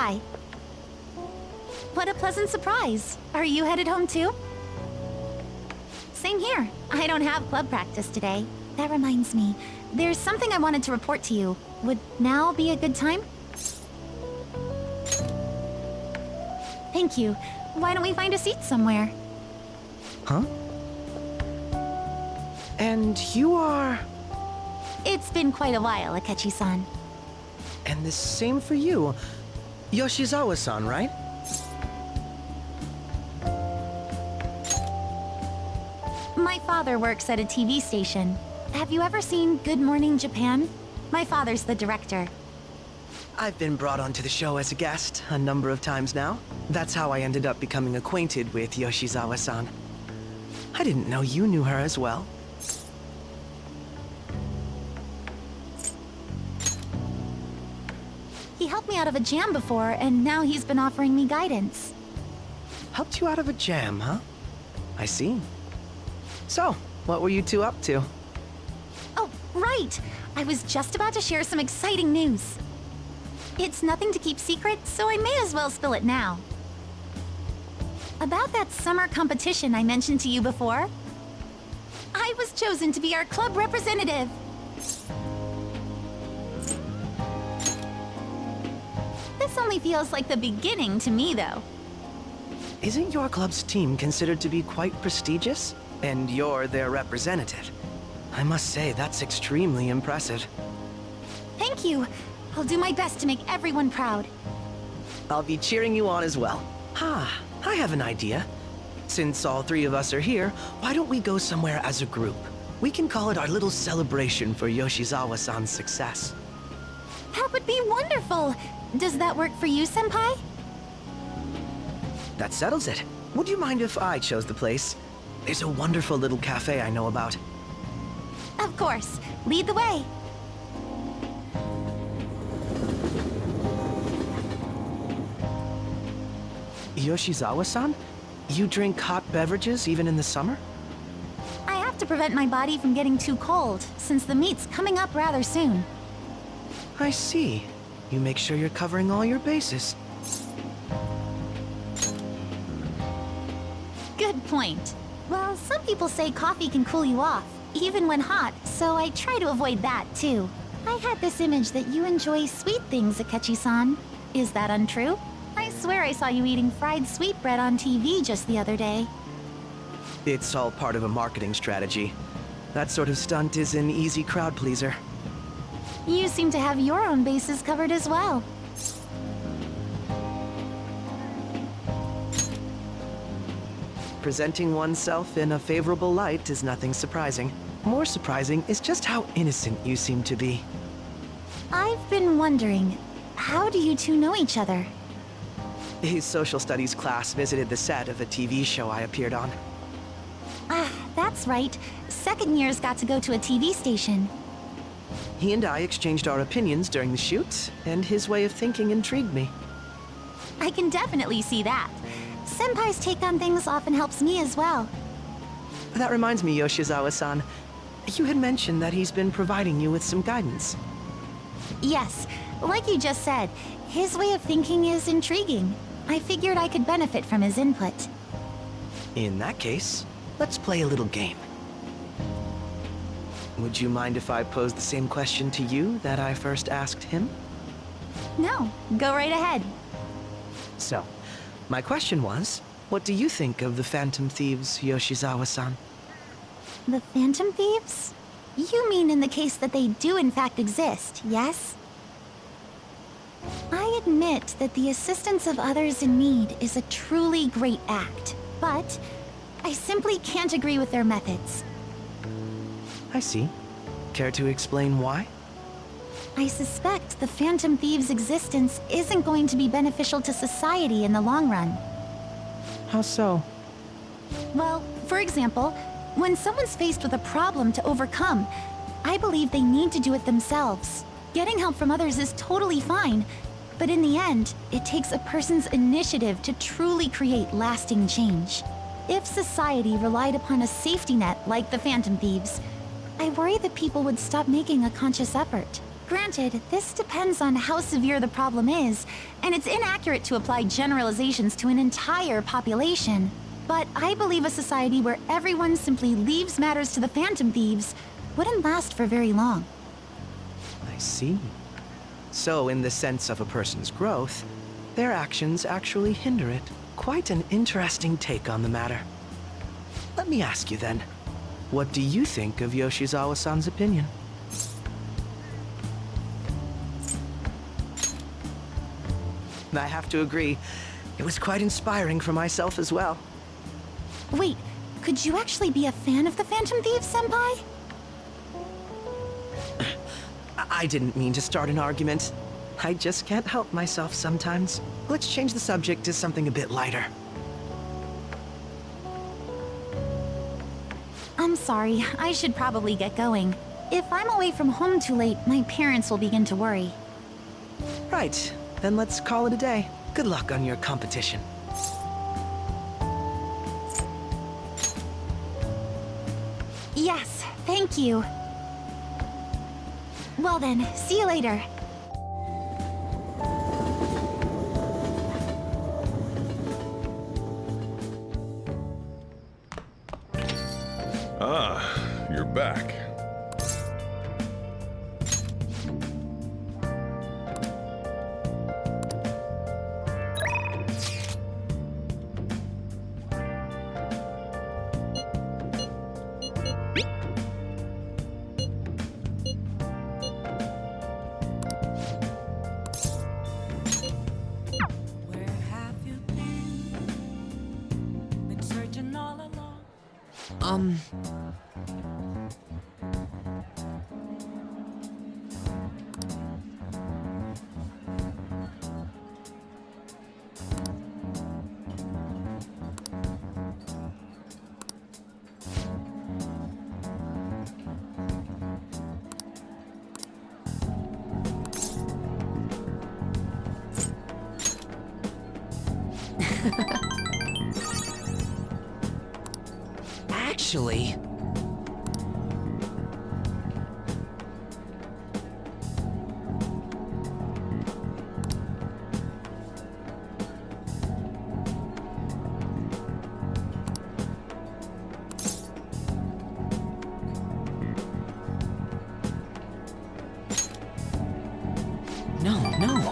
Senpai. What a pleasant surprise. Are you headed home too? Same here. I don't have club practice today. That reminds me, there's something I wanted to report to you. Would now be a good time? Thank you. Why don't we find a seat somewhere? Huh? And you are... It's been quite a while, Akechi-san. And the same for you. Yoshizawa-san, right? My father works at a TV station. Have you ever seen Good Morning Japan? My father's the director. I've been brought onto the show as a guest a number of times now. That's how I ended up becoming acquainted with Yoshizawa-san. I didn't know you knew her as well. He helped me out of a jam before, and now he's been offering me guidance. Helped you out of a jam, huh? I see. So, what were you two up to? Oh, right! I was just about to share some exciting news. It's nothing to keep secret, so I may as well spill it now. About that summer competition I mentioned to you before, I was chosen to be our club representative. This only feels like the beginning to me, though. Isn't your club's team considered to be quite prestigious? And you're their representative. I must say, that's extremely impressive. Thank you. I'll do my best to make everyone proud. I'll be cheering you on as well. I have an idea. Since all three of us are here, why don't we go somewhere as a group? We can call it our little celebration for Yoshizawa-san's success. That would be wonderful! Does that work for you, Senpai? That settles it. Would you mind if I chose the place? There's a wonderful little cafe I know about. Of course. Lead the way. Yoshizawa-san? You drink hot beverages even in the summer? I have to prevent my body from getting too cold, since the meet's coming up rather soon. I see. You make sure you're covering all your bases. Good point. Well, some people say coffee can cool you off, even when hot, so I try to avoid that, too. I had this image that you enjoy sweet things, Akechi-san. Is that untrue? I swear I saw you eating fried sweetbread on TV just the other day. It's all part of a marketing strategy. That sort of stunt is an easy crowd pleaser. You seem to have your own bases covered as well. Presenting oneself in a favorable light is nothing surprising. More surprising is just how innocent you seem to be. I've been wondering, how do you two know each other? His social studies class visited the set of a TV show I appeared on. That's right. Second years got to go to a TV station. He and I exchanged our opinions during the shoot, and his way of thinking intrigued me. I can definitely see that. Senpai's take on things often helps me as well. That reminds me, Yoshizawa-san. You had mentioned that he's been providing you with some guidance. Yes, like you just said, his way of thinking is intriguing. I figured I could benefit from his input. In that case, let's play a little game. Would you mind if I posed the same question to you that I first asked him? No, go right ahead. So, my question was, what do you think of the Phantom Thieves, Yoshizawa-san? The Phantom Thieves? You mean in the case that they do in fact exist, yes? I admit that the assistance of others in need is a truly great act, but I simply can't agree with their methods. I see. Care to explain why? I suspect the Phantom Thieves' existence isn't going to be beneficial to society in the long run. How so? Well, for example, when someone's faced with a problem to overcome, I believe they need to do it themselves. Getting help from others is totally fine, but in the end, it takes a person's initiative to truly create lasting change. If society relied upon a safety net like the Phantom Thieves, I worry that people would stop making a conscious effort, Granted, this depends on how severe the problem is, and it's inaccurate to apply generalizations to an entire population. But I believe a society where everyone simply leaves matters to the Phantom Thieves wouldn't last for very long. I see. So, in the sense of a person's growth, their actions actually hinder it. Quite an interesting take on the matter. Let me ask you then, what do you think of Yoshizawa-san's opinion? I have to agree, it was quite inspiring for myself as well. Wait, could you actually be a fan of the Phantom Thieves, Senpai? I didn't mean to start an argument. I just can't help myself sometimes. Let's change the subject to something a bit lighter. I'm sorry, I should probably get going. If I'm away from home too late, my parents will begin to worry. Right, then let's call it a day. Good luck on your competition. Yes, thank you. Well then, see you later. Ah, you're back. Actually... No.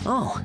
Oh.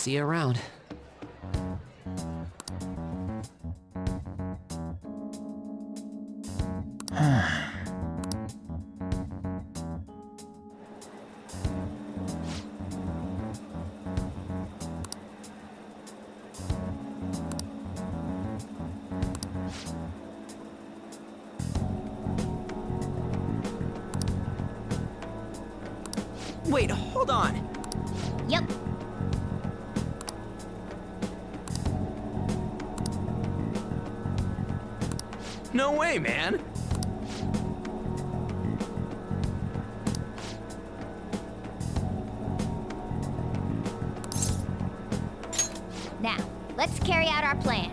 See you around. Wait, hold on. Yep. No way, man. Now, let's carry out our plan.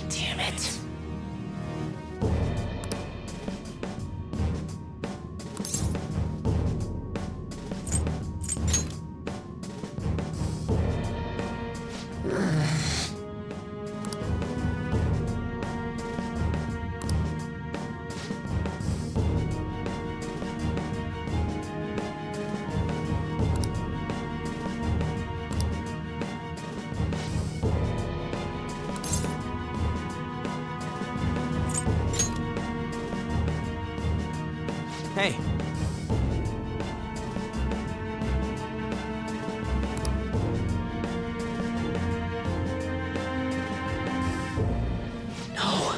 Damn it. Hey. No.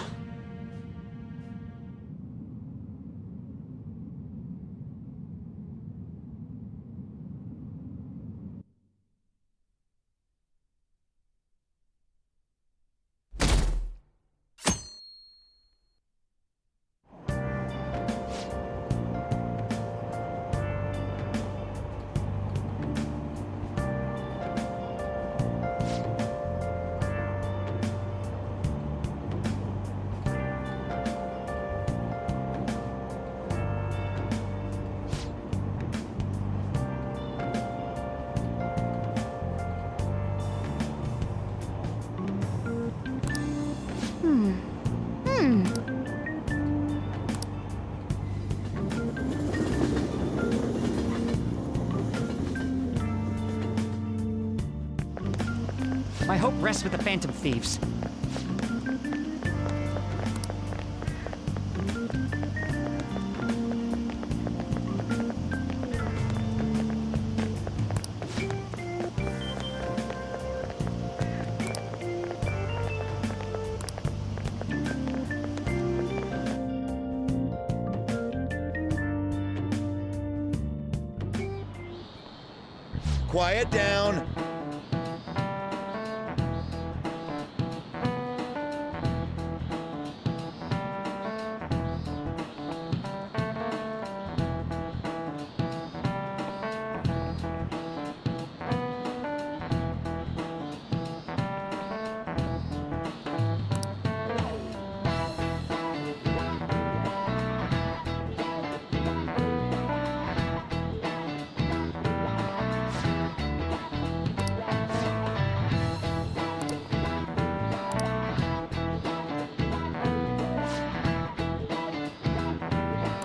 My hope rests with the Phantom Thieves. Quiet down.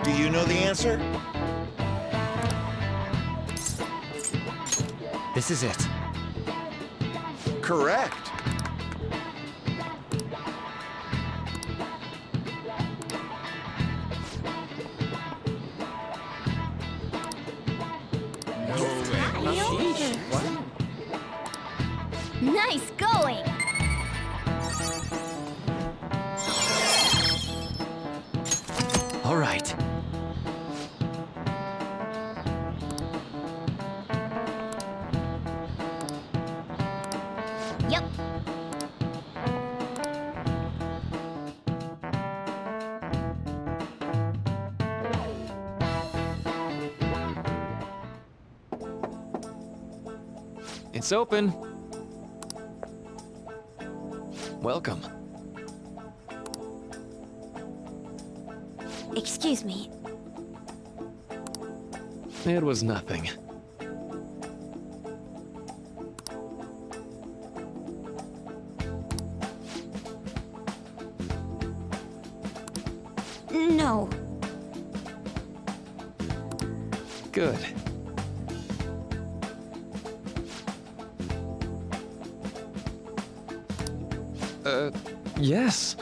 Do you know the answer? This is it. Correct. Nice going! All right. Yep. It's open. Welcome. Excuse me. It was nothing. No. Good. Yes.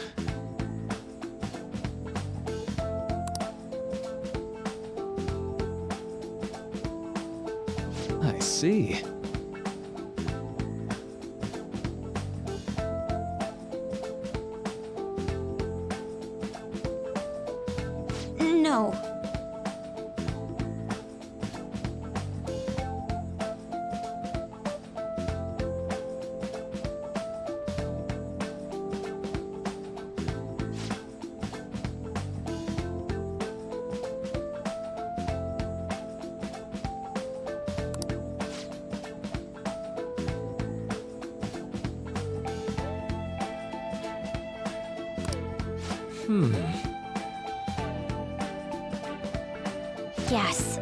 I see. No. Yes.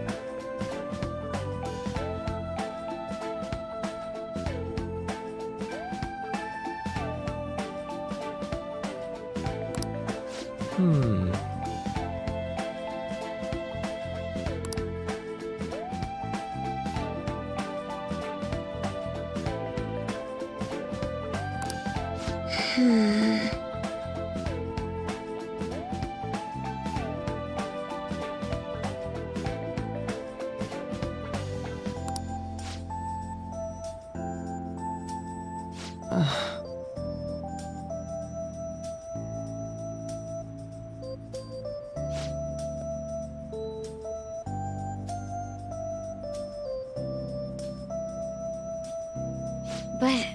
But...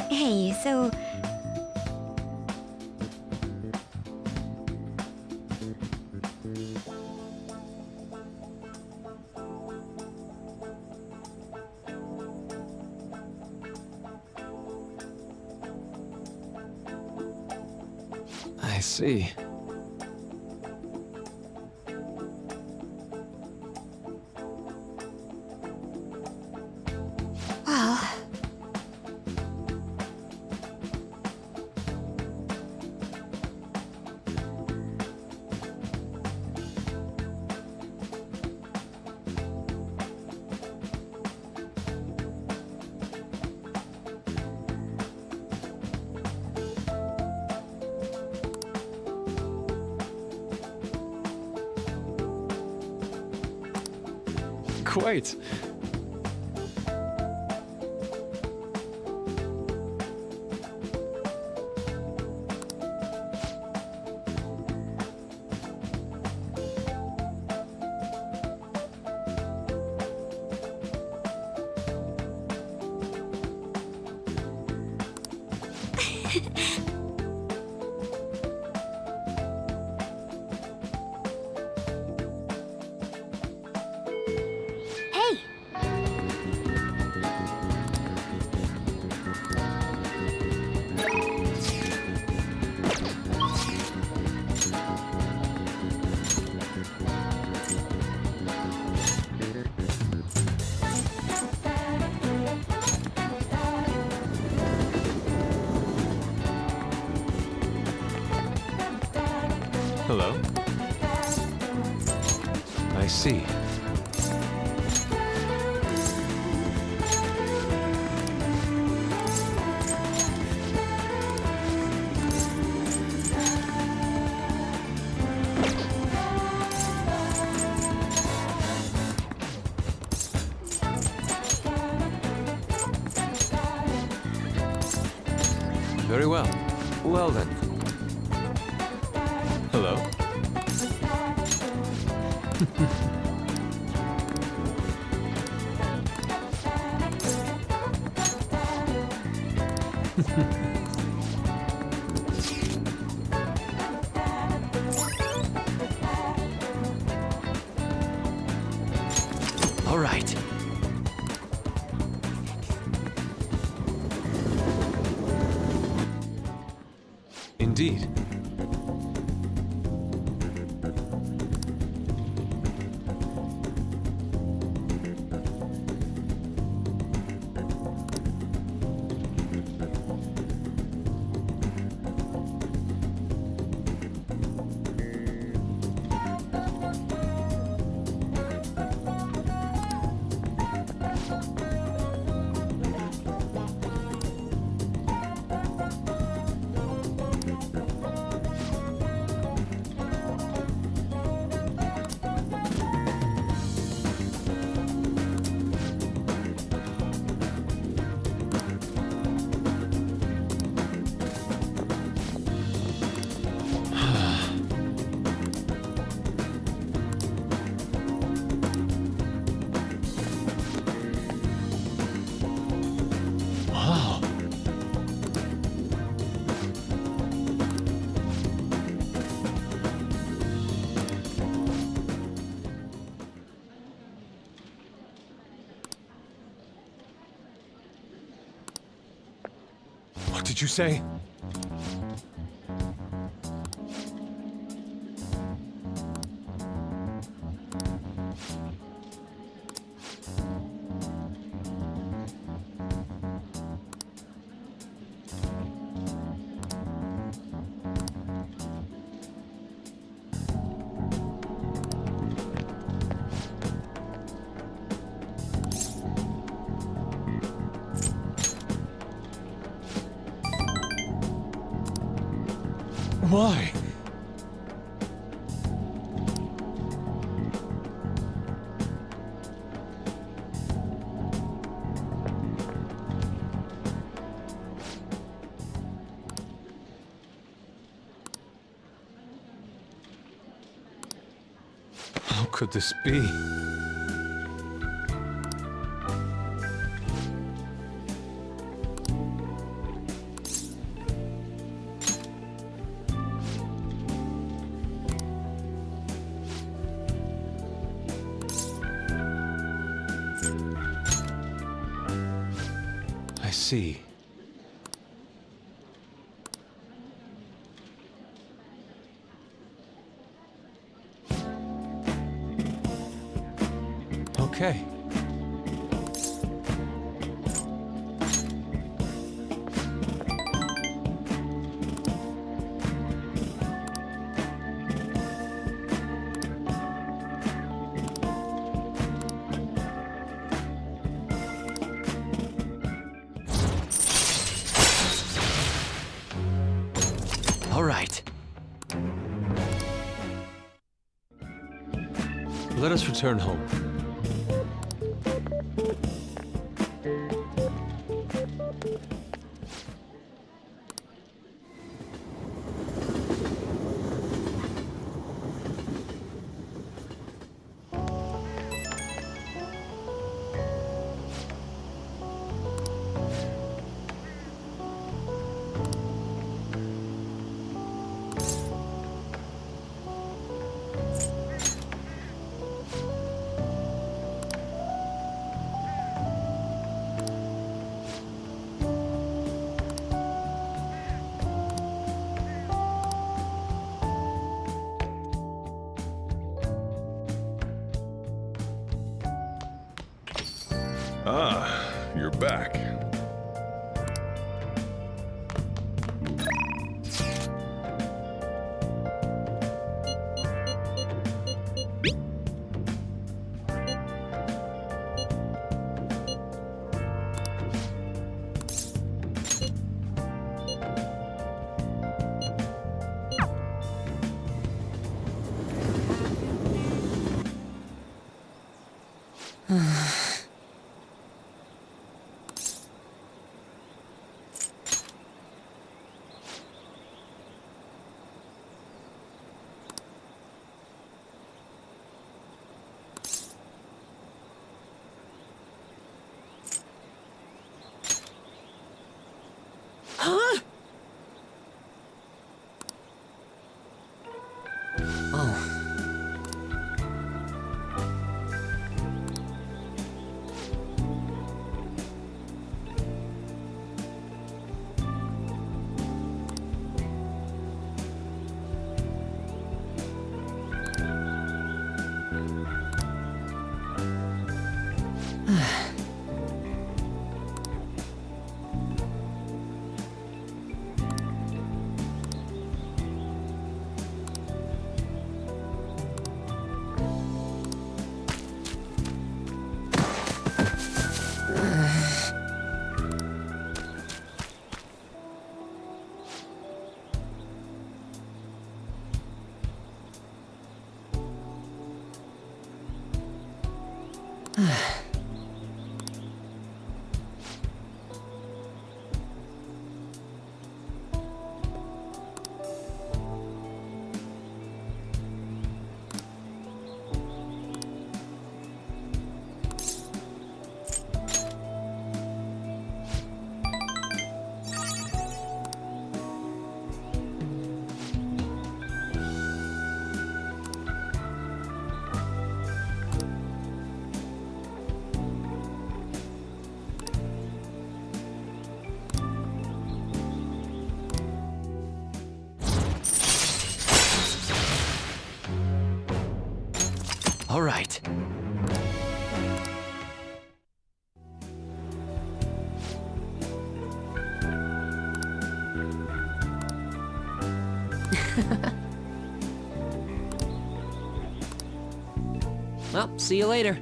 Hey, so... I see. Well... Quite. Hey! Hello? I see. Very well. Well then. Hello? All right. Indeed. Wow. What did you say? Why? How could this be? I see. Okay. All right. Let us return home. Ah, you're back. Huh? Oh. All right. Well, see you later.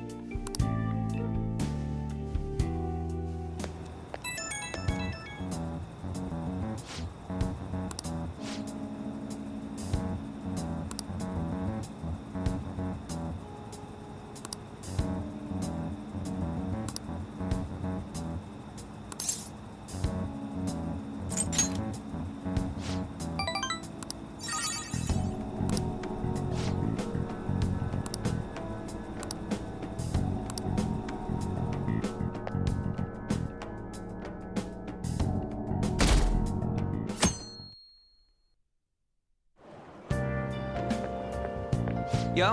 Yo.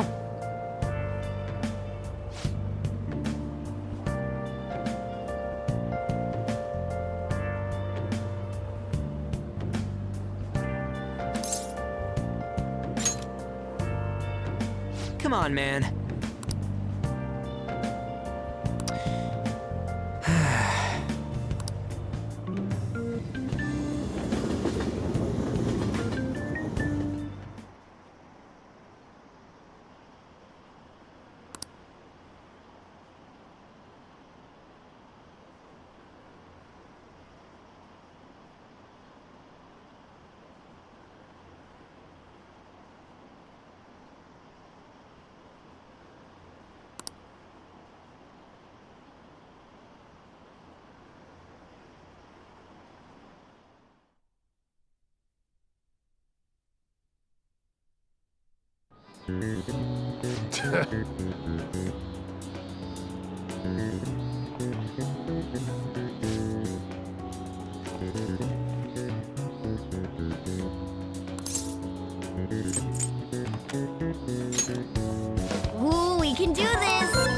Come on, man. Ooh, we can do this!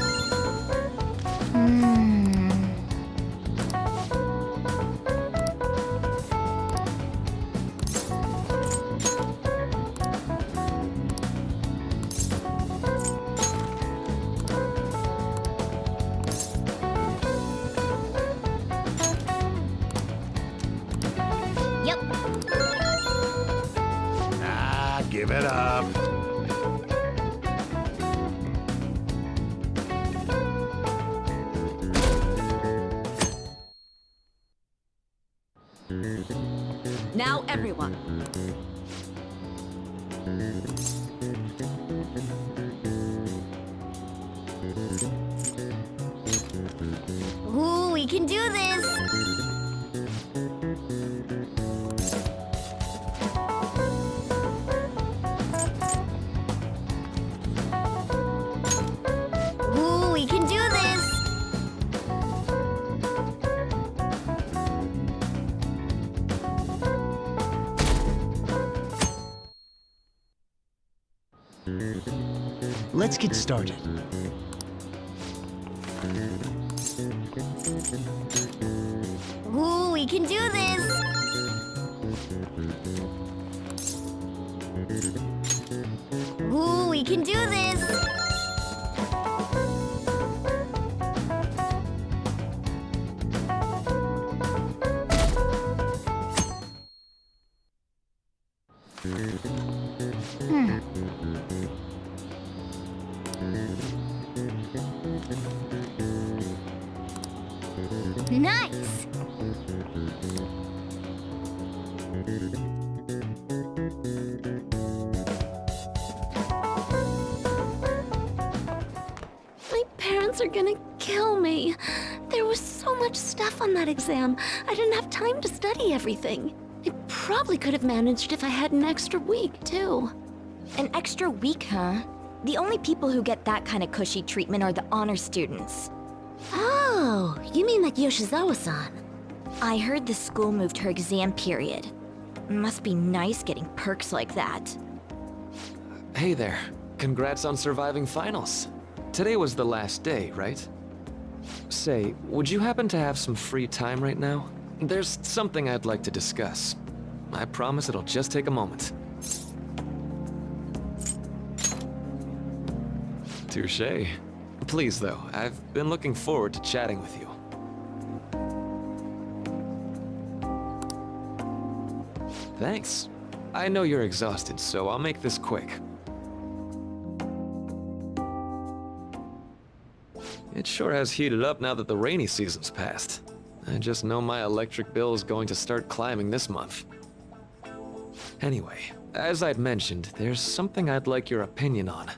Yep. Ah, give it up. Now, everyone. can do this! Ooh, we can do this! Let's get started. Ooh, we can do this! Ooh, we can do this! Nice! My parents are gonna kill me. There was so much stuff on that exam. I didn't have time to study everything. I probably could have managed if I had an extra week, too. An extra week, huh? The only people who get that kind of cushy treatment are the honor students. Oh, you mean like Yoshizawa-san? I heard the school moved her exam period. Must be nice getting perks like that. Hey there. Congrats on surviving finals. Today was the last day, right? Say, would you happen to have some free time right now? There's something I'd like to discuss. I promise it'll just take a moment. Touché. Please, though, I've been looking forward to chatting with you. Thanks. I know you're exhausted, so I'll make this quick. It sure has heated up now that the rainy season's passed. I just know my electric bill is going to start climbing this month. Anyway, as I'd mentioned, there's something I'd like your opinion on.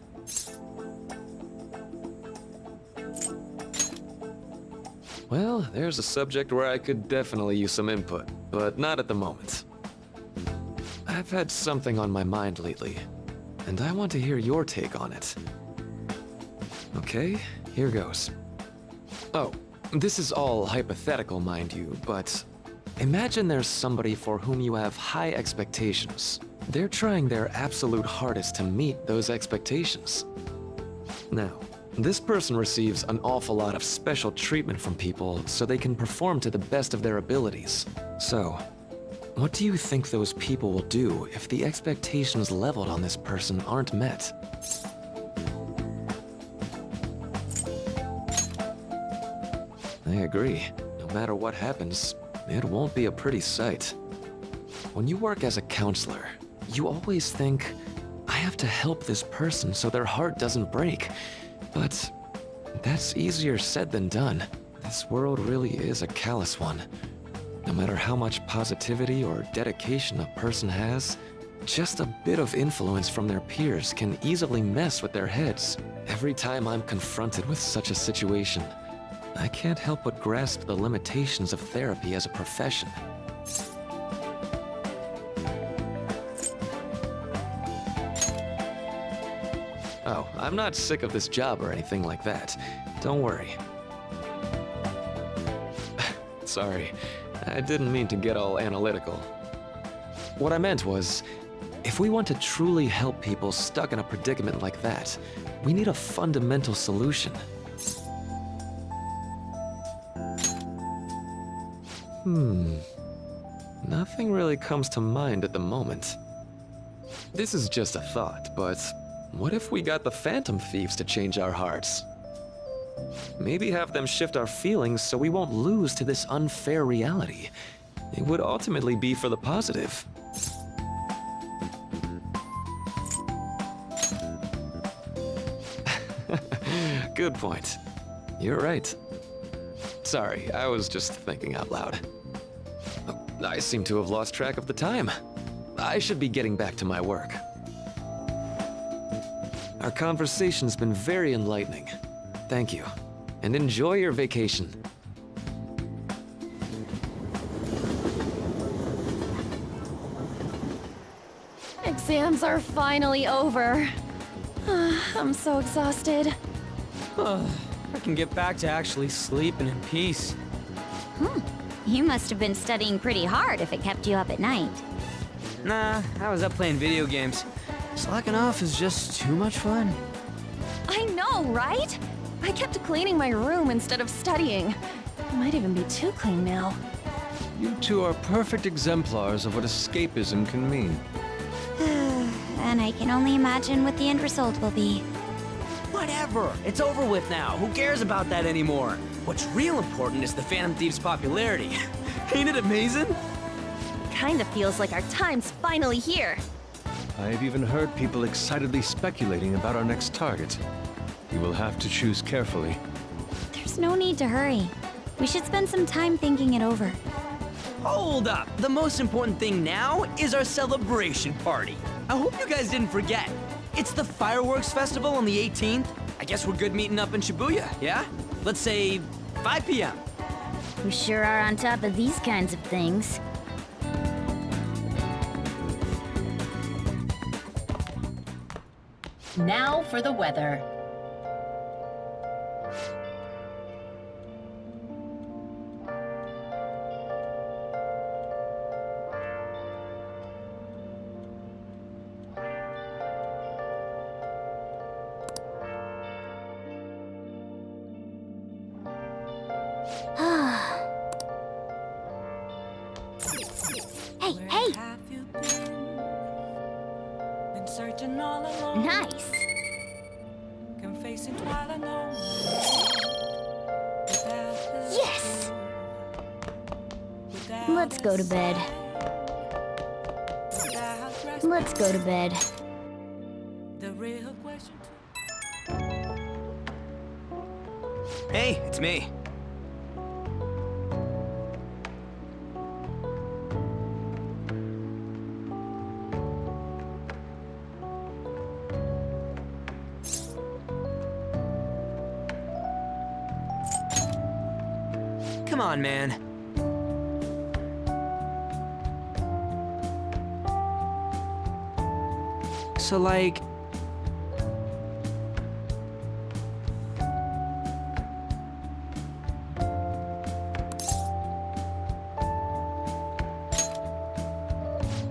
Well, there's a subject where I could definitely use some input, but not at the moment. I've had something on my mind lately, and I want to hear your take on it. Okay, here goes. Oh, this is all hypothetical, mind you, but imagine there's somebody for whom you have high expectations. They're trying their absolute hardest to meet those expectations. Now, this person receives an awful lot of special treatment from people so they can perform to the best of their abilities. So, what do you think those people will do if the expectations leveled on this person aren't met? I agree. No matter what happens, it won't be a pretty sight. When you work as a counselor, you always think, I have to help this person so their heart doesn't break. But that's easier said than done. This world really is a callous one. No matter how much positivity or dedication a person has, just a bit of influence from their peers can easily mess with their heads. Every time I'm confronted with such a situation, I can't help but grasp the limitations of therapy as a profession. Oh, I'm not sick of this job or anything like that. Don't worry. Sorry, I didn't mean to get all analytical. What I meant was, if we want to truly help people stuck in a predicament like that, we need a fundamental solution. Nothing really comes to mind at the moment. This is just a thought, but what if we got the Phantom Thieves to change our hearts? Maybe have them shift our feelings so we won't lose to this unfair reality. It would ultimately be for the positive. Good point. You're right. Sorry, I was just thinking out loud. I seem to have lost track of the time. I should be getting back to my work. Our conversation's been very enlightening. Thank you, and enjoy your vacation. Exams are finally over. I'm so exhausted. I can get back to actually sleeping in peace. You must have been studying pretty hard if it kept you up at night. Nah, I was up playing video games. Slacking off is just too much fun. I know, right? I kept cleaning my room instead of studying. It might even be too clean now. You two are perfect exemplars of what escapism can mean. And I can only imagine what the end result will be. Whatever, it's over with now. Who cares about that anymore? What's real important is the Phantom Thieves' popularity. Ain't it amazing? Kinda feels like our time's finally here. I've even heard people excitedly speculating about our next target. You will have to choose carefully. There's no need to hurry. We should spend some time thinking it over. Hold up! The most important thing now is our celebration party. I hope you guys didn't forget. It's the fireworks festival on the 18th. I guess we're good meeting up in Shibuya, yeah? Let's say 5 p.m. We sure are on top of these kinds of things. Now for the weather. Hey! Been searching all alone. Nice! Confessing while I know. Yes! Let's go to bed. Let's go to bed. The real question. Hey, it's me. Come on, man. So, like...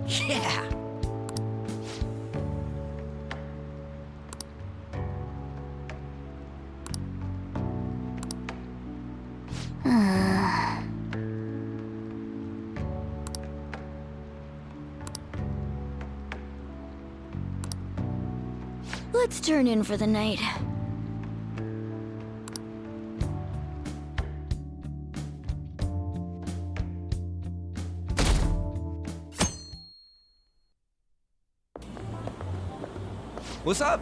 Yeah! Let's turn in for the night. What's up?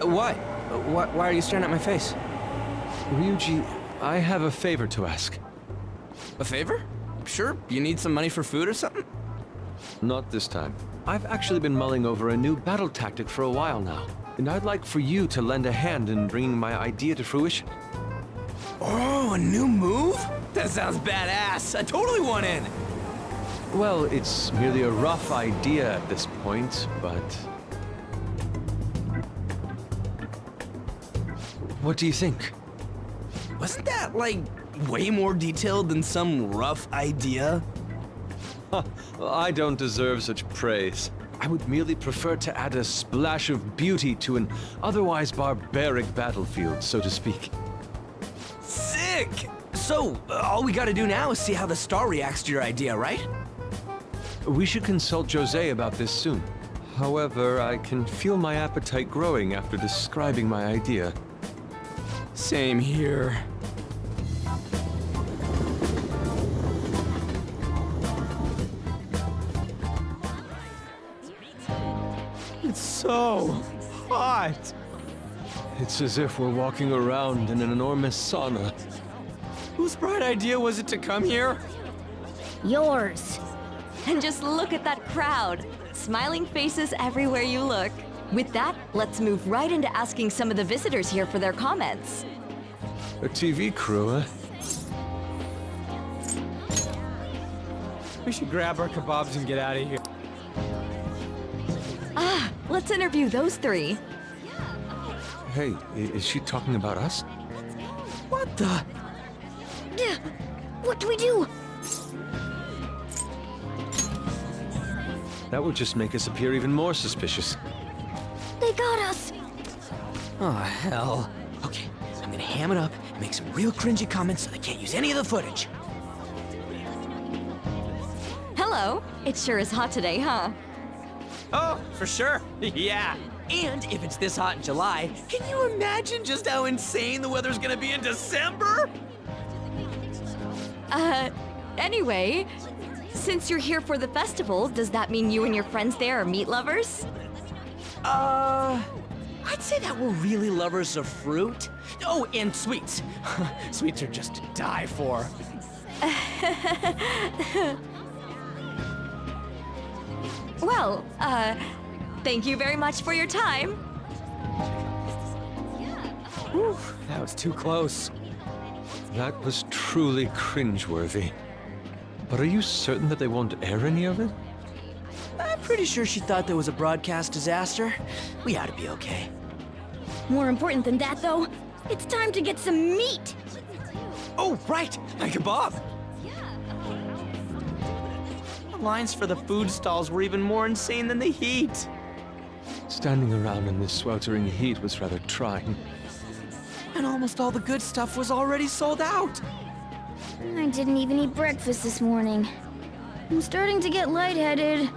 What? Why are you staring at my face? Ryuji, I have a favor to ask. A favor? Sure, you need some money for food or something? Not this time. I've actually been mulling over a new battle tactic for a while now, and I'd like for you to lend a hand in bringing my idea to fruition. Oh, a new move? That sounds badass. I totally want in. Well, it's merely a rough idea at this point, but... What do you think? Wasn't that, like, way more detailed than some rough idea? Huh, well, I don't deserve such praise. I would merely prefer to add a splash of beauty to an otherwise barbaric battlefield, so to speak. Sick! So, all we gotta do now is see how the star reacts to your idea, right? We should consult Jose about this soon. However, I can feel my appetite growing after describing my idea. Same here. It's so hot. It's as if we're walking around in an enormous sauna. Whose bright idea was it to come here? Yours. And just look at that crowd. Smiling faces everywhere you look. With that, let's move right into asking some of the visitors here for their comments. A TV crew, huh? We should grab our kebabs and get out of here. Ah, let's interview those three. Hey, is she talking about us? What the? What do we do? That would just make us appear even more suspicious. They got us. Oh, hell. Okay, I'm gonna ham it up and make some real cringy comments so they can't use any of the footage. Hello. It sure is hot today, huh? Oh, for sure. Yeah. And if it's this hot in July, can you imagine just how insane the weather's gonna be in December? Anyway, since you're here for the festival, does that mean you and your friends there are meat lovers? I'd say that we're really lovers of fruit. Oh, and sweets. Sweets are just to die for. Well, thank you very much for your time. Whew, that was too close. That was truly cringeworthy. But are you certain that they won't air any of it? I'm pretty sure she thought there was a broadcast disaster. We ought to be okay. More important than that, though, it's time to get some meat. Oh, right, my kebab. The lines for the food stalls were even more insane than the heat. Standing around in this sweltering heat was rather trying. And almost all the good stuff was already sold out. I didn't even eat breakfast this morning. I'm starting to get lightheaded.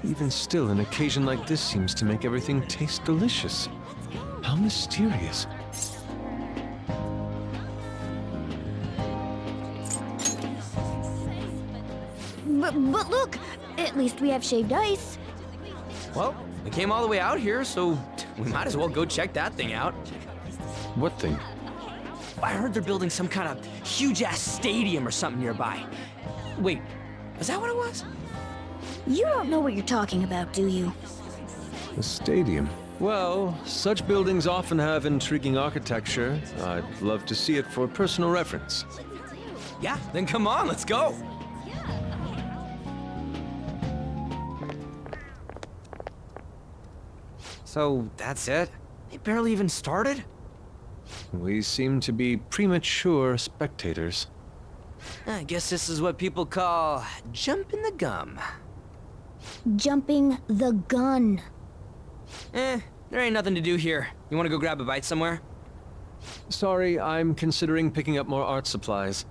Even still, an occasion like this seems to make everything taste delicious. How mysterious. But look, at least we have shaved ice. Well, we came all the way out here, so we might as well go check that thing out. What thing? I heard they're building some kind of huge-ass stadium or something nearby. Wait, is that what it was? You don't know what you're talking about, do you? A stadium? Well, such buildings often have intriguing architecture. I'd love to see it for personal reference. Yeah, then come on, let's go. So, that's it? They barely even started? We seem to be premature spectators. I guess this is what people call jumping the gum. Jumping the gun. There ain't nothing to do here. You wanna go grab a bite somewhere? Sorry, I'm considering picking up more art supplies.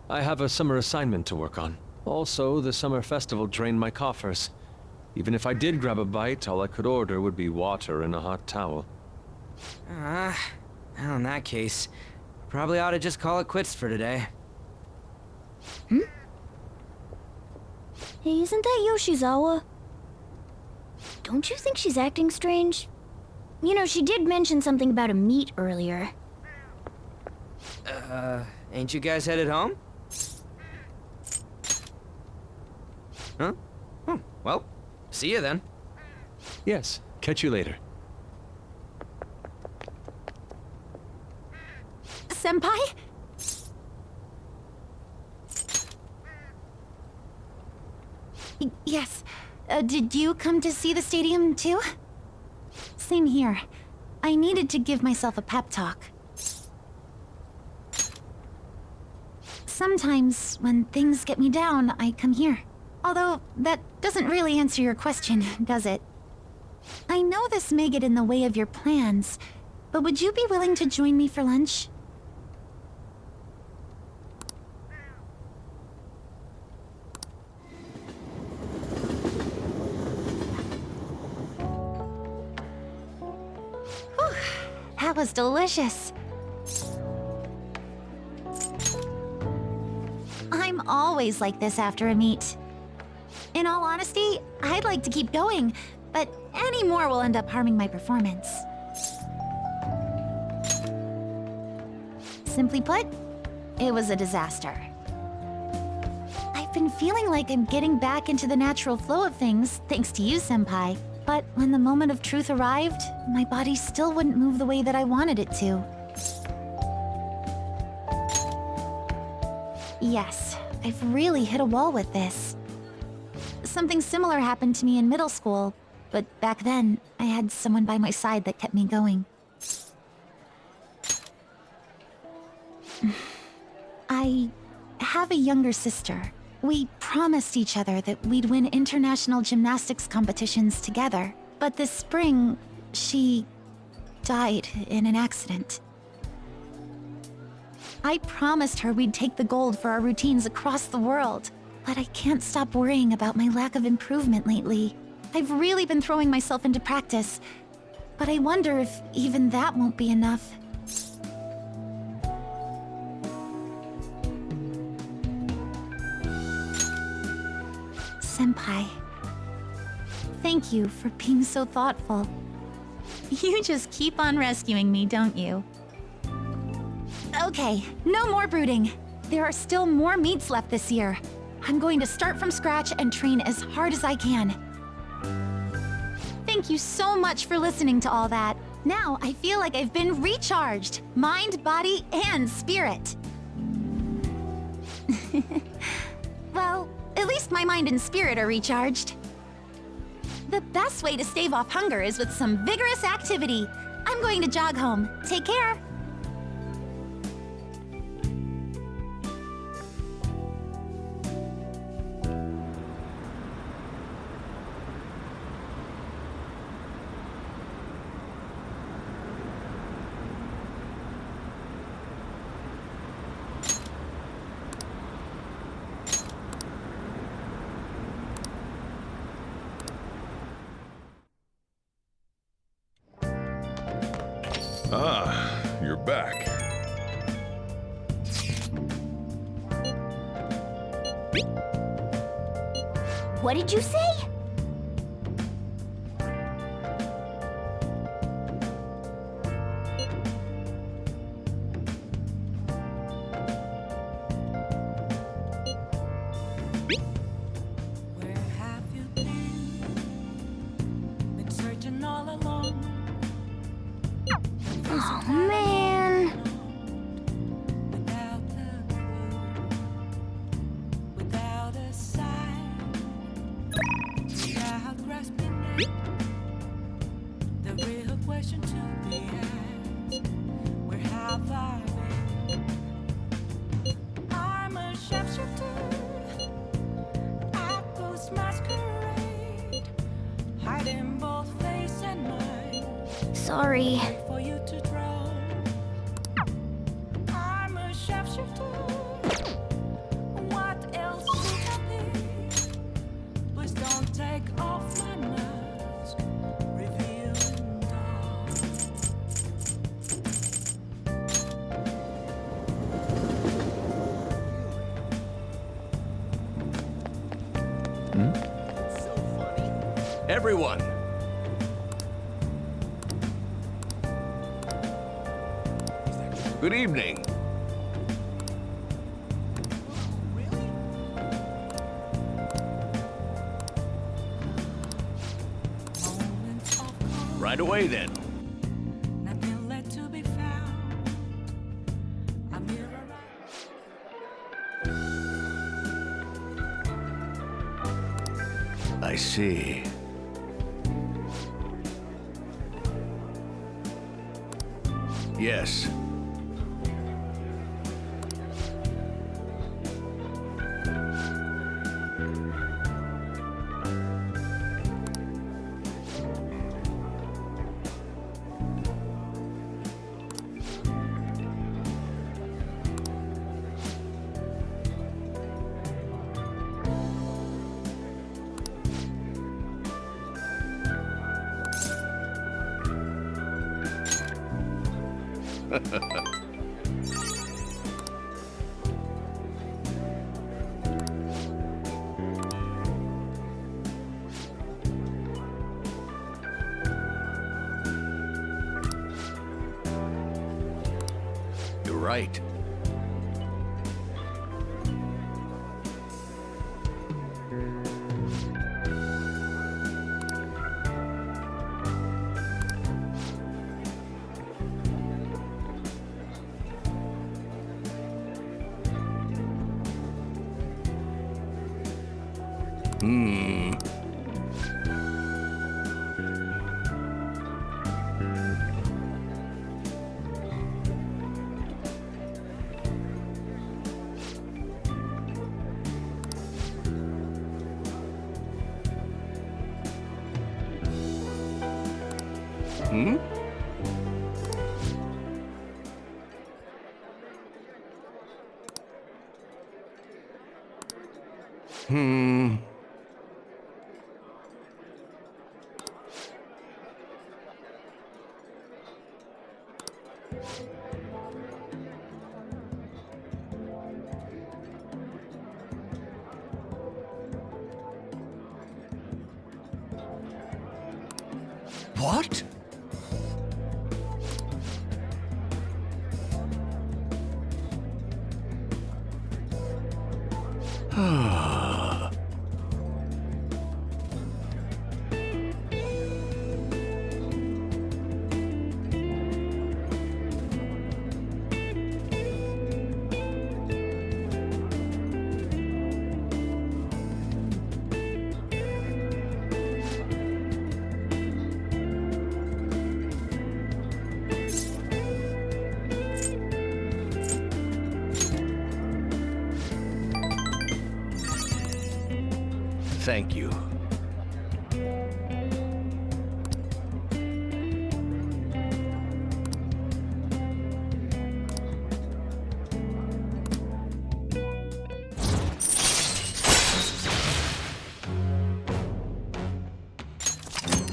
I have a summer assignment to work on. Also, the summer festival drained my coffers. Even if I did grab a bite, all I could order would be water and a hot towel. Well, in that case, probably ought to just call it quits for today. Hey, isn't that Yoshizawa? Don't you think she's acting strange? You know, she did mention something about a meat earlier. Ain't you guys headed home? Huh? Well, see you then. Yes, catch you later. Senpai? Yes. Did you come to see the stadium, too? Same here. I needed to give myself a pep talk. Sometimes, when things get me down, I come here. Although, that doesn't really answer your question, does it? I know this may get in the way of your plans, but would you be willing to join me for lunch? Whew, that was delicious. I'm always like this after a meet. In all honesty, I'd like to keep going, but any more will end up harming my performance. Simply put, it was a disaster. I've been feeling like I'm getting back into the natural flow of things, thanks to you, Senpai. But when the moment of truth arrived, my body still wouldn't move the way that I wanted it to. Yes, I've really hit a wall with this. Something similar happened to me in middle school, but back then, I had someone by my side that kept me going. I have a younger sister. We promised each other that we'd win international gymnastics competitions together. But this spring, she died in an accident. I promised her we'd take the gold for our routines across the world. But I can't stop worrying about my lack of improvement lately. I've really been throwing myself into practice, but I wonder if even that won't be enough. Senpai, thank you for being so thoughtful. You just keep on rescuing me, don't you? Okay, no more brooding. There are still more meets left this year. I'm going to start from scratch and train as hard as I can. Thank you so much for listening to all that. Now I feel like I've been recharged. Mind, body, and spirit. Well, at least my mind and spirit are recharged. The best way to stave off hunger is with some vigorous activity. I'm going to jog home. Take care. Ah, you're back. What did you say? Where have you been? Been searching all along. Oh, man. Without a clue, without a sign, without grasping it. The real question to be asked: where have I been? I'm a shapeshifter, outpost masquerade, hiding both face and mind. Sorry. For you to draw. I'm a shapeshifter. What else should I be? Please don't take off my mask, revealing dark. Everyone! Good evening. Right away then. Nothing left to be found. I'm here I see. Yes. You're right. What? Thank you.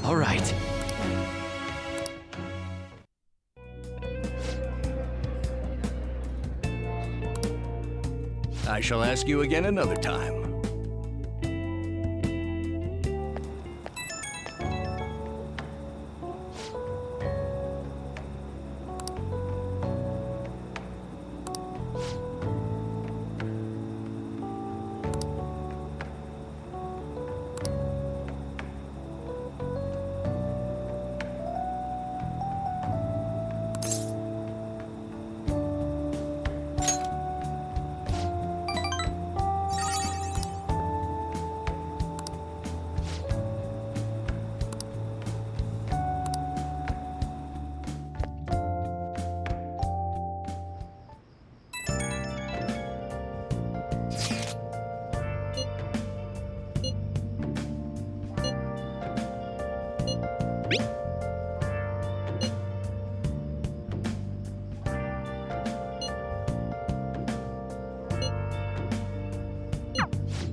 All right. I shall ask you again another time.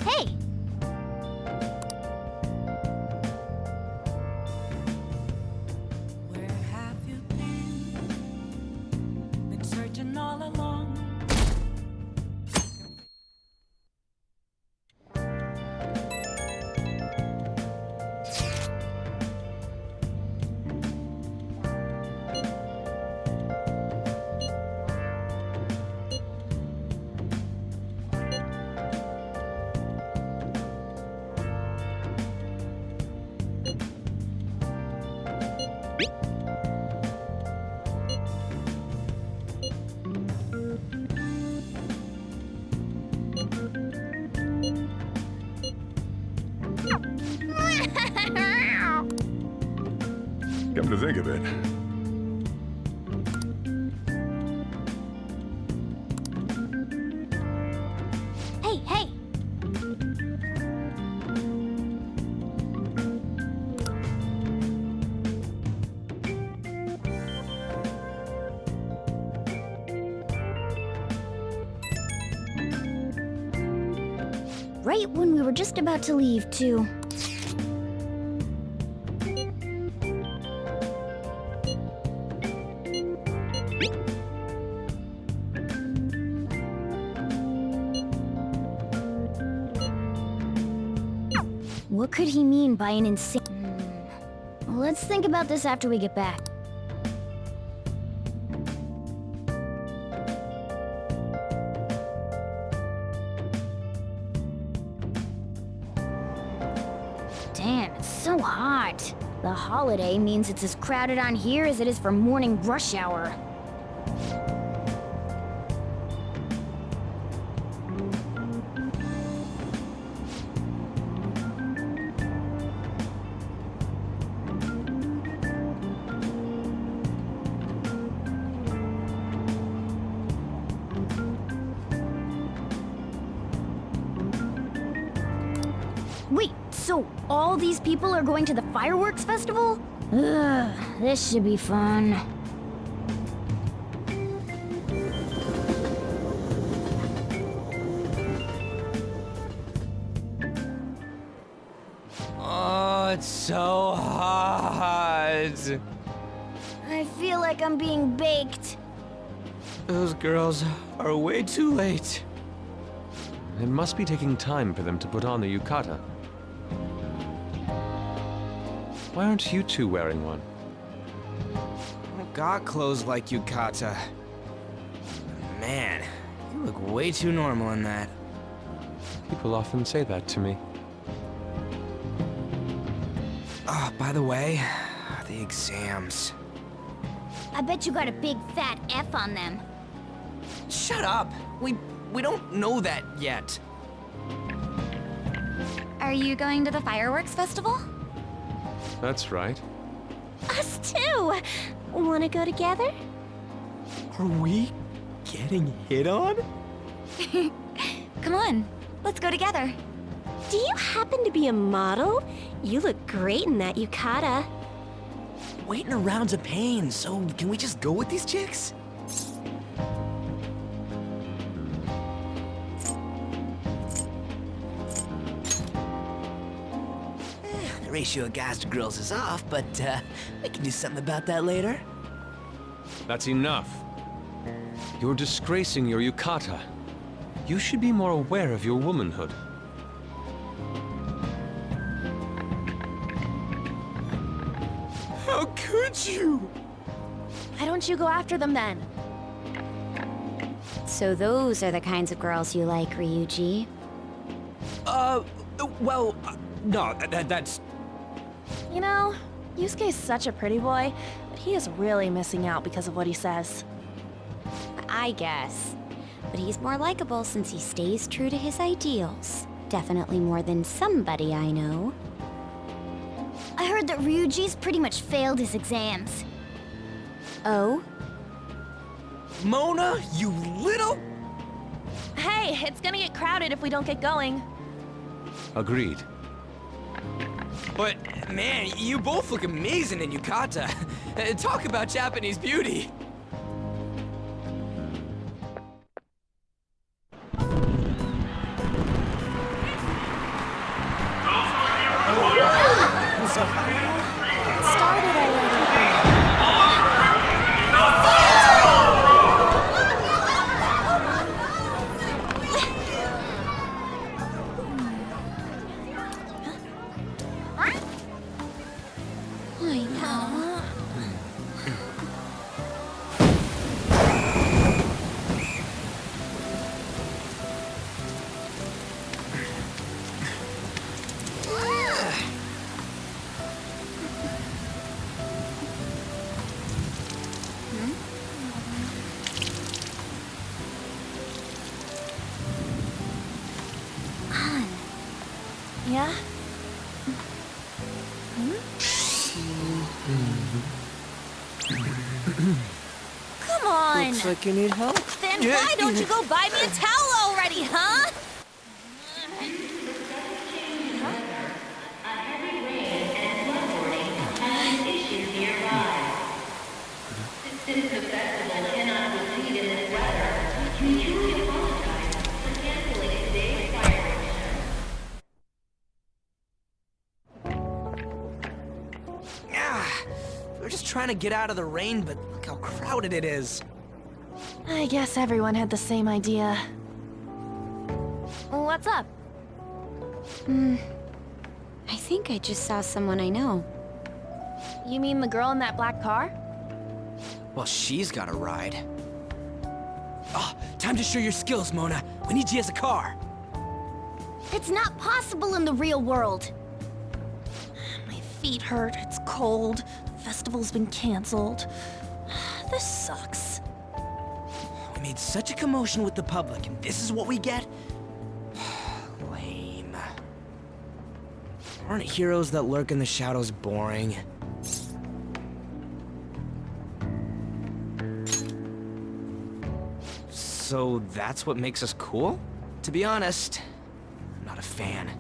Hey! Where have you been? Been searching all along. Come to think of it, Hey, hey! Right when we were just about to leave, too. What could he mean by an insane... Let's think about this after we get back. Damn, it's so hot. The holiday means it's as crowded on here as it is for morning rush hour. Wait, so all these people are going to the fireworks festival? Ugh, this should be fun. Oh, it's so hot. I feel like I'm being baked. Those girls are way too late. It must be taking time for them to put on the yukata. Why aren't you two wearing one? I got clothes like yukata. Man, you look way too normal in that. People often say that to me. Oh, by the way, the exams. I bet you got a big fat F on them. Shut up! We don't know that yet. Are you going to the fireworks festival? That's right. Us too! Wanna go together? Are we getting hit on? Come on, let's go together. Do you happen to be a model? You look great in that yukata. Waiting around's a pain, so can we just go with these chicks? The ratio of guys to girls is off, but we can do something about that later. That's enough. You're disgracing your yukata. You should be more aware of your womanhood. How could you? Why don't you go after them then? So those are the kinds of girls you like, Ryuji? Well, no, that's... You know, Yusuke's such a pretty boy, but he is really missing out because of what he says. I guess. But he's more likable since he stays true to his ideals. Definitely more than somebody I know. I heard that Ryuji's pretty much failed his exams. Oh? Mona, you little... Hey, it's gonna get crowded if we don't get going. Agreed. But, man, you both look amazing in yukata. Talk about Japanese beauty. Started already. I know. Yeah? Come on! Looks like you need help. Then why don't you go buy me a towel already, huh? Since the festival cannot proceed in this weather, we truly apologize for canceling today's fireworks show. We're just trying to get out of the rain, but look how crowded it is. I guess everyone had the same idea. What's up? I think I just saw someone I know. You mean the girl in that black car? Well, she's got a ride. Oh, time to show your skills, Mona. We need you as a car. It's not possible in the real world. My feet hurt, it's cold, the festival's been canceled. This sucks. We made such a commotion with the public, and this is what we get? Lame. Aren't heroes that lurk in the shadows boring? So that's what makes us cool? To be honest, I'm not a fan.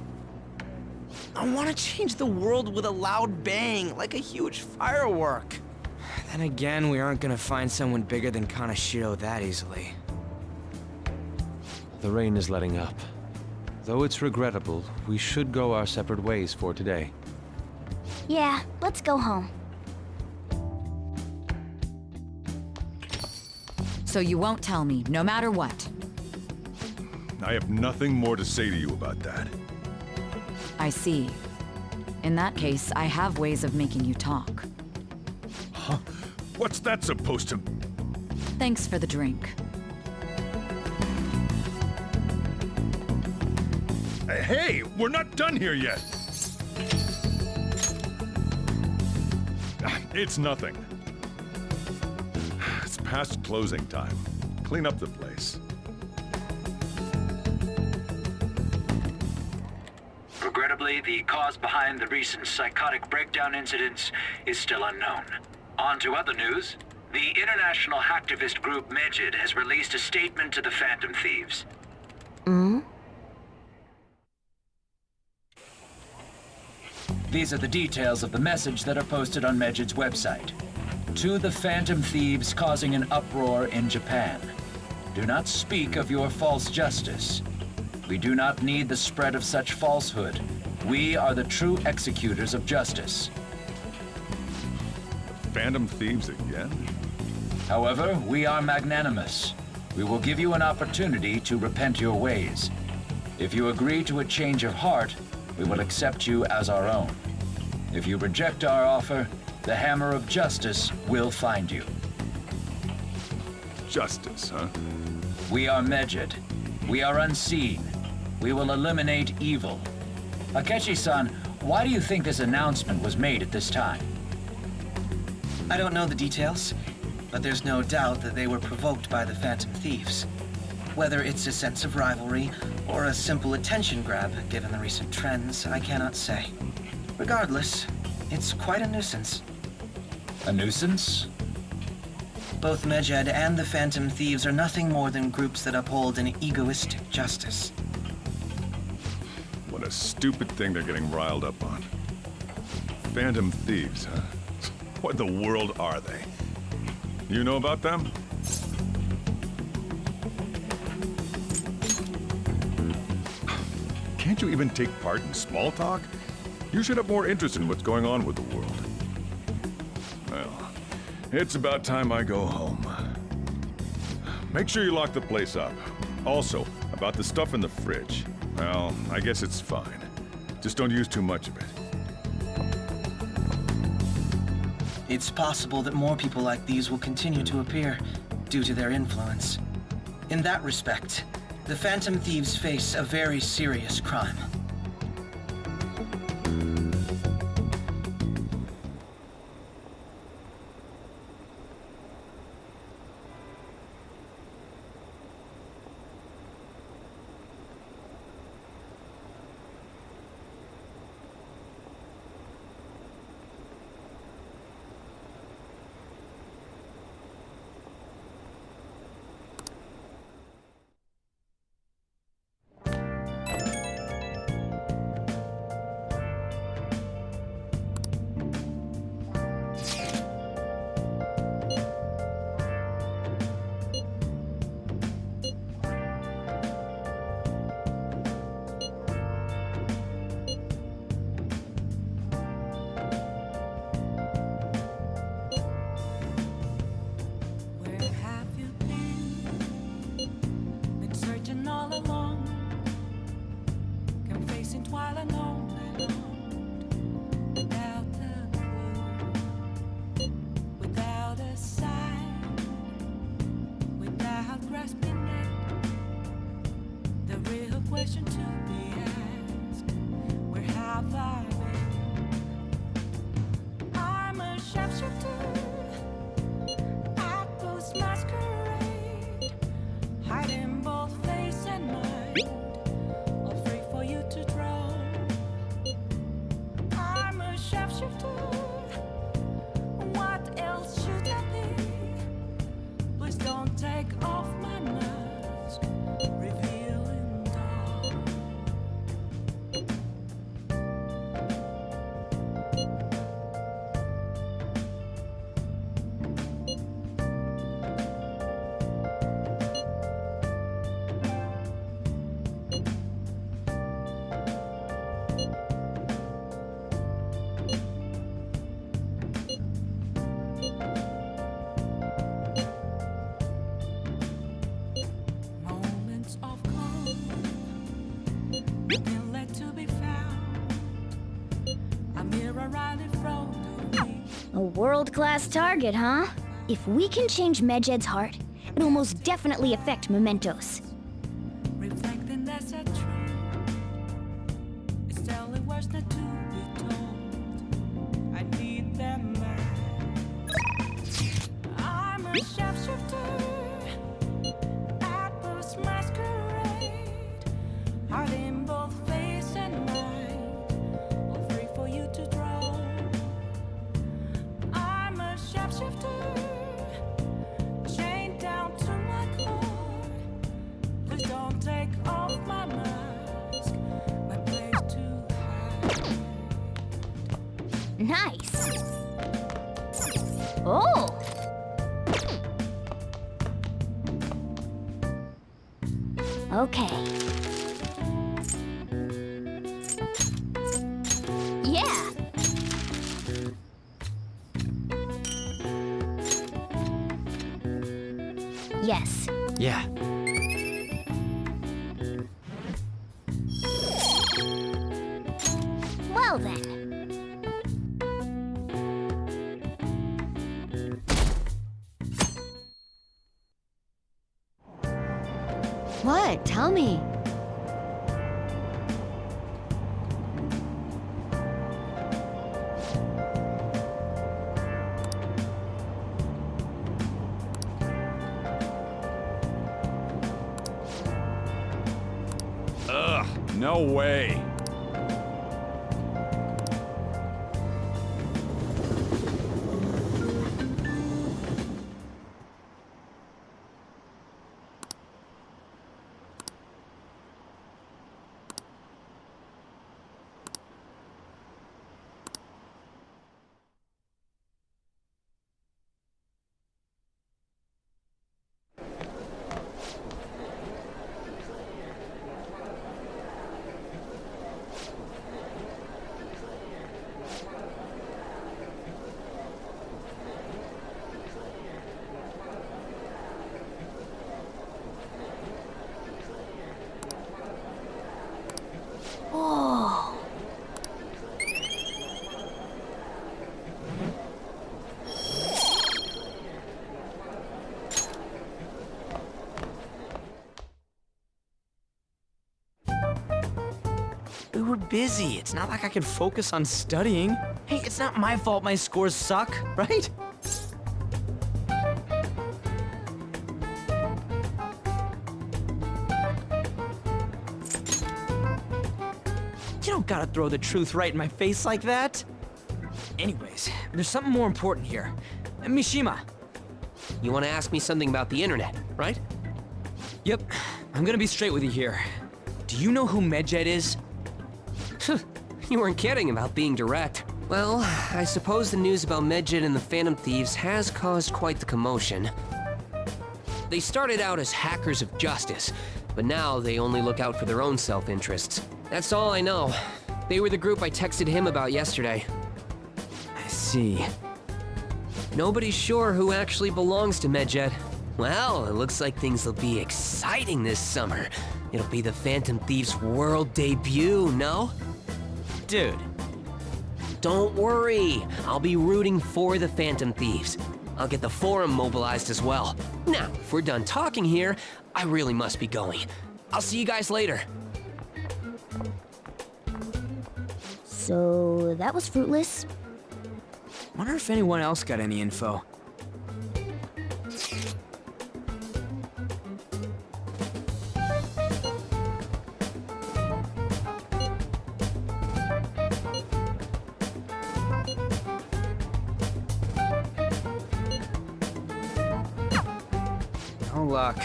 I want to change the world with a loud bang, like a huge firework. Then again, we aren't gonna find someone bigger than Kanashiro that easily. The rain is letting up. Though it's regrettable, we should go our separate ways for today. Yeah, let's go home. So you won't tell me, no matter what? I have nothing more to say to you about that. I see. In that case, I have ways of making you talk. Huh? What's that supposed to... Thanks for the drink. Hey, we're not done here yet! It's nothing. It's past closing time. Clean up the place. Regrettably, the cause behind the recent psychotic breakdown incidents is still unknown. On to other news. The international hacktivist group Megid has released a statement to the Phantom Thieves. These are the details of the message that are posted on Megid's website. To the Phantom Thieves causing an uproar in Japan. Do not speak of your false justice. We do not need the spread of such falsehood. We are the true executors of justice. Phantom Thieves again? However, we are magnanimous. We will give you an opportunity to repent your ways. If you agree to a change of heart, we will accept you as our own. If you reject our offer, the hammer of justice will find you. Justice, huh? We are Megid. We are unseen. We will eliminate evil. Akechi-san, why do you think this announcement was made at this time? I don't know the details, but there's no doubt that they were provoked by the Phantom Thieves. Whether it's a sense of rivalry or a simple attention grab, given the recent trends, I cannot say. Regardless, it's quite a nuisance. A nuisance? Both Megid and the Phantom Thieves are nothing more than groups that uphold an egoistic justice. What a stupid thing they're getting riled up on. Phantom Thieves, huh? What in the world are they? You know about them? Can't you even take part in small talk? You should have more interest in what's going on with the world. Well, it's about time I go home. Make sure you lock the place up. Also, about the stuff in the fridge. Well, I guess it's fine. Just don't use too much of it. It's possible that more people like these will continue to appear due to their influence. In that respect, the Phantom Thieves face a very serious crime. Question to be asked, where have I been? I'm a sharpshooter at Ghost Masquerade, hiding both face and mind, all free for you to draw. Let to be found. A mirror right in front of me. A world-class target, huh? If we can change Medjed's heart, it'll most definitely affect Mementos. Reflecting that's a truth. It's telling words not to be told. I need them back. I'm a shapeshifter at this masquerade. Heart in both face and mind, all free for you to draw. I'm a shapeshifter, chained down to my core. Please don't take off my mask, my place to hide. Nice. Oh! Okay. Yeah. Yes. Yeah. Well then. What? Tell me. Ugh, no way. Oh. We were busy. It's not like I could focus on studying. Hey, it's not my fault my scores suck, right? You don't gotta throw the truth right in my face like that. Anyways, there's something more important here. Mishima. You want to ask me something about the internet, right? Yep. I'm gonna be straight with you here. Do you know who Medjed is? You weren't kidding about being direct. Well, I suppose the news about Medjed and the Phantom Thieves has caused quite the commotion. They started out as hackers of justice, but now they only look out for their own self-interests. That's all I know. They were the group I texted him about yesterday. I see. Nobody's sure who actually belongs to Medjed. Well, it looks like things will be exciting this summer. It'll be the Phantom Thieves' world debut, no? Dude. Don't worry. I'll be rooting for the Phantom Thieves. I'll get the forum mobilized as well. Now, if we're done talking here, I really must be going. I'll see you guys later. So that was fruitless. Wonder if anyone else got any info. No luck.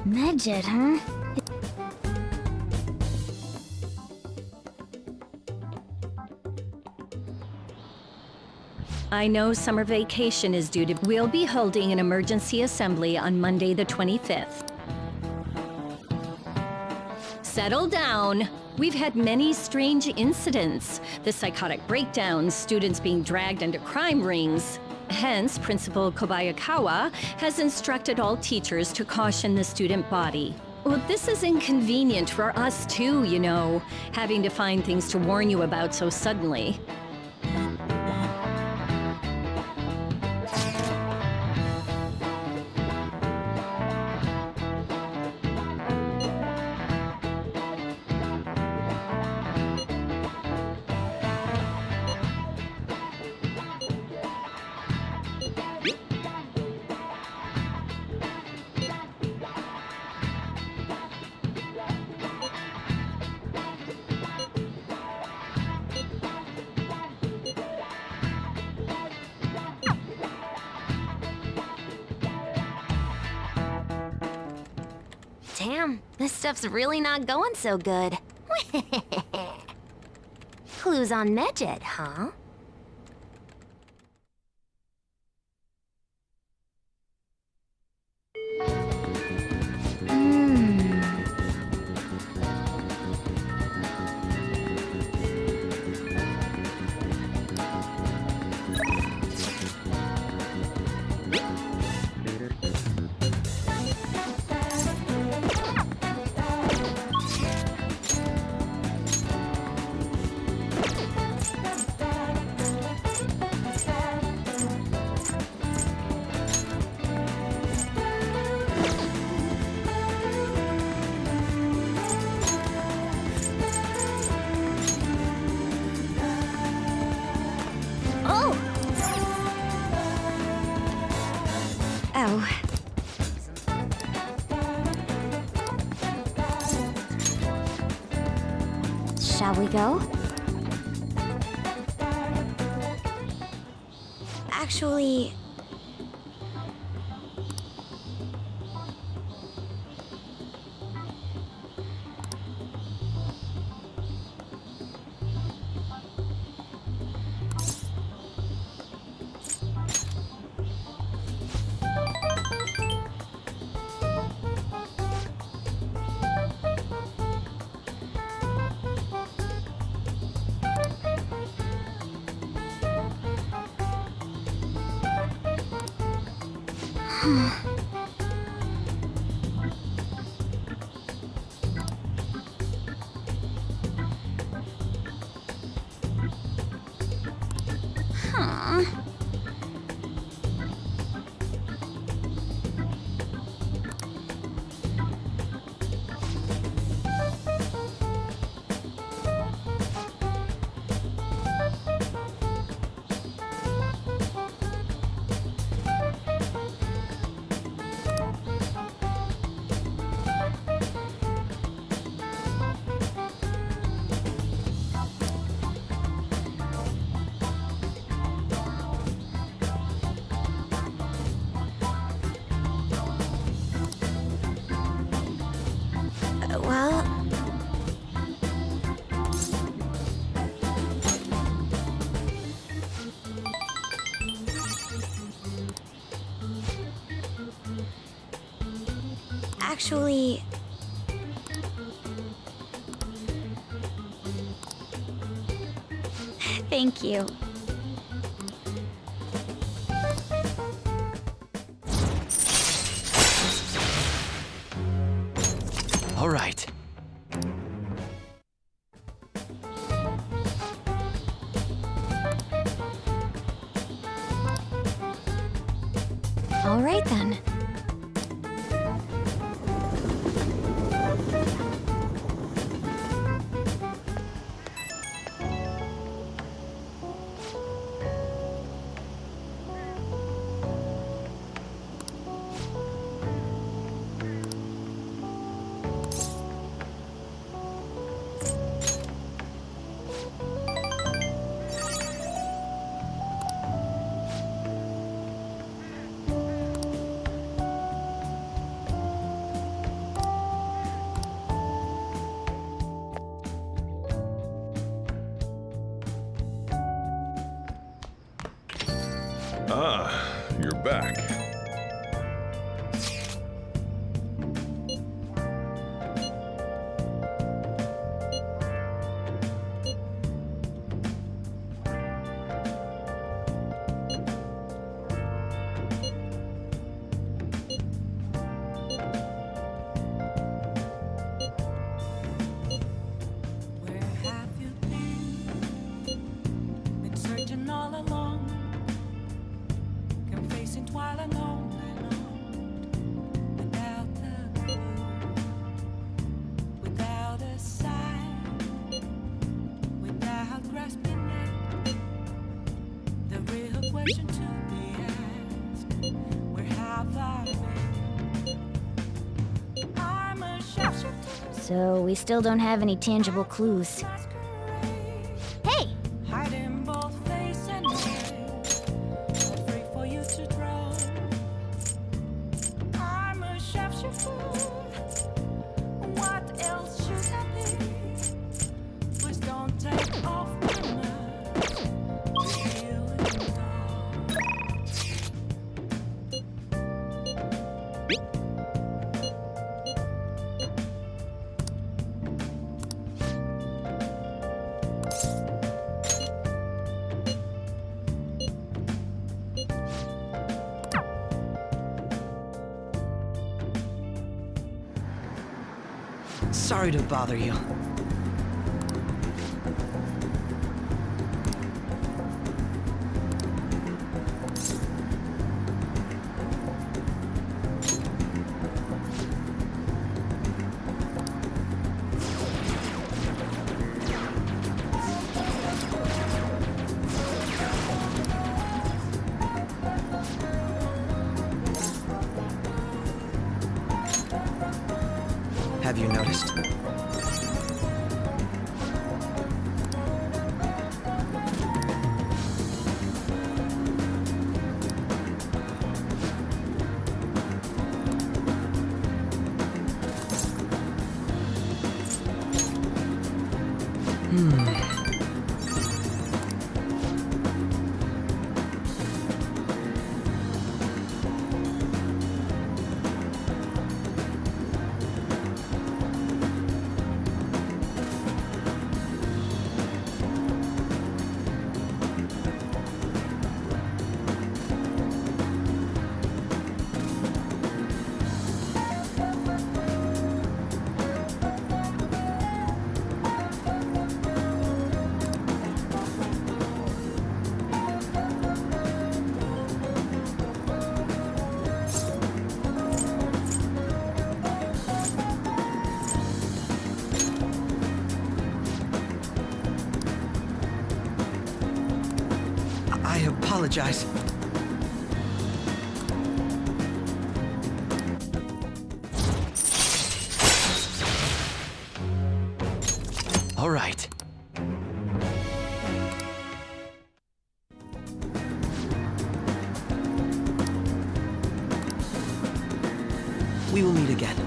Medjed, huh? I know summer vacation is due to... We'll be holding an emergency assembly on Monday the 25th. Settle down. We've had many strange incidents. The psychotic breakdowns, students being dragged into crime rings. Hence, Principal Kobayakawa has instructed all teachers to caution the student body. Well, this is inconvenient for us too, you know, having to find things to warn you about so suddenly. Damn, this stuff's really not going so good. Clues on Medjed, huh? Oh. Shall we go? Actually... Huh. Well... Actually... Thank you. All right. All right then. Ah, you're back. question to be asked. Where have I been? I'm a sharpshooter. So we still don't have any tangible clues. Hey! Hiding both face and mind, but free for you to draw. I'm a sharpshooter. What else should I be? Please don't take off my mask. Sorry to bother you. Have you noticed? I apologize. All right. We will meet again.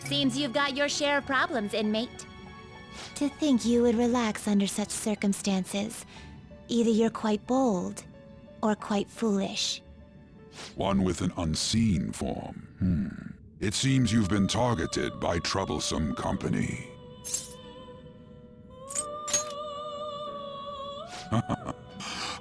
Seems you've got your share of problems, inmate. To think you would relax under such circumstances. Either you're quite bold, or quite foolish. One with an unseen form. It seems you've been targeted by troublesome company.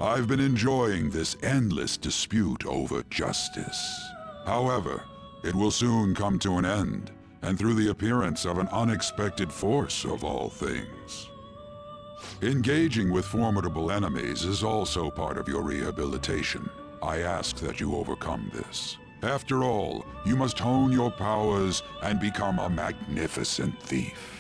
I've been enjoying this endless dispute over justice. However, it will soon come to an end, and through the appearance of an unexpected force of all things. Engaging with formidable enemies is also part of your rehabilitation. I ask that you overcome this. After all, you must hone your powers and become a magnificent thief.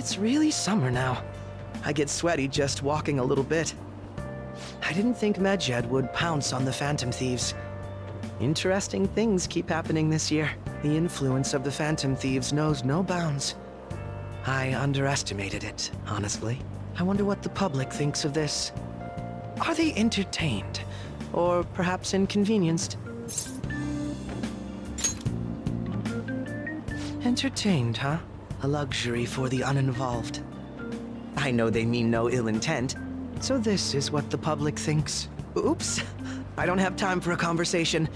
It's really summer now. I get sweaty just walking a little bit. I didn't think Medjed would pounce on the Phantom Thieves. Interesting things keep happening this year. The influence of the Phantom Thieves knows no bounds. I underestimated it, honestly. I wonder what the public thinks of this. Are they entertained? Or perhaps inconvenienced? Entertained, huh? A luxury for the uninvolved. I know they mean no ill intent, so this is what the public thinks. Oops, I don't have time for a conversation.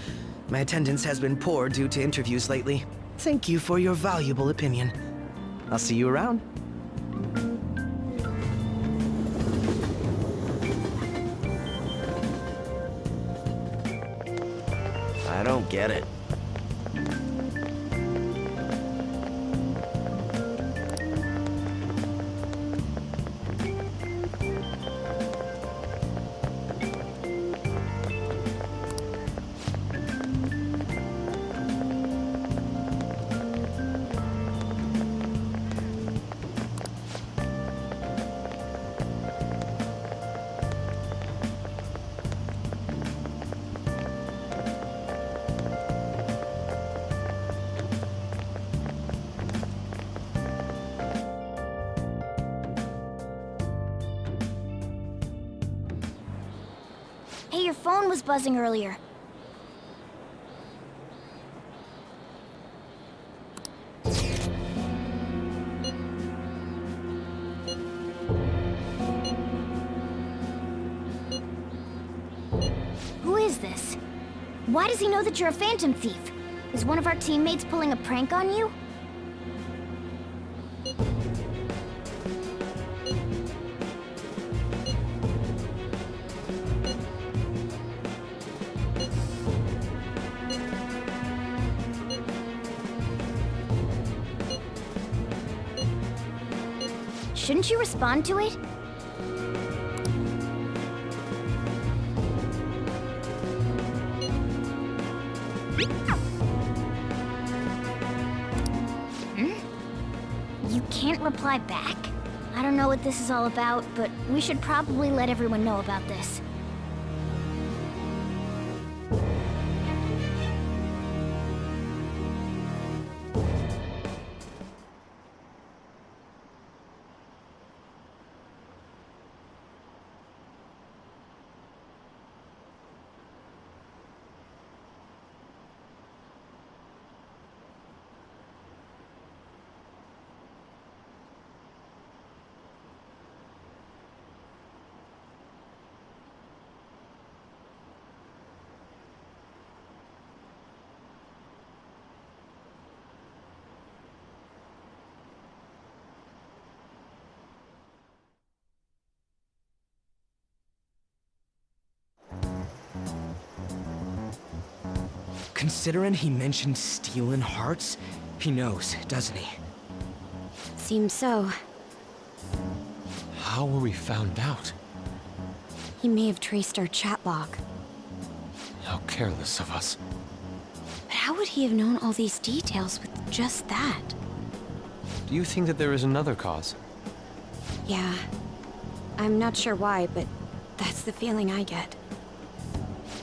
My attendance has been poor due to interviews lately. Thank you for your valuable opinion. I'll see you around. I don't get it. Hey, your phone was buzzing earlier. Who is this? Why does he know that you're a Phantom Thief? Is one of our teammates pulling a prank on you? Shouldn't you respond to it? You can't reply back? I don't know what this is all about, but we should probably let everyone know about this. Considering he mentioned stealing hearts, he knows, doesn't he? Seems so. How were we found out? He may have traced our chat log. How careless of us. But how would he have known all these details with just that? Do you think that there is another cause? Yeah. I'm not sure why, but that's the feeling I get.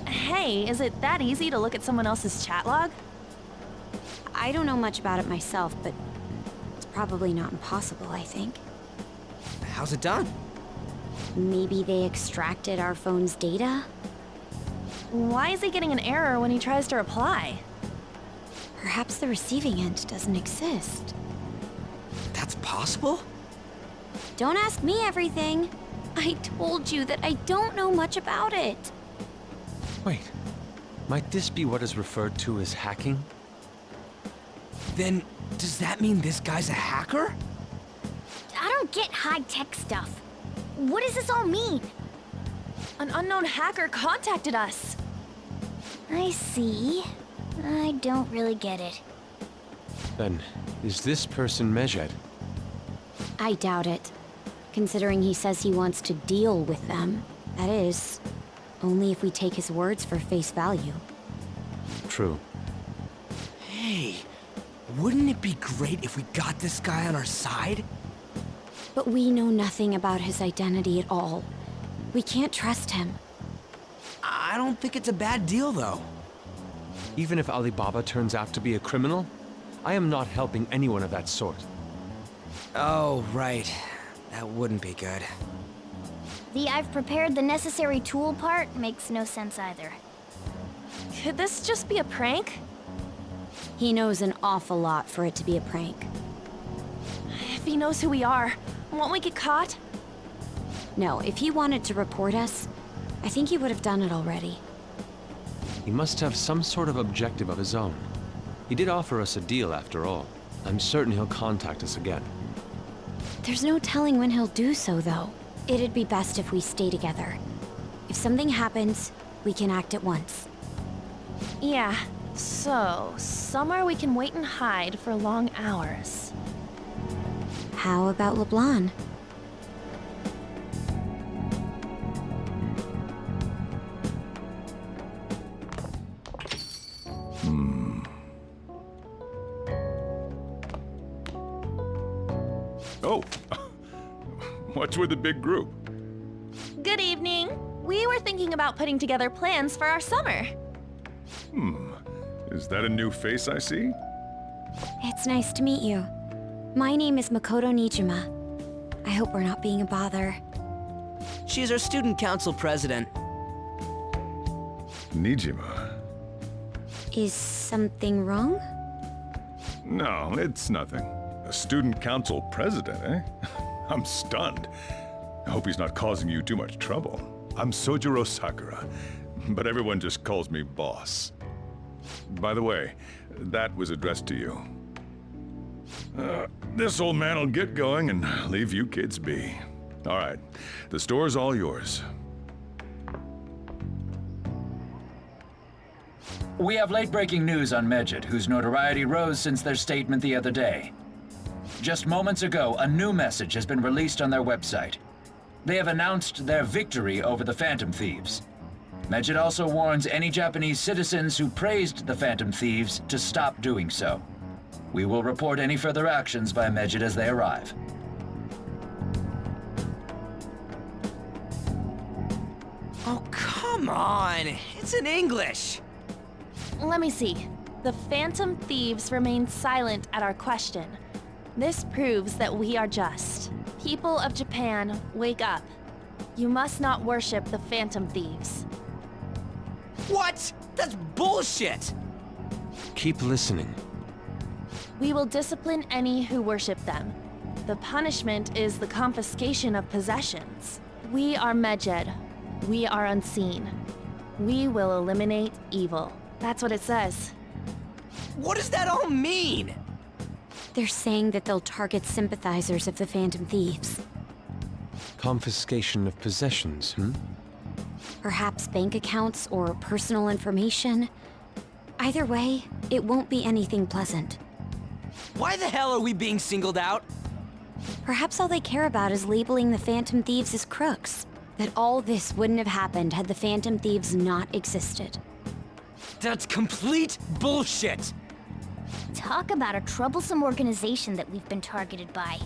Hey, is it that easy to look at someone else's chat log? I don't know much about it myself, but it's probably not impossible, I think. How's it done? Maybe they extracted our phone's data? Why is he getting an error when he tries to reply? Perhaps the receiving end doesn't exist. That's possible? Don't ask me everything. I told you that I don't know much about it. Wait, might this be what is referred to as hacking? Then, does that mean this guy's a hacker? I don't get high-tech stuff. What does this all mean? An unknown hacker contacted us. I see. I don't really get it. Then, is this person Medjed? I doubt it. Considering he says he wants to deal with them. That is, only if we take his words for face value. True. Hey, wouldn't it be great if we got this guy on our side? But we know nothing about his identity at all. We can't trust him. I don't think it's a bad deal, though. Even if Alibaba turns out to be a criminal, I am not helping anyone of that sort. Oh, right. That wouldn't be good. The "I've prepared the necessary tool" part makes no sense either. Could this just be a prank? He knows an awful lot for it to be a prank. If he knows who we are, won't we get caught? No, if he wanted to report us, I think he would have done it already. He must have some sort of objective of his own. He did offer us a deal after all. I'm certain he'll contact us again. There's no telling when he'll do so, though. It'd be best if we stay together. If something happens, we can act at once. Yeah, so somewhere we can wait and hide for long hours. How about LeBlanc? Oh, what's with the big group? Good evening. We were thinking about putting together plans for our summer. Is that a new face I see? It's nice to meet you. My name is Makoto Nijima. I hope we're not being a bother. She's our student council president. Nijima? Is something wrong? No, it's nothing. A student council president, eh? I'm stunned. I hope he's not causing you too much trouble. I'm Sojiro Sakura, but everyone just calls me boss. By the way, that was addressed to you. This old man will get going and leave you kids be. All right, the store's all yours. We have late-breaking news on Medjed, whose notoriety rose since their statement the other day. Just moments ago, a new message has been released on their website. They have announced their victory over the Phantom Thieves. Medjed also warns any Japanese citizens who praised the Phantom Thieves to stop doing so. We will report any further actions by Medjed as they arrive. Oh, come on! It's in English! Let me see. The Phantom Thieves remained silent at our question. This proves that we are just. People of Japan, wake up. You must not worship the Phantom Thieves. What? That's bullshit! Keep listening. We will discipline any who worship them. The punishment is the confiscation of possessions. We are Medjed. We are unseen. We will eliminate evil. That's what it says. What does that all mean? They're saying that they'll target sympathizers of the Phantom Thieves. Confiscation of possessions, Perhaps bank accounts or personal information. Either way, it won't be anything pleasant. Why the hell are we being singled out? Perhaps all they care about is labeling the Phantom Thieves as crooks. That all this wouldn't have happened had the Phantom Thieves not existed. That's complete bullshit! Talk about a troublesome organization that we've been targeted by.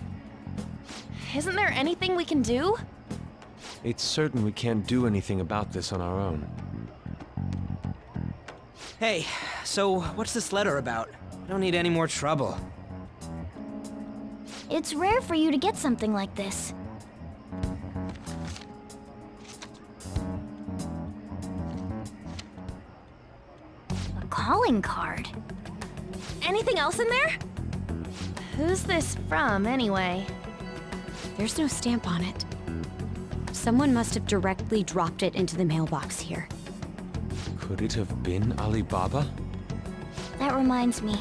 Isn't there anything we can do? It's certain we can't do anything about this on our own. Hey, so what's this letter about? I don't need any more trouble. It's rare for you to get something like this. A calling card. Anything else in there? Who's this from, anyway? There's no stamp on it. Someone must have directly dropped it into the mailbox here. Could it have been Alibaba? That reminds me.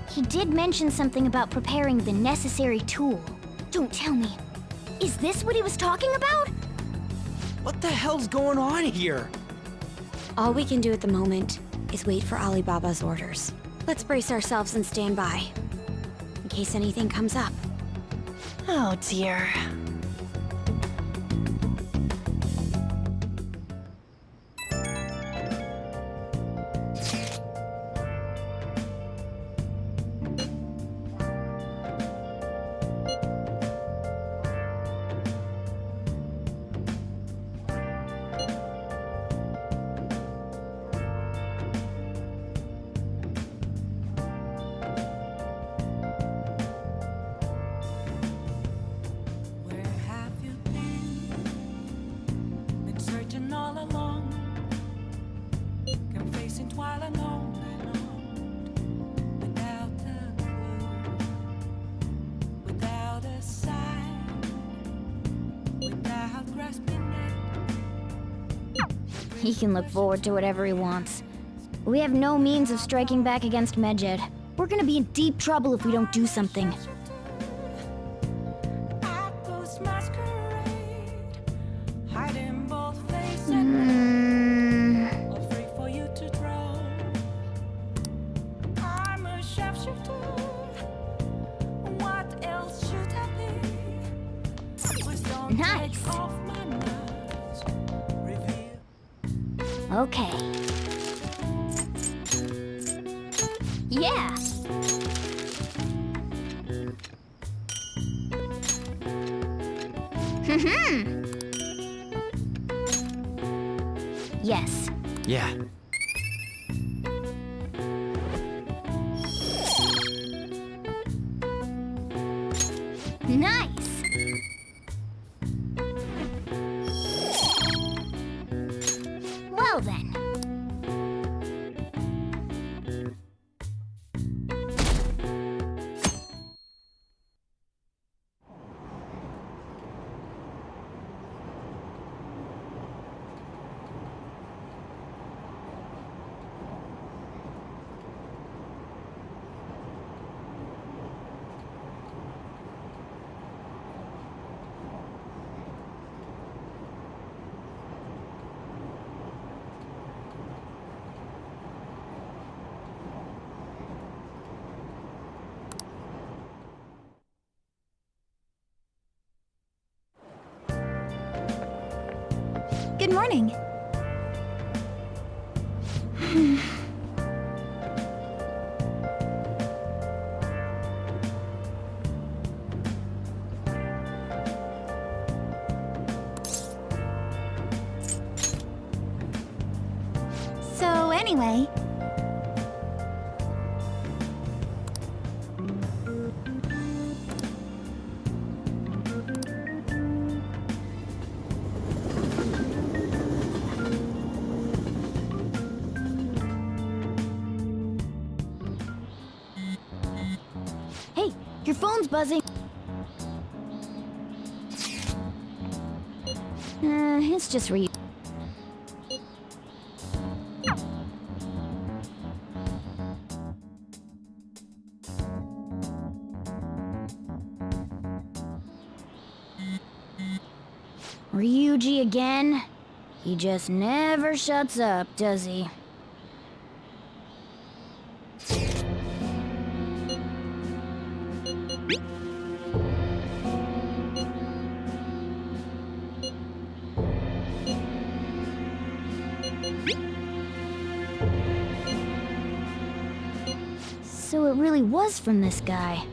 He did mention something about preparing the necessary tool. Don't tell me. Is this what he was talking about? What the hell's going on here? All we can do at the moment is wait for Alibaba's orders. Let's brace ourselves and stand by, in case anything comes up. Oh dear. He can look forward to whatever he wants. We have no means of striking back against Medjed. We're gonna be in deep trouble if we don't do something. Nice. Okay. Yeah. Yes. Yeah. Nice. Well then. Good morning. So anyway, Hey, your phone's buzzing. It's just for you. Ryuji again? He just never shuts up, does he? So it really was from this guy.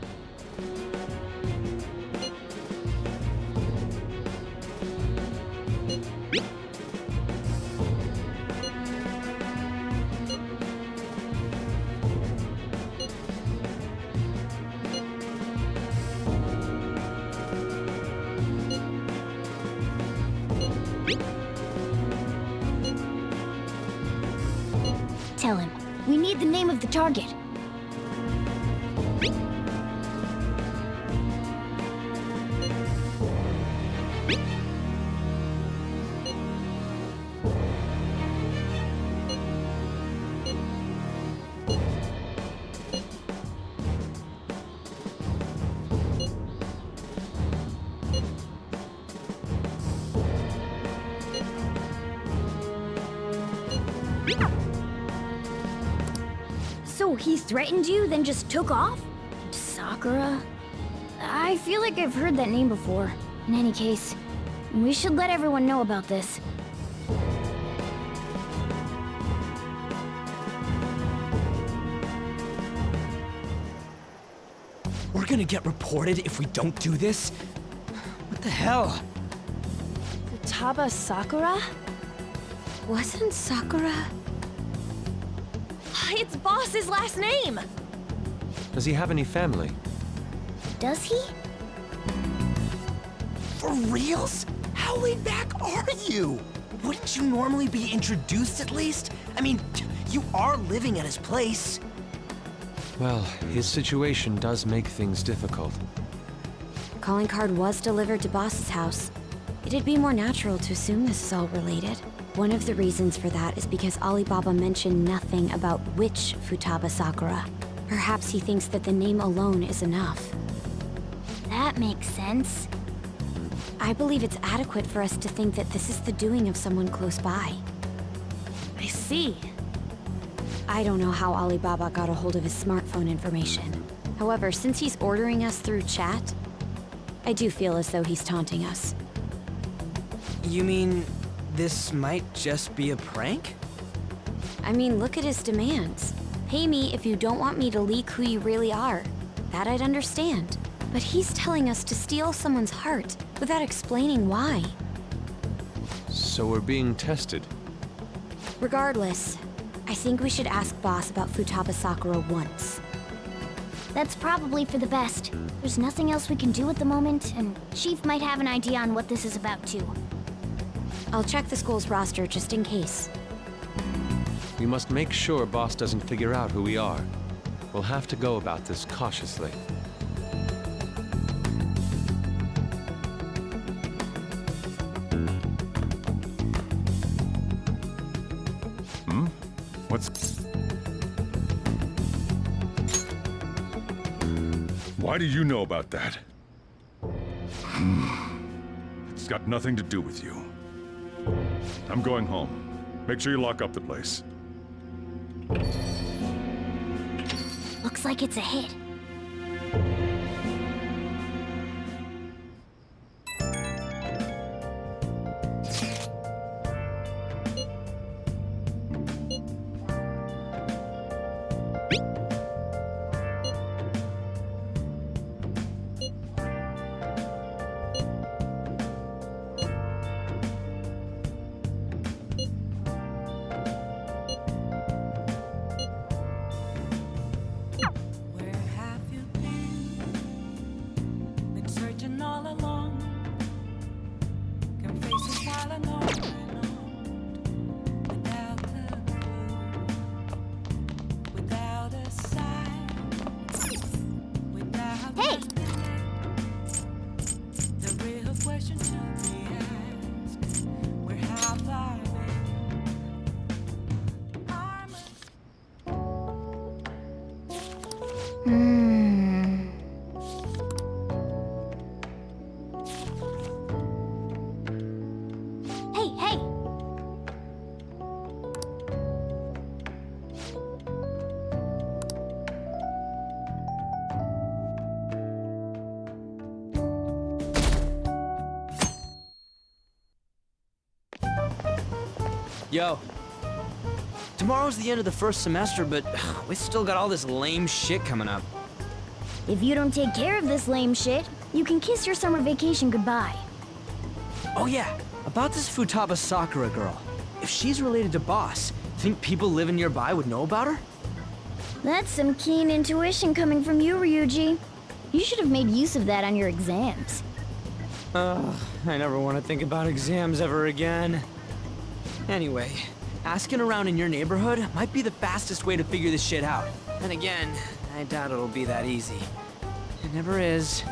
Tell him, we need the name of the target. So he threatened you, then just took off? Sakura? I feel like I've heard that name before. In any case, we should let everyone know about this. We're gonna get reported if we don't do this? What the hell? Futaba Sakura? wasn't Sakura? It's Boss's last name! Does he have any family? Does he? For reals? How laid back are you? Wouldn't you normally be introduced at least? I mean, you are living at his place. Well, his situation does make things difficult. Calling card was delivered to Boss's house. It'd be more natural to assume this is all related. One of the reasons for that is because Alibaba mentioned nothing about which Futaba Sakura. Perhaps he thinks that the name alone is enough. That makes sense. I believe it's adequate for us to think that this is the doing of someone close by. I see. I don't know how Alibaba got a hold of his smartphone information. However, since he's ordering us through chat, I do feel as though he's taunting us. You mean this might just be a prank? I mean, look at his demands. Pay me if you don't want me to leak who you really are. That I'd understand. But he's telling us to steal someone's heart without explaining why. So we're being tested. Regardless, I think we should ask Boss about Futaba Sakura once. That's probably for the best. There's nothing else we can do at the moment, and Chief might have an idea on what this is about too. I'll check the school's roster just in case. We must make sure Boss doesn't figure out who we are. We'll have to go about this cautiously. Why do you know about that? It's got nothing to do with you. I'm going home. Make sure you lock up the place. Looks like it's a hit. Yo. Tomorrow's the end of the first semester, but we still got all this lame shit coming up. If you don't take care of this lame shit, you can kiss your summer vacation goodbye. Oh yeah, about this Futaba Sakura girl. If she's related to Boss, think people living nearby would know about her? That's some keen intuition coming from you, Ryuji. You should have made use of that on your exams. I never want to think about exams ever again. Anyway, asking around in your neighborhood might be the fastest way to figure this shit out. And again, I doubt it'll be that easy. It never is.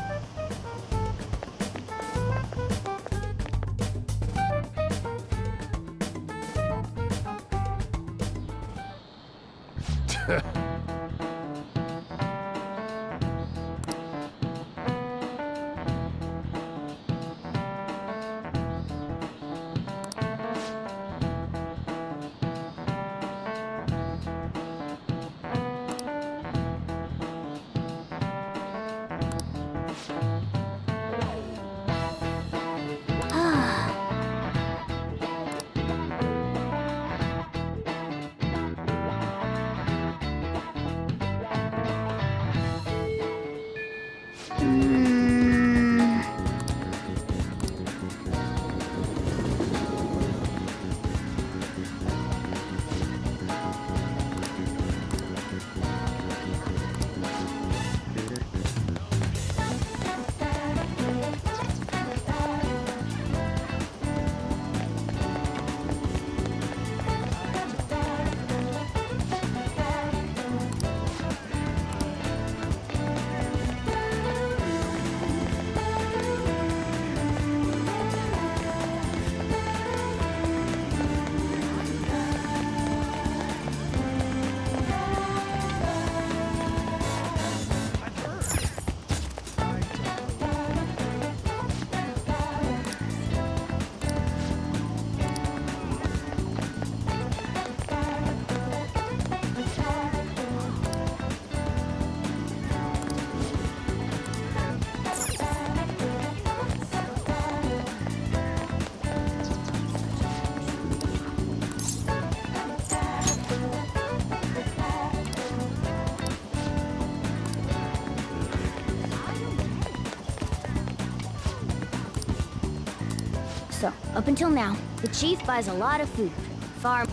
So, up until now, the chief buys a lot of food.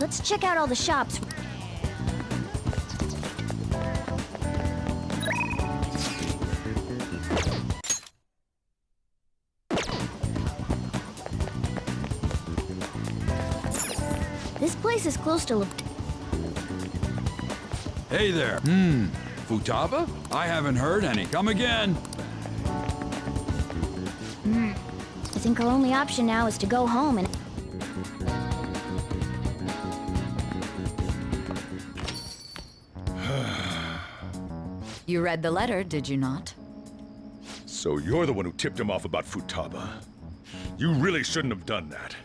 Let's check out all the shops. This place is close to Hey there. Futaba? I haven't heard any. Come again. I think our only option now is to go home and... You read the letter, did you not? So you're the one who tipped him off about Futaba. You really shouldn't have done that.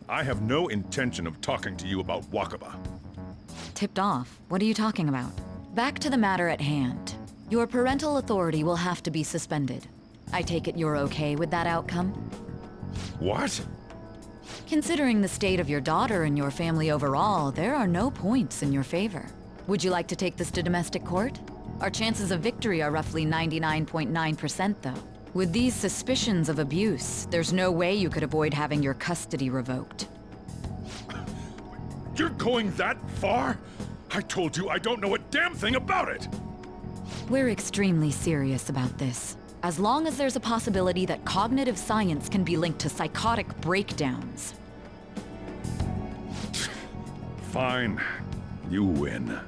I have no intention of talking to you about Wakaba. Tipped off? What are you talking about? Back to the matter at hand. Your parental authority will have to be suspended. I take it you're okay with that outcome? What? Considering the state of your daughter and your family overall, there are no points in your favor. Would you like to take this to domestic court? Our chances of victory are roughly 99.9%, though. With these suspicions of abuse, there's no way you could avoid having your custody revoked. You're going that far? I told you I don't know a damn thing about it! We're extremely serious about this. As long as there's a possibility that cognitive science can be linked to psychotic breakdowns. Fine. You win.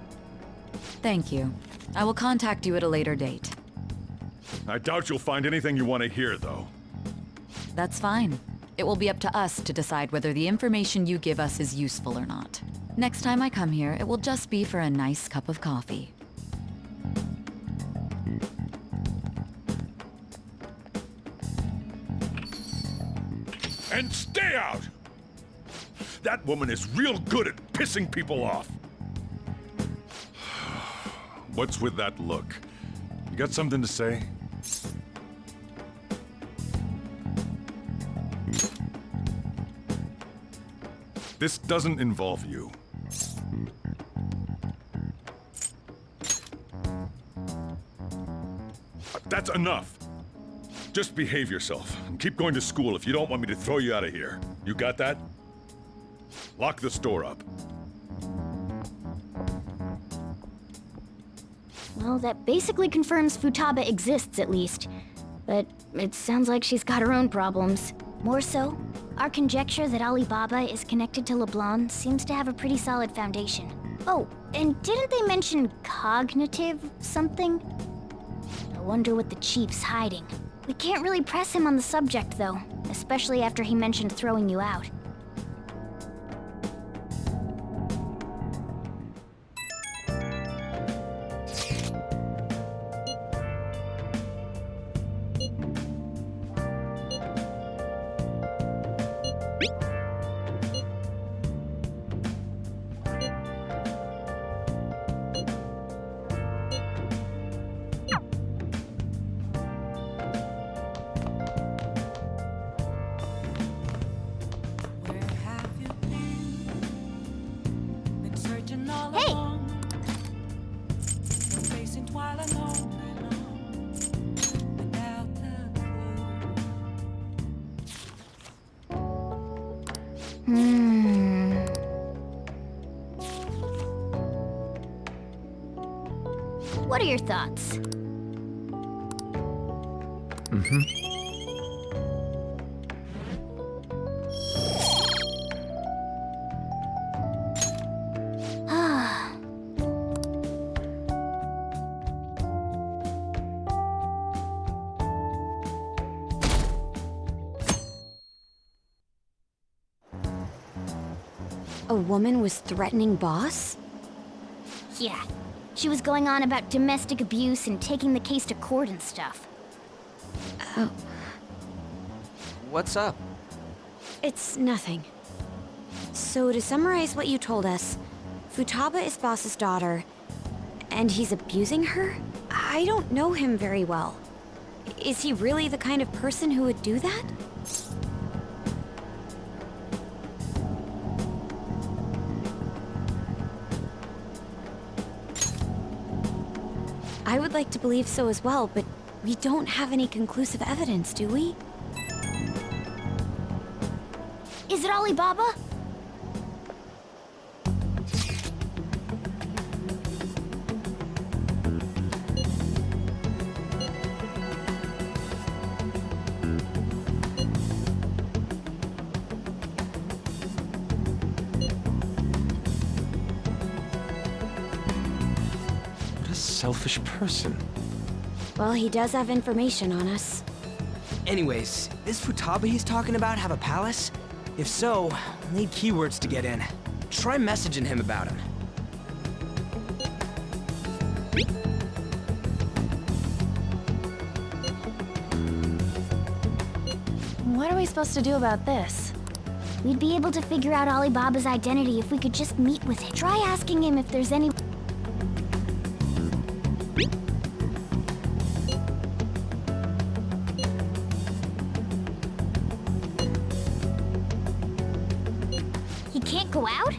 Thank you. I will contact you at a later date. I doubt you'll find anything you want to hear, though. That's fine. It will be up to us to decide whether the information you give us is useful or not. Next time I come here, it will just be for a nice cup of coffee. And stay out! That woman is real good at pissing people off. What's with that look? You got something to say? This doesn't involve you. That's enough. Just behave yourself and keep going to school if you don't want me to throw you out of here. You got that? Lock the store up. Well, that basically confirms Futaba exists, at least. But it sounds like she's got her own problems. More so, our conjecture that Alibaba is connected to LeBlanc seems to have a pretty solid foundation. Oh, and didn't they mention cognitive something? I wonder what the chief's hiding. We can't really press him on the subject, though, especially after he mentioned throwing you out. What are your thoughts? A woman was threatening Boss? Yeah. She was going on about domestic abuse and taking the case to court and stuff. Oh. What's up? It's nothing. So to summarize what you told us, Futaba is Boss's daughter, and he's abusing her? I don't know him very well. Is he really the kind of person who would do that? I would like to believe so as well, but we don't have any conclusive evidence, do we? Is it Alibaba? What a selfish person. Well, he does have information on us. Anyways, this Futaba he's talking about have a palace? If so, we'll need keywords to get in. Try messaging him about him. What are we supposed to do about this? We'd be able to figure out Alibaba's identity if we could just meet with him. Try asking him if there's any... He can't go out?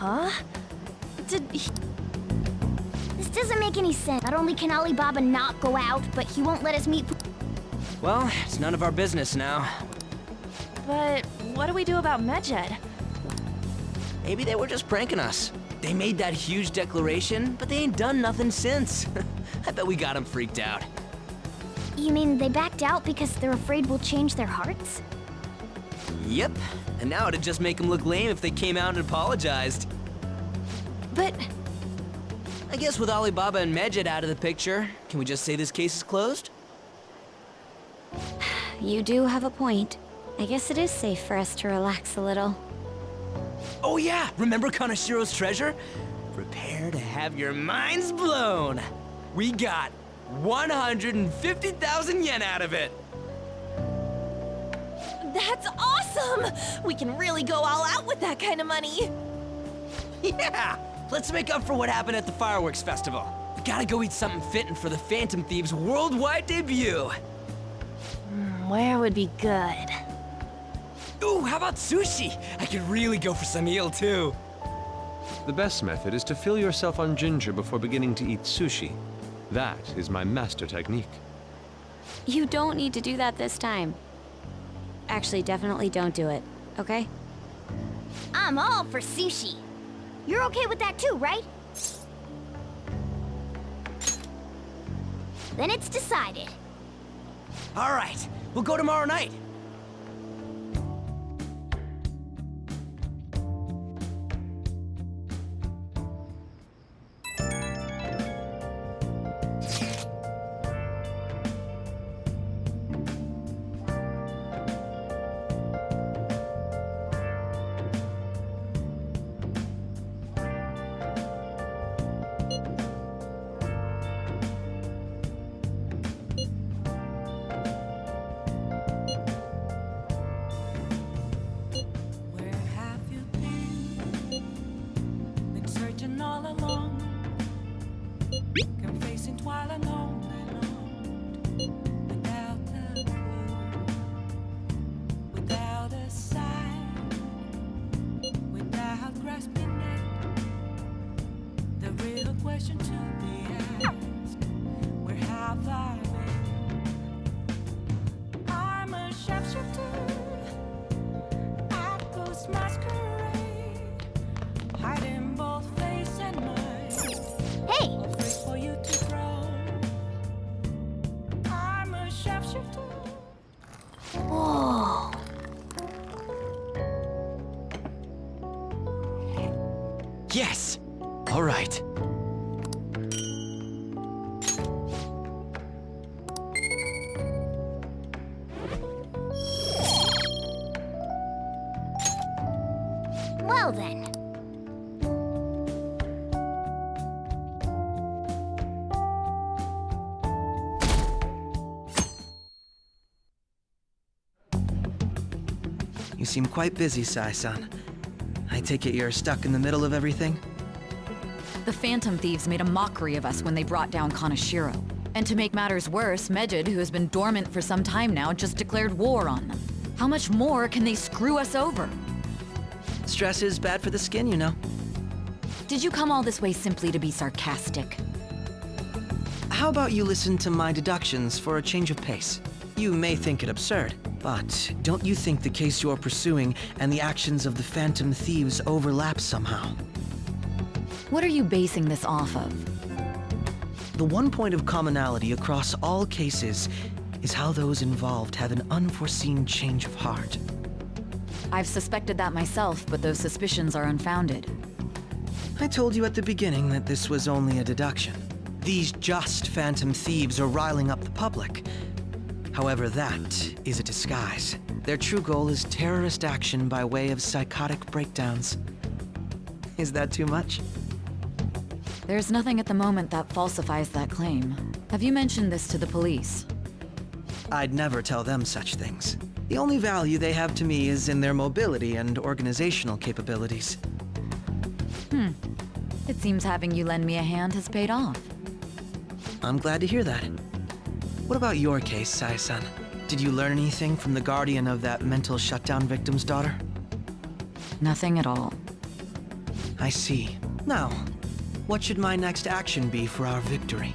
Huh? Did he... This doesn't make any sense. Not only can Alibaba not go out, but he won't let us meet... Well, it's none of our business now. But what do we do about Medjed? Maybe they were just pranking us. They made that huge declaration, but they ain't done nothing since. I bet we got them freaked out. You mean they backed out because they're afraid we'll change their hearts? Yep. And now it'd just make them look lame if they came out and apologized. But... I guess with Alibaba and Medjed out of the picture, can we just say this case is closed? You do have a point. I guess it is safe for us to relax a little. Oh yeah, remember Kanashiro's treasure? Prepare to have your minds blown. We got 150,000 yen out of it. That's awesome! We can really go all out with that kind of money. Yeah! Let's make up for what happened at the fireworks festival. We gotta go eat something fitting for the Phantom Thieves' worldwide debut. Where would be good? Ooh, how about sushi? I could really go for some eel too. The best method is to fill yourself on ginger before beginning to eat sushi. That is my master technique. You don't need to do that this time. Actually, definitely don't do it, okay? I'm all for sushi. You're okay with that too, right? Then it's decided. All right, we'll go tomorrow night. Whoa. Yes! All right. Well then. You seem quite busy, Sai-san. I take it you're stuck in the middle of everything? The Phantom Thieves made a mockery of us when they brought down Kaneshiro. And to make matters worse, Mejid, who has been dormant for some time now, just declared war on them. How much more can they screw us over? Stress is bad for the skin, you know. Did you come all this way simply to be sarcastic? How about you listen to my deductions for a change of pace? You may think it absurd, but don't you think the case you're pursuing and the actions of the Phantom Thieves overlap somehow? What are you basing this off of? The one point of commonality across all cases is how those involved have an unforeseen change of heart. I've suspected that myself, but those suspicions are unfounded. I told you at the beginning that this was only a deduction. These just Phantom Thieves are riling up the public. However, that is a disguise. Their true goal is terrorist action by way of psychotic breakdowns. Is that too much? There's nothing at the moment that falsifies that claim. Have you mentioned this to the police? I'd never tell them such things. The only value they have to me is in their mobility and organizational capabilities. It seems having you lend me a hand has paid off. I'm glad to hear that. What about your case, Sai-san? Did you learn anything from the guardian of that mental shutdown victim's daughter? Nothing at all. I see. Now, what should my next action be for our victory?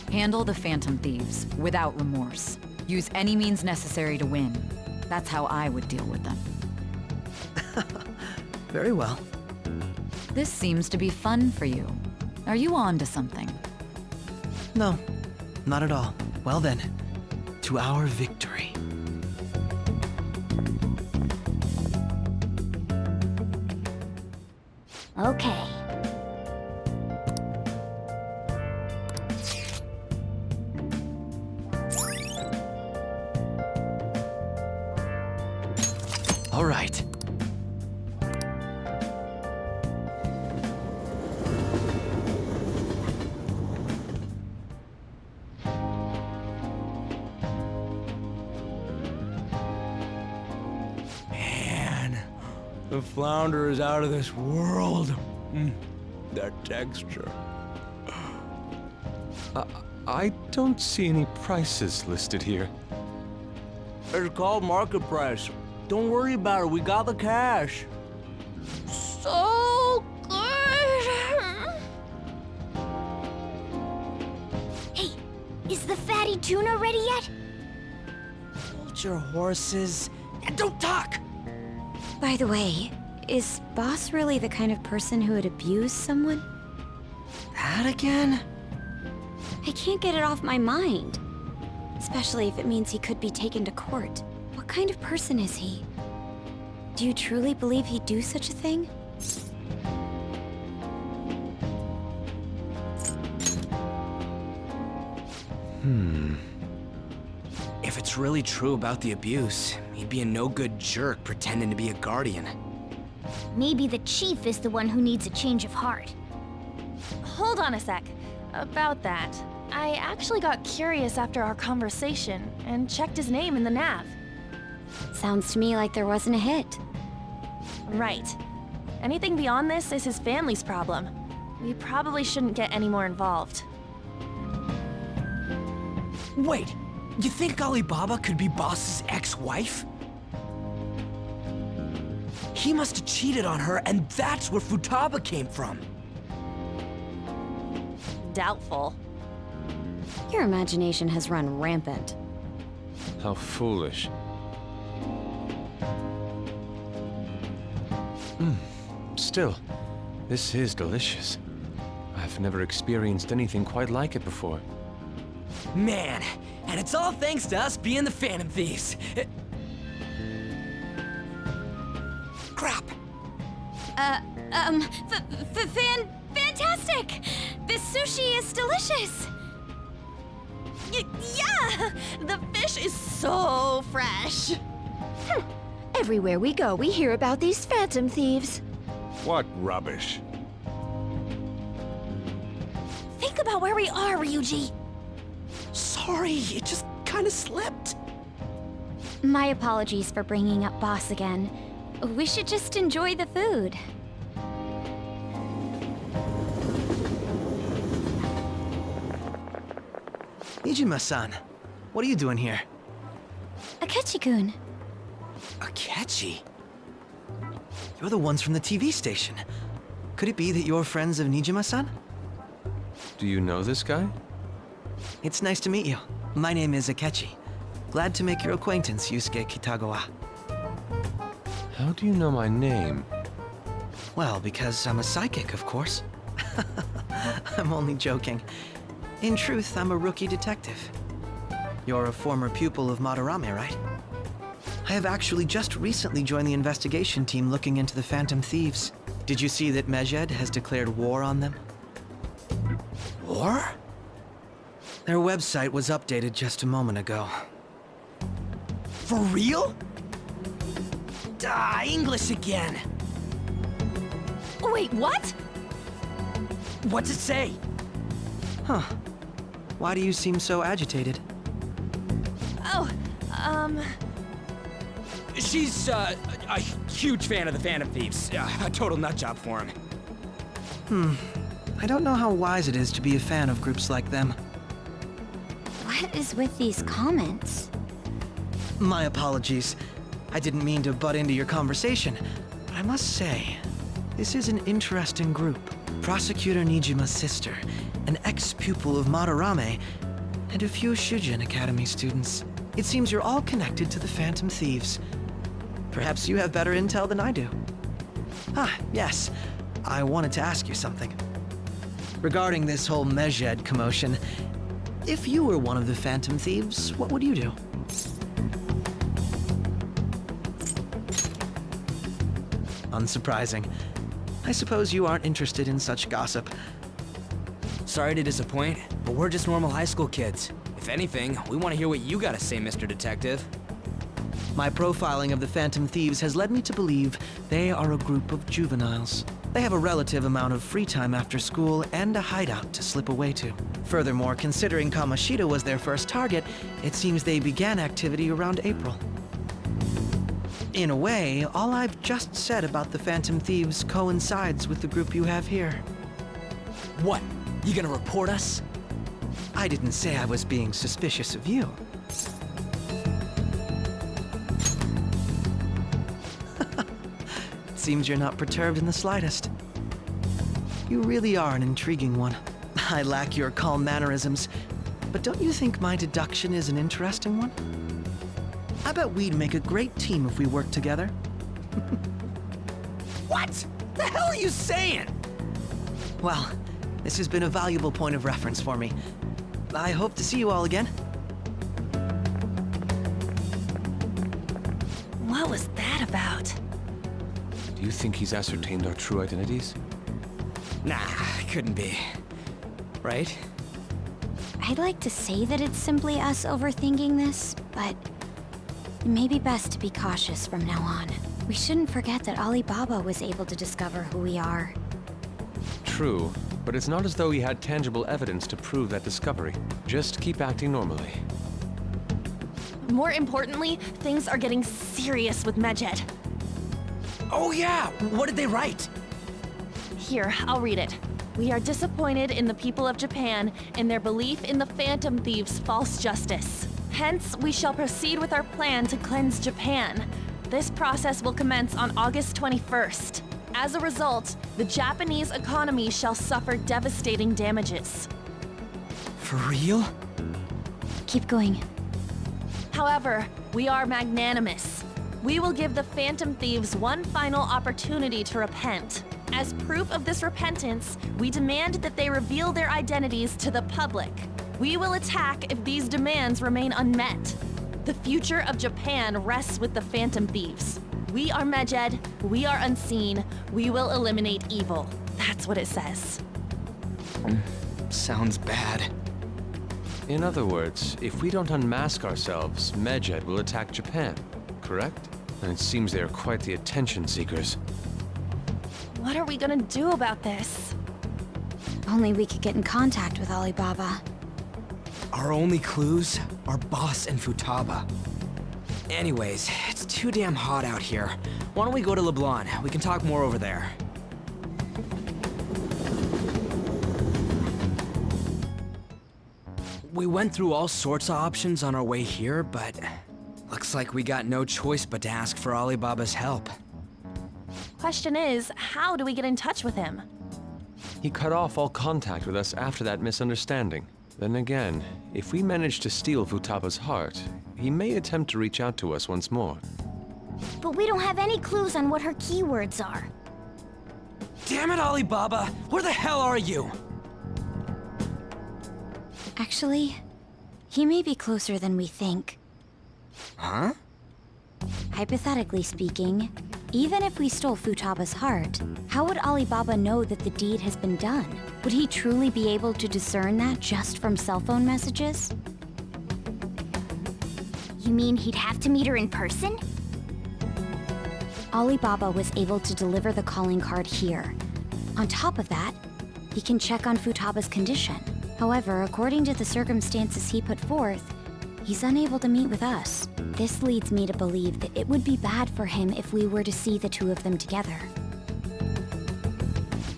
Handle the Phantom Thieves, without remorse. Use any means necessary to win. That's how I would deal with them. Very well. This seems to be fun for you. Are you on to something? No, not at all. Well then, to our victory. Okay. All right. Man, the flounder is out of this world. That texture. I don't see any prices listed here. It's called market price. Don't worry about it, we got the cash. So good! Hey, is the fatty tuna ready yet? Hold your horses and don't talk! By the way, is Boss really the kind of person who would abuse someone? That again? I can't get it off my mind. Especially if it means he could be taken to court. What kind of person is he? Do you truly believe he'd do such a thing? If it's really true about the abuse, he'd be a no-good jerk pretending to be a guardian. Maybe the chief is the one who needs a change of heart. Hold on a sec. About that, I actually got curious after our conversation and checked his name in the nav. Sounds to me like there wasn't a hit. Right. Anything beyond this is his family's problem. We probably shouldn't get any more involved. Wait, you think Alibaba could be Boss's ex-wife? He must have cheated on her, and that's where Futaba came from. Doubtful. Your imagination has run rampant. How foolish. Still, this is delicious. I've never experienced anything quite like it before. Man, and it's all thanks to us being the Phantom Thieves. Crap. Fantastic! This sushi is delicious! Yeah! The fish is so fresh! Everywhere we go, we hear about these Phantom Thieves. What rubbish. Think about where we are, Ryuji. Sorry, it just kind of slipped. My apologies for bringing up boss again. We should just enjoy the food. Nijima-san, what are you doing here? Akechi-kun. Akechi? You're the ones from the TV station. Could it be that you're friends of Nijima-san? Do you know this guy? It's nice to meet you. My name is Akechi. Glad to make your acquaintance, Yusuke Kitagawa. How do you know my name? Well, because I'm a psychic, of course. I'm only joking. In truth, I'm a rookie detective. You're a former pupil of Madarame, right? I have actually just recently joined the investigation team looking into the Phantom Thieves. Did you see that Medjed has declared war on them? War? Their website was updated just a moment ago. For real? English again. Wait, what? What's it say? Huh. Why do you seem so agitated? Oh, She's, a huge fan of the Phantom Thieves. A total nutjob for him. I don't know how wise it is to be a fan of groups like them. What is with these comments? My apologies. I didn't mean to butt into your conversation, but I must say, this is an interesting group. Prosecutor Nijima's sister, an ex-pupil of Madarame, and a few Shujin Academy students. It seems you're all connected to the Phantom Thieves. Perhaps you have better intel than I do. Yes. I wanted to ask you something. Regarding this whole Medjed commotion, if you were one of the Phantom Thieves, what would you do? Unsurprising. I suppose you aren't interested in such gossip. Sorry to disappoint, but we're just normal high school kids. If anything, we want to hear what you gotta say, Mr. Detective. My profiling of the Phantom Thieves has led me to believe they are a group of juveniles. They have a relative amount of free time after school and a hideout to slip away to. Furthermore, considering Kamoshida was their first target, it seems they began activity around April. In a way, all I've just said about the Phantom Thieves coincides with the group you have here. What? You gonna report us? I didn't say I was being suspicious of you. Seems you're not perturbed in the slightest. You really are an intriguing one. I lack your calm mannerisms, but don't you think my deduction is an interesting one? I bet we'd make a great team if we worked together. What? The hell are you saying? Well, this has been a valuable point of reference for me. I hope to see you all again. What was that about? Do you think he's ascertained our true identities? Nah, couldn't be. Right? I'd like to say that it's simply us overthinking this, but it may be best to be cautious from now on. We shouldn't forget that Alibaba was able to discover who we are. True, but it's not as though he had tangible evidence to prove that discovery. Just keep acting normally. More importantly, things are getting serious with Medjed. Oh yeah! What did they write? Here, I'll read it. We are disappointed in the people of Japan in their belief in the Phantom Thieves' false justice. Hence, we shall proceed with our plan to cleanse Japan. This process will commence on August 21st. As a result, the Japanese economy shall suffer devastating damages. For real? Keep going. However, we are magnanimous. We will give the Phantom Thieves one final opportunity to repent. As proof of this repentance, we demand that they reveal their identities to the public. We will attack if these demands remain unmet. The future of Japan rests with the Phantom Thieves. We are Medjed, we are unseen, we will eliminate evil. That's what it says. Sounds bad. In other words, if we don't unmask ourselves, Medjed will attack Japan, correct? And it seems they are quite the attention seekers. What are we gonna do about this? Only we could get in contact with Alibaba. Our only clues are Boss and Futaba. Anyways, it's too damn hot out here. Why don't we go to LeBlanc? We can talk more over there. We went through all sorts of options on our way here, but looks like we got no choice but to ask for Alibaba's help. Question is, how do we get in touch with him? He cut off all contact with us after that misunderstanding. Then again, if we manage to steal Futaba's heart, he may attempt to reach out to us once more. But we don't have any clues on what her keywords are. Damn it, Alibaba! Where the hell are you? Actually, he may be closer than we think. Huh? Hypothetically speaking, even if we stole Futaba's heart, how would Alibaba know that the deed has been done? Would he truly be able to discern that just from cell phone messages? You mean he'd have to meet her in person? Alibaba was able to deliver the calling card here. On top of that, he can check on Futaba's condition. However, according to the circumstances he put forth, he's unable to meet with us. This leads me to believe that it would be bad for him if we were to see the two of them together.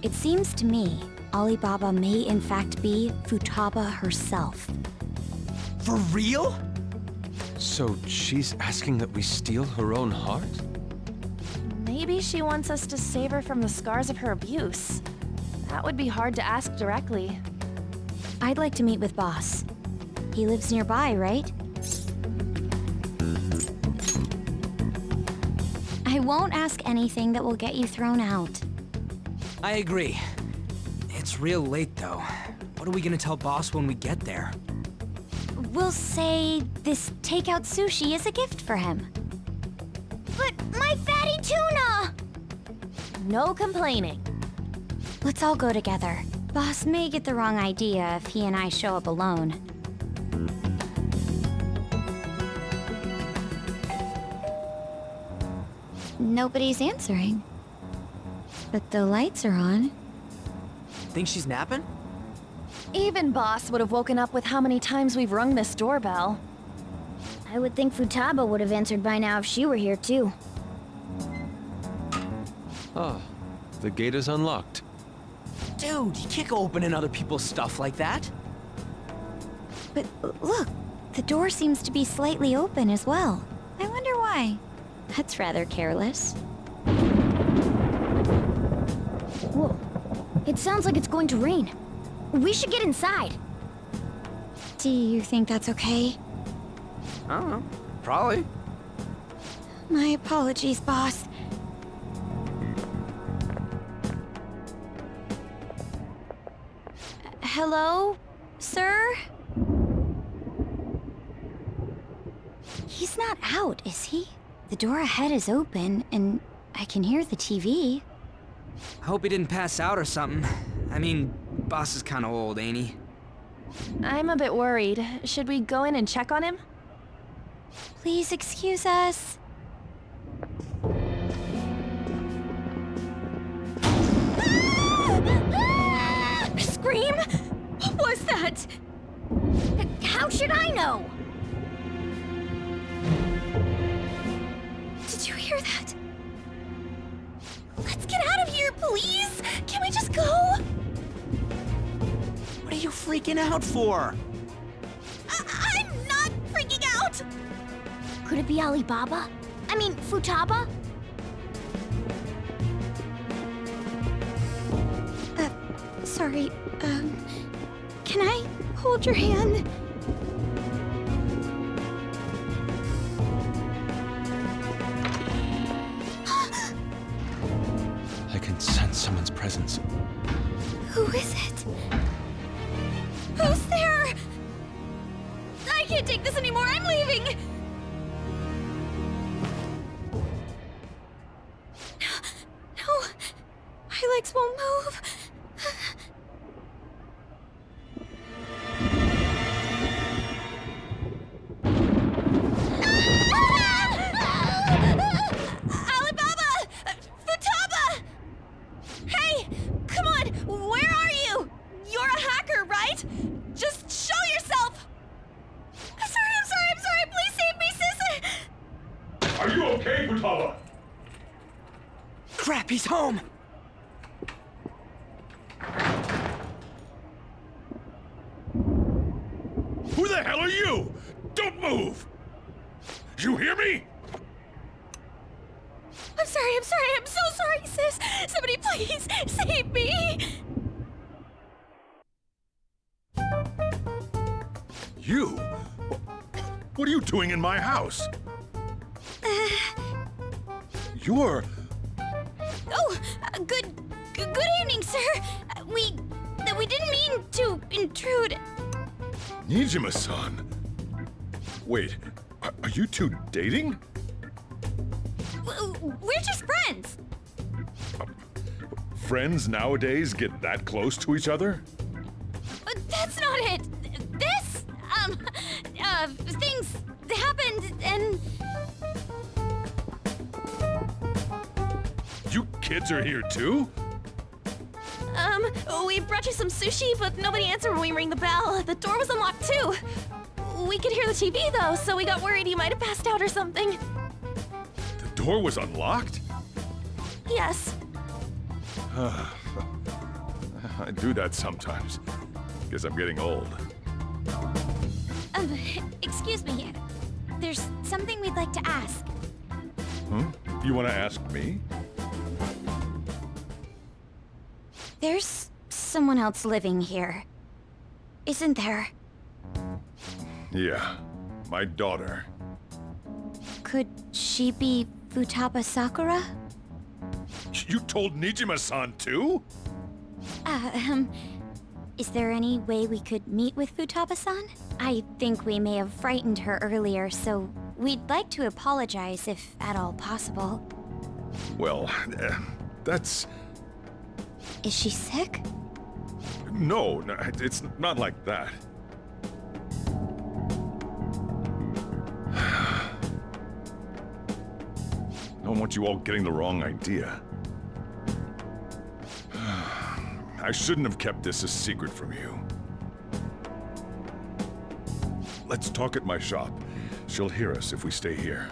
It seems to me Alibaba may in fact be Futaba herself. For real? So she's asking that we steal her own heart? Maybe she wants us to save her from the scars of her abuse. That would be hard to ask directly. I'd like to meet with Boss. He lives nearby, right? I won't ask anything that will get you thrown out. I agree. It's real late, though. What are we gonna tell Boss when we get there? We'll say this takeout sushi is a gift for him. But my fatty tuna! No complaining. Let's all go together. Boss may get the wrong idea if he and I show up alone. Nobody's answering. But the lights are on. Think she's napping? Even Boss would have woken up with how many times we've rung this doorbell. I would think Futaba would have answered by now if she were here too. Ah, the gate is unlocked. Dude, you can't go opening other people's stuff like that. But look, the door seems to be slightly open as well. I wonder why. That's rather careless. Whoa. It sounds like it's going to rain. We should get inside. Do you think that's okay? I don't know. Probably. My apologies, boss. Hello, sir? He's not out, is he? The door ahead is open, and I can hear the TV. I hope he didn't pass out or something. I mean, Boss is kinda old, ain't he? I'm a bit worried. Should we go in and check on him? Please excuse us. Scream? What was that? How should I know? Did you hear that? Let's get out of here, please! Can we just go? What are you freaking out for? I'm not freaking out! Could it be Alibaba? I mean, Futaba? Sorry, can I hold your hand? I can sense someone's presence. Who is it? Who's there? I can't take this anymore, I'm leaving! No, my legs won't move. Just show yourself! I'm sorry, please save He's home! Who the hell are you? Don't move! You hear me? I'm sorry, I'm so sorry, sis! Somebody please, save me! You? What are you doing in my house? You're... Oh, good evening, sir. We didn't mean to intrude. Nijima-san. Wait, are you two dating? We're just friends. Friends nowadays get that close to each other? That's not it. This, things happened and... You kids are here too? We brought you some sushi, but nobody answered when we rang the bell. The door was unlocked too. We could hear the TV though, so we got worried you might have passed out or something. The door was unlocked? Yes. I do that sometimes. Guess I'm getting old. Excuse me. There's something we'd like to ask. You want to ask me? There's someone else living here, isn't there? Yeah, my daughter. Could she be Futaba Sakura? You told Nijima-san too? Is there any way we could meet with Futaba-san? I think we may have frightened her earlier, so we'd like to apologize if at all possible. Well, that's... Is she sick? No, it's not like that. I don't want you all getting the wrong idea. I shouldn't have kept this a secret from you. Let's talk at my shop. She'll hear us if we stay here.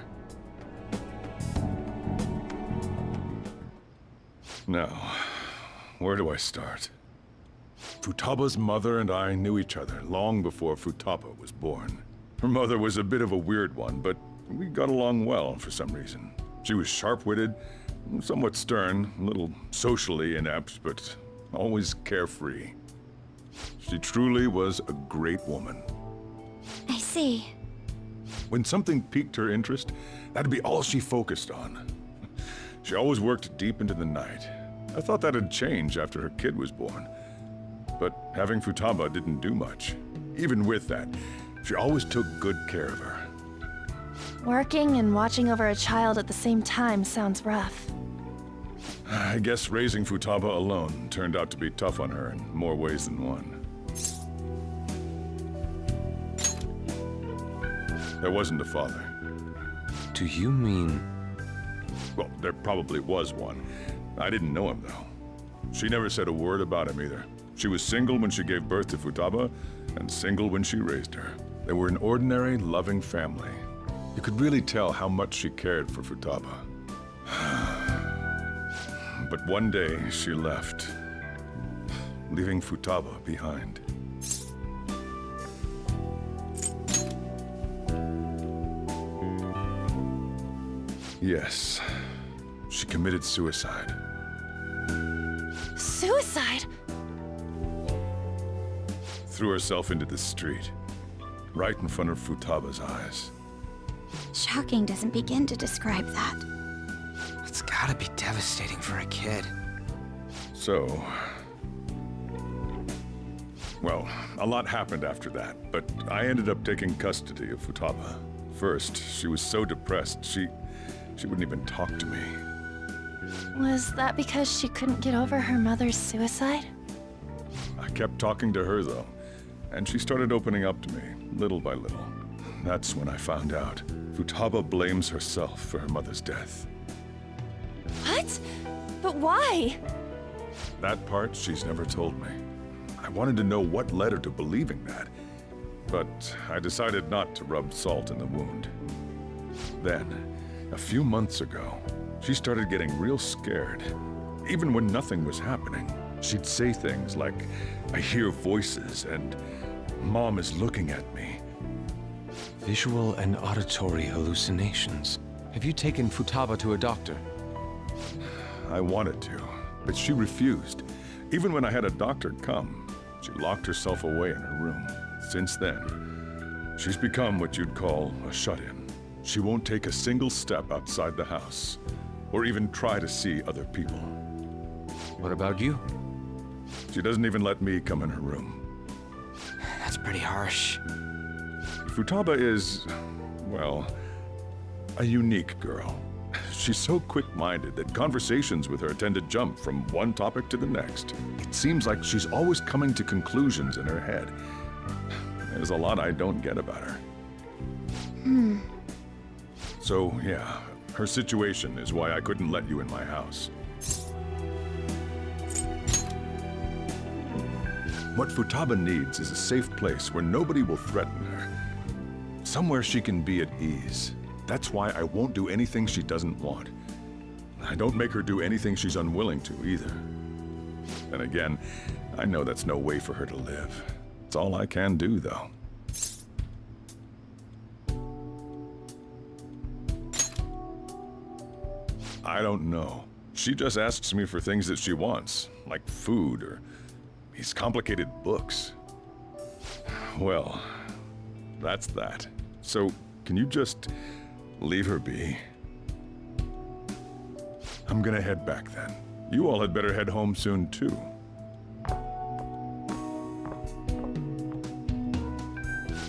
Now, where do I start? Futaba's mother and I knew each other long before Futaba was born. Her mother was a bit of a weird one, but we got along well for some reason. She was sharp-witted, somewhat stern, a little socially inept, but always carefree. She truly was a great woman. I see. When something piqued her interest, that'd be all she focused on. She always worked deep into the night. I thought that'd change after her kid was born. But having Futaba didn't do much. Even with that, she always took good care of her. Working and watching over a child at the same time sounds rough. I guess raising Futaba alone turned out to be tough on her in more ways than one. There wasn't a father. Do you mean... Well, there probably was one. I didn't know him, though. She never said a word about him either. She was single when she gave birth to Futaba, and single when she raised her. They were an ordinary, loving family. You could really tell how much she cared for Futaba. But one day, she left, leaving Futaba behind. Yes, she committed suicide. Suicide? Threw herself into the street, right in front of Futaba's eyes. Shocking doesn't begin to describe that. It's gotta be devastating for a kid. So... Well, a lot happened after that, but I ended up taking custody of Futaba. First, she was so depressed, she wouldn't even talk to me. Was that because she couldn't get over her mother's suicide? I kept talking to her, though, and she started opening up to me, little by little. That's when I found out. Futaba blames herself for her mother's death. What? But why? That part she's never told me. I wanted to know what led her to believing that, but I decided not to rub salt in the wound. Then, a few months ago, she started getting real scared. Even when nothing was happening, she'd say things like, "I hear voices," and "Mom is looking at me." Visual and auditory hallucinations. Have you taken Futaba to a doctor? I wanted to, but she refused. Even when I had a doctor come, she locked herself away in her room. Since then, she's become what you'd call a shut-in. She won't take a single step outside the house, or even try to see other people. What about you? She doesn't even let me come in her room. That's pretty harsh. Futaba is, well, a unique girl. She's so quick-minded that conversations with her tend to jump from one topic to the next. It seems like she's always coming to conclusions in her head. There's a lot I don't get about her. So, yeah, her situation is why I couldn't let you in my house. What Futaba needs is a safe place where nobody will threaten her. Somewhere she can be at ease. That's why I won't do anything she doesn't want. I don't make her do anything she's unwilling to, either. And again, I know that's no way for her to live. It's all I can do, though. I don't know. She just asks me for things that she wants, like food or these complicated books. Well, that's that. So, can you just leave her be? I'm gonna head back then. You all had better head home soon, too.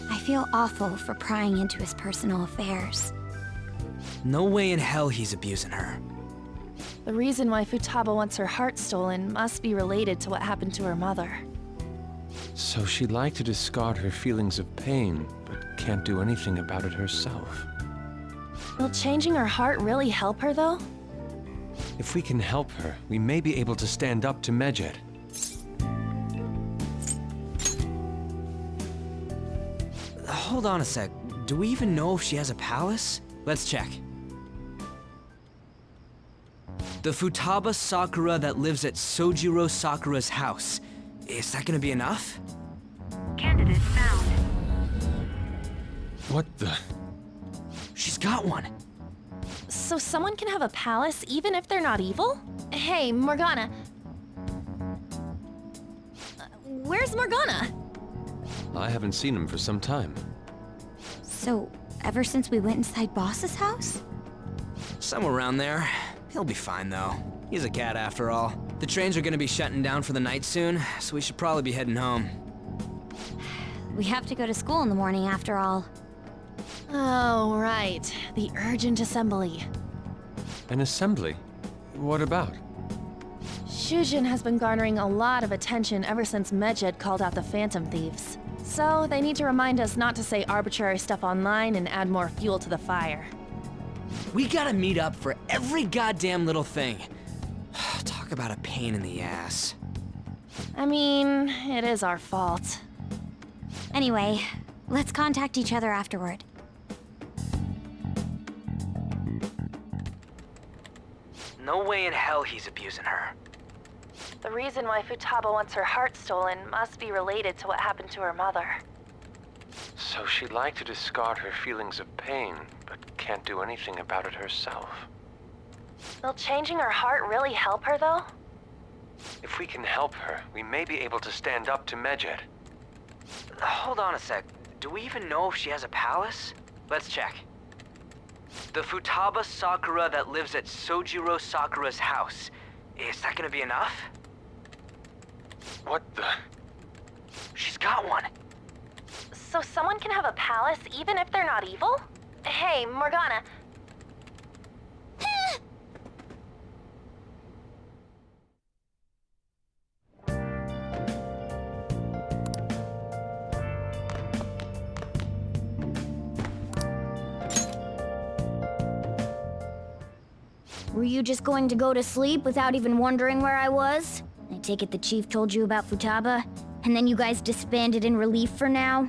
I feel awful for prying into his personal affairs. No way in hell he's abusing her. The reason why Futaba wants her heart stolen must be related to what happened to her mother. So she'd like to discard her feelings of pain, but can't do anything about it herself. Will changing her heart really help her, though? If we can help her, we may be able to stand up to Medjed. Hold on a sec. Do we even know if she has a palace? Let's check. The Futaba Sakura that lives at Sojiro Sakura's house. Is that gonna be enough? Candidate found. What the? She's got one. So someone can have a palace even if they're not evil? Hey, Morgana. Where's Morgana? I haven't seen him for some time. So, ever since we went inside Boss's house? Somewhere around there. He'll be fine, though. He's a cat, after all. The trains are gonna be shutting down for the night soon, so we should probably be heading home. We have to go to school in the morning after all. Oh, right. The urgent assembly. An assembly? What about? Shujin has been garnering a lot of attention ever since Medjed called out the Phantom Thieves. So they need to remind us not to say arbitrary stuff online and add more fuel to the fire. We gotta meet up for every goddamn little thing. Talk about a pain in the ass. I mean, it is our fault. Anyway, let's contact each other afterward. No way in hell he's abusing her. The reason why Futaba wants her heart stolen must be related to what happened to her mother. So she'd like to discard her feelings of pain, but can't do anything about it herself. Will changing her heart really help her, though? If we can help her, we may be able to stand up to Medjed. Hold on a sec. Do we even know if she has a palace? Let's check. The Futaba Sakura that lives at Sojiro Sakura's house. Is that gonna be enough? What the? She's got one. So someone can have a palace even if they're not evil? Hey, Morgana. Were you just going to go to sleep without even wondering where I was? I take it the chief told you about Futaba, and then you guys disbanded in relief for now?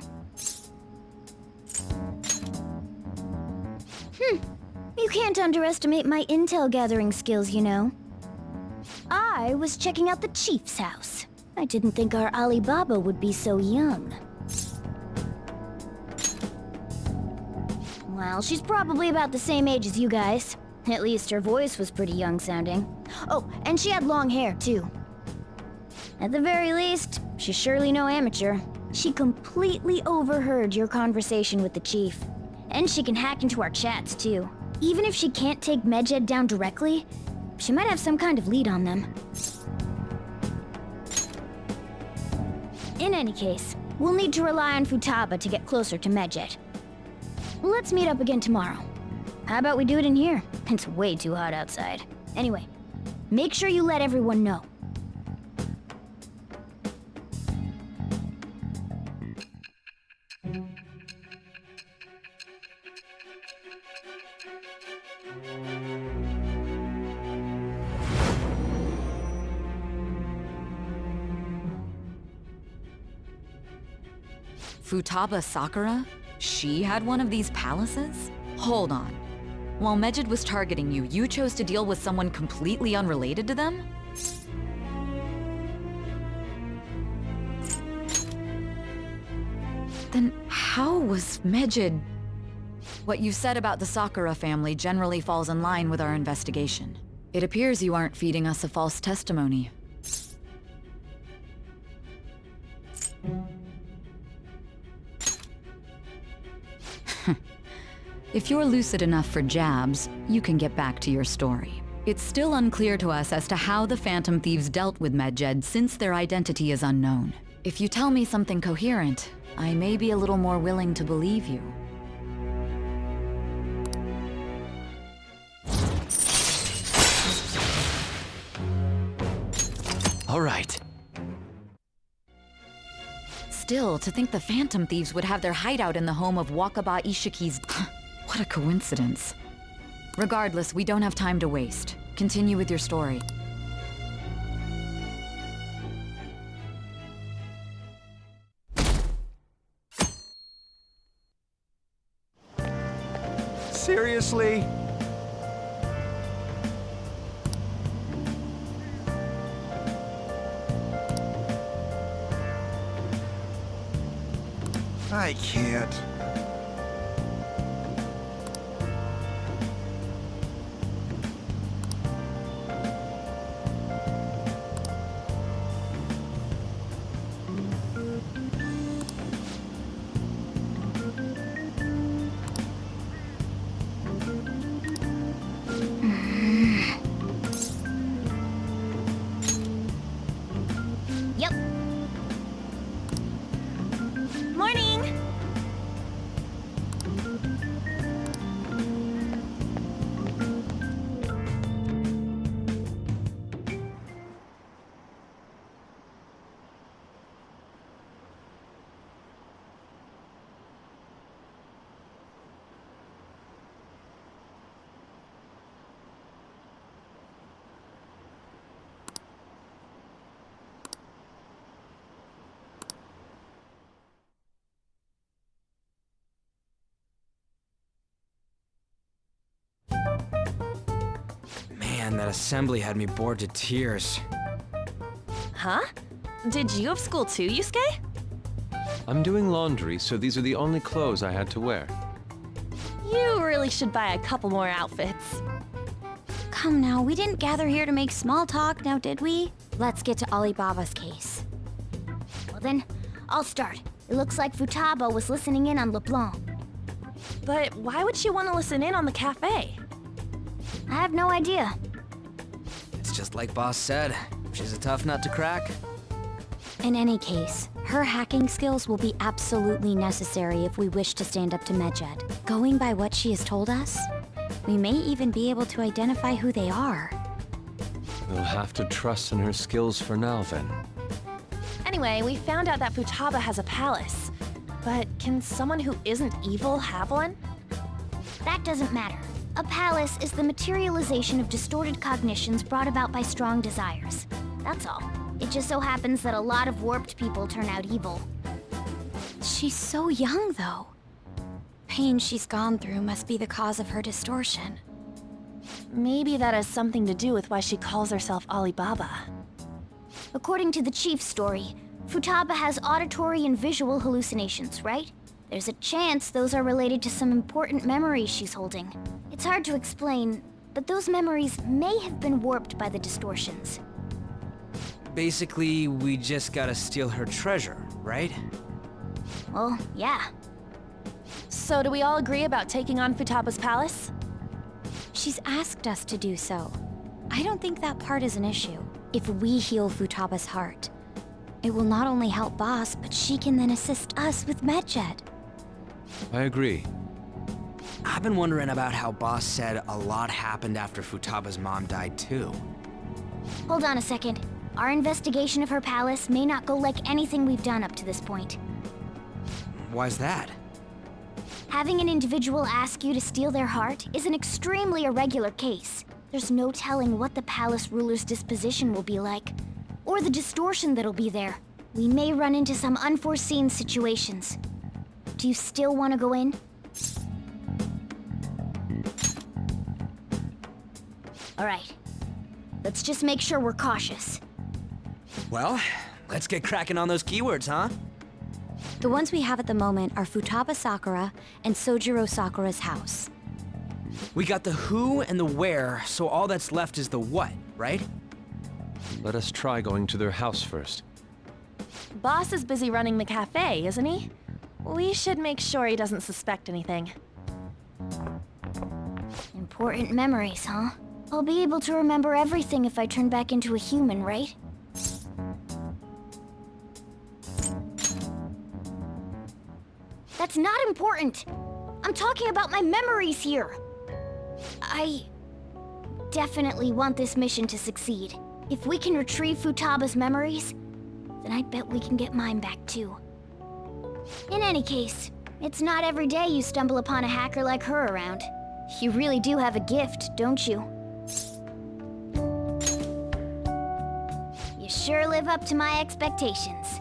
You can't underestimate my intel gathering skills, you know. I was checking out the chief's house. I didn't think our Alibaba would be so young. Well, she's probably about the same age as you guys. At least her voice was pretty young sounding. Oh, and she had long hair, too. At the very least, she's surely no amateur. She completely overheard your conversation with the chief. And she can hack into our chats, too. Even if she can't take Medjed down directly, she might have some kind of lead on them. In any case, we'll need to rely on Futaba to get closer to Medjed. Let's meet up again tomorrow. How about we do it in here? It's way too hot outside. Anyway, make sure you let everyone know. Futaba Sakura? She had one of these palaces? Hold on. While Medjed was targeting you, you chose to deal with someone completely unrelated to them? Then how was Medjed... What you said about the Sakura family generally falls in line with our investigation. It appears you aren't feeding us a false testimony. If you're lucid enough for jabs, you can get back to your story. It's still unclear to us as to how the Phantom Thieves dealt with Medjed since their identity is unknown. If you tell me something coherent, I may be a little more willing to believe you. All right. Still, to think the Phantom Thieves would have their hideout in the home of Wakaba Ishiki's... What a coincidence. Regardless, we don't have time to waste. Continue with your story. Seriously? I can't. Yep. Morning! Man, that assembly had me bored to tears. Huh? Did you have school too, Yusuke? I'm doing laundry, so these are the only clothes I had to wear. You really should buy a couple more outfits. Come now, we didn't gather here to make small talk, now did we? Let's get to Alibaba's case. Well then, I'll start. It looks like Futaba was listening in on LeBlanc. But why would she want to listen in on the cafe? I have no idea. It's just like Boss said. She's a tough nut to crack. In any case, her hacking skills will be absolutely necessary if we wish to stand up to Medjed. Going by what she has told us, we may even be able to identify who they are. We'll have to trust in her skills for now, then. Anyway, we found out that Futaba has a palace. But can someone who isn't evil have one? That doesn't matter. A palace is the materialization of distorted cognitions brought about by strong desires. That's all. It just so happens that a lot of warped people turn out evil. She's so young, though. Pain she's gone through must be the cause of her distortion. Maybe that has something to do with why she calls herself Alibaba. According to the chief's story, Futaba has auditory and visual hallucinations, right? There's a chance those are related to some important memories she's holding. It's hard to explain, but those memories may have been warped by the distortions. Basically, we just gotta steal her treasure, right? Well, yeah. So do we all agree about taking on Futaba's palace? She's asked us to do so. I don't think that part is an issue. If we heal Futaba's heart, it will not only help Boss, but she can then assist us with Medjed. I agree. I've been wondering about how Boss said a lot happened after Futaba's mom died too. Hold on a second. Our investigation of her palace may not go like anything we've done up to this point. Why's that? Having an individual ask you to steal their heart is an extremely irregular case. There's no telling what the palace ruler's disposition will be like, or the distortion that'll be there. We may run into some unforeseen situations. Do you still want to go in? All right. Let's just make sure we're cautious. Well, let's get cracking on those keywords, huh? The ones we have at the moment are Futaba Sakura and Sojiro Sakura's house. We got the who and the where, so all that's left is the what, right? Let us try going to their house first. Boss is busy running the cafe, isn't he? We should make sure he doesn't suspect anything. Important memories, huh? I'll be able to remember everything if I turn back into a human, right? That's not important. I'm talking about my memories here. I definitely want this mission to succeed. If we can retrieve Futaba's memories, then I bet we can get mine back too. In any case, it's not every day you stumble upon a hacker like her around. You really do have a gift, don't you? You sure live up to my expectations.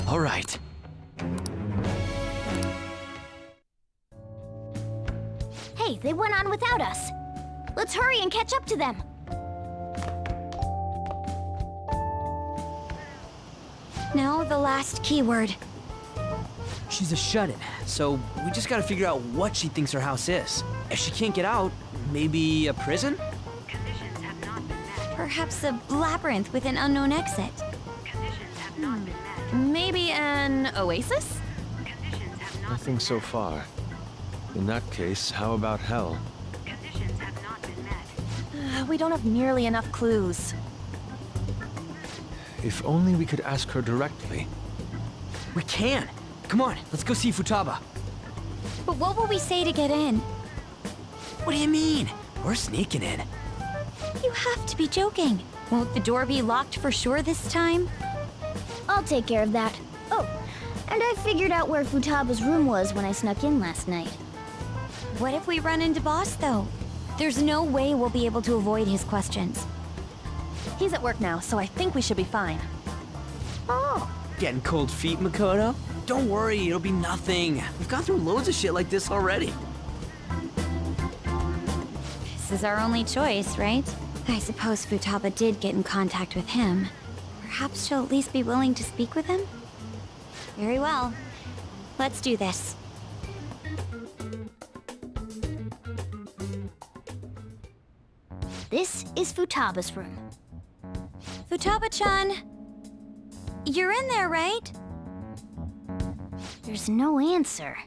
All right. Hey, they went on without us. Let's hurry and catch up to them. Now the last keyword. She's a shut-in, so we just gotta figure out what she thinks her house is. If she can't get out, maybe a prison? Perhaps a labyrinth with an unknown exit. Maybe an oasis? Nothing so far. In that case, how about hell? We don't have nearly enough clues. If only we could ask her directly. We can! Come on, let's go see Futaba. But what will we say to get in? What do you mean? We're sneaking in. You have to be joking. Won't the door be locked for sure this time? I'll take care of that. Oh, and I figured out where Futaba's room was when I snuck in last night. What if we run into Boss, though? There's no way we'll be able to avoid his questions. He's at work now, so I think we should be fine. Oh. Getting cold feet, Makoto? Don't worry, it'll be nothing. We've gone through loads of shit like this already. This is our only choice, right? I suppose Futaba did get in contact with him. Perhaps she'll at least be willing to speak with him? Very well. Let's do this. This is Futaba's room. Futaba-chan! You're in there, right? There's no answer.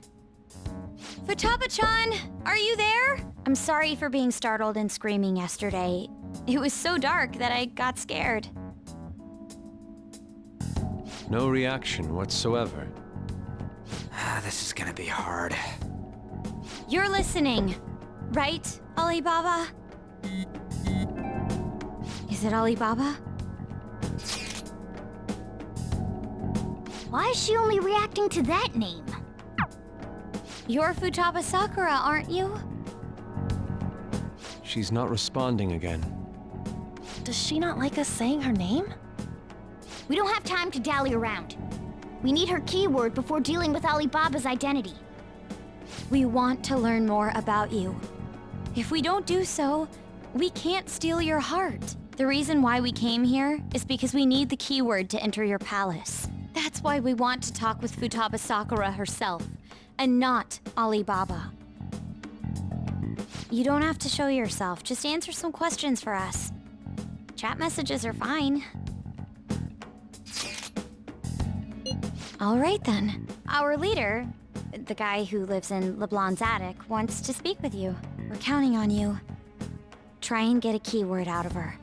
Futaba-chan! Are you there? I'm sorry for being startled and screaming yesterday. It was so dark that I got scared. No reaction whatsoever. This is gonna be hard. You're listening, right, Alibaba? Is it Alibaba? Why is she only reacting to that name? You're Futaba Sakura, aren't you? She's not responding again. Does she not like us saying her name? We don't have time to dally around. We need her keyword before dealing with Alibaba's identity. We want to learn more about you. If we don't do so, we can't steal your heart. The reason why we came here is because we need the keyword to enter your palace. That's why we want to talk with Futaba Sakura herself, and not Alibaba. You don't have to show yourself, just answer some questions for us. Chat messages are fine. All right then. Our leader, the guy who lives in LeBlanc's attic, wants to speak with you. We're counting on you. Try and get a keyword out of her.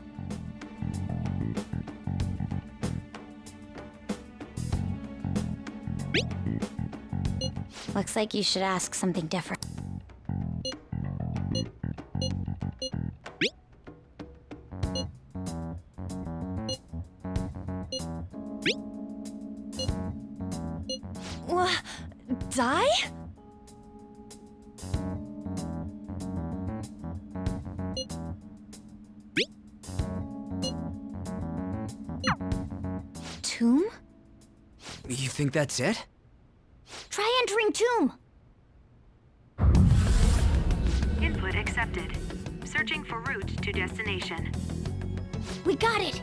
Looks like you should ask something different. Die? Tomb? You think that's it? Try entering tomb! Input accepted. Searching for route to destination. We got it!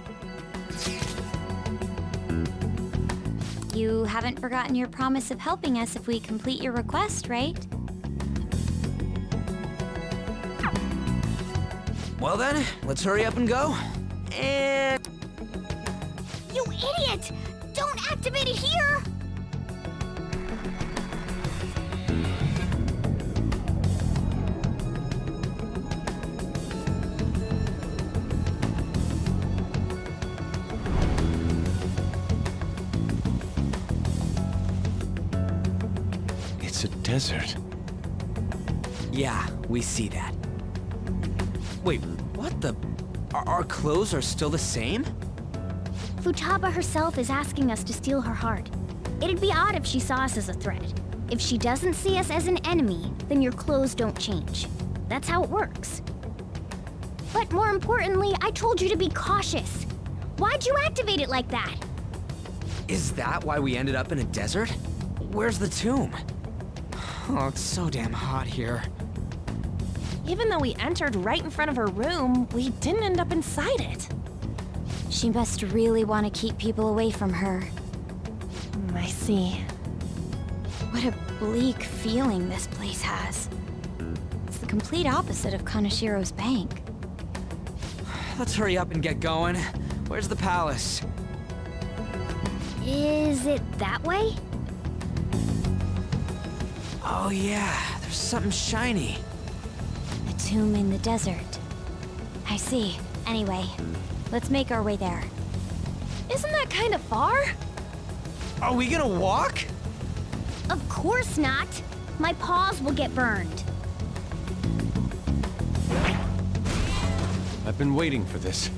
You haven't forgotten your promise of helping us if we complete your request, right? Well then, let's hurry up and go. And... You idiot! Don't activate it here! It's a desert. Yeah, we see that. Wait, what the... Our clothes are still the same? Futaba herself is asking us to steal her heart. It'd be odd if she saw us as a threat. If she doesn't see us as an enemy, then your clothes don't change. That's how it works. But more importantly, I told you to be cautious. Why'd you activate it like that? Is that why we ended up in a desert? Where's the tomb? Oh, it's so damn hot here. Even though we entered right in front of her room, we didn't end up inside it. She must really want to keep people away from her. I see. What a bleak feeling this place has. It's the complete opposite of Kanashiro's bank. Let's hurry up and get going. Where's the palace? Is it that way? Oh yeah, there's something shiny. A tomb in the desert. I see. Anyway, let's make our way there. Isn't that kind of far? Are we gonna walk? Of course not. My paws will get burned. I've been waiting for this.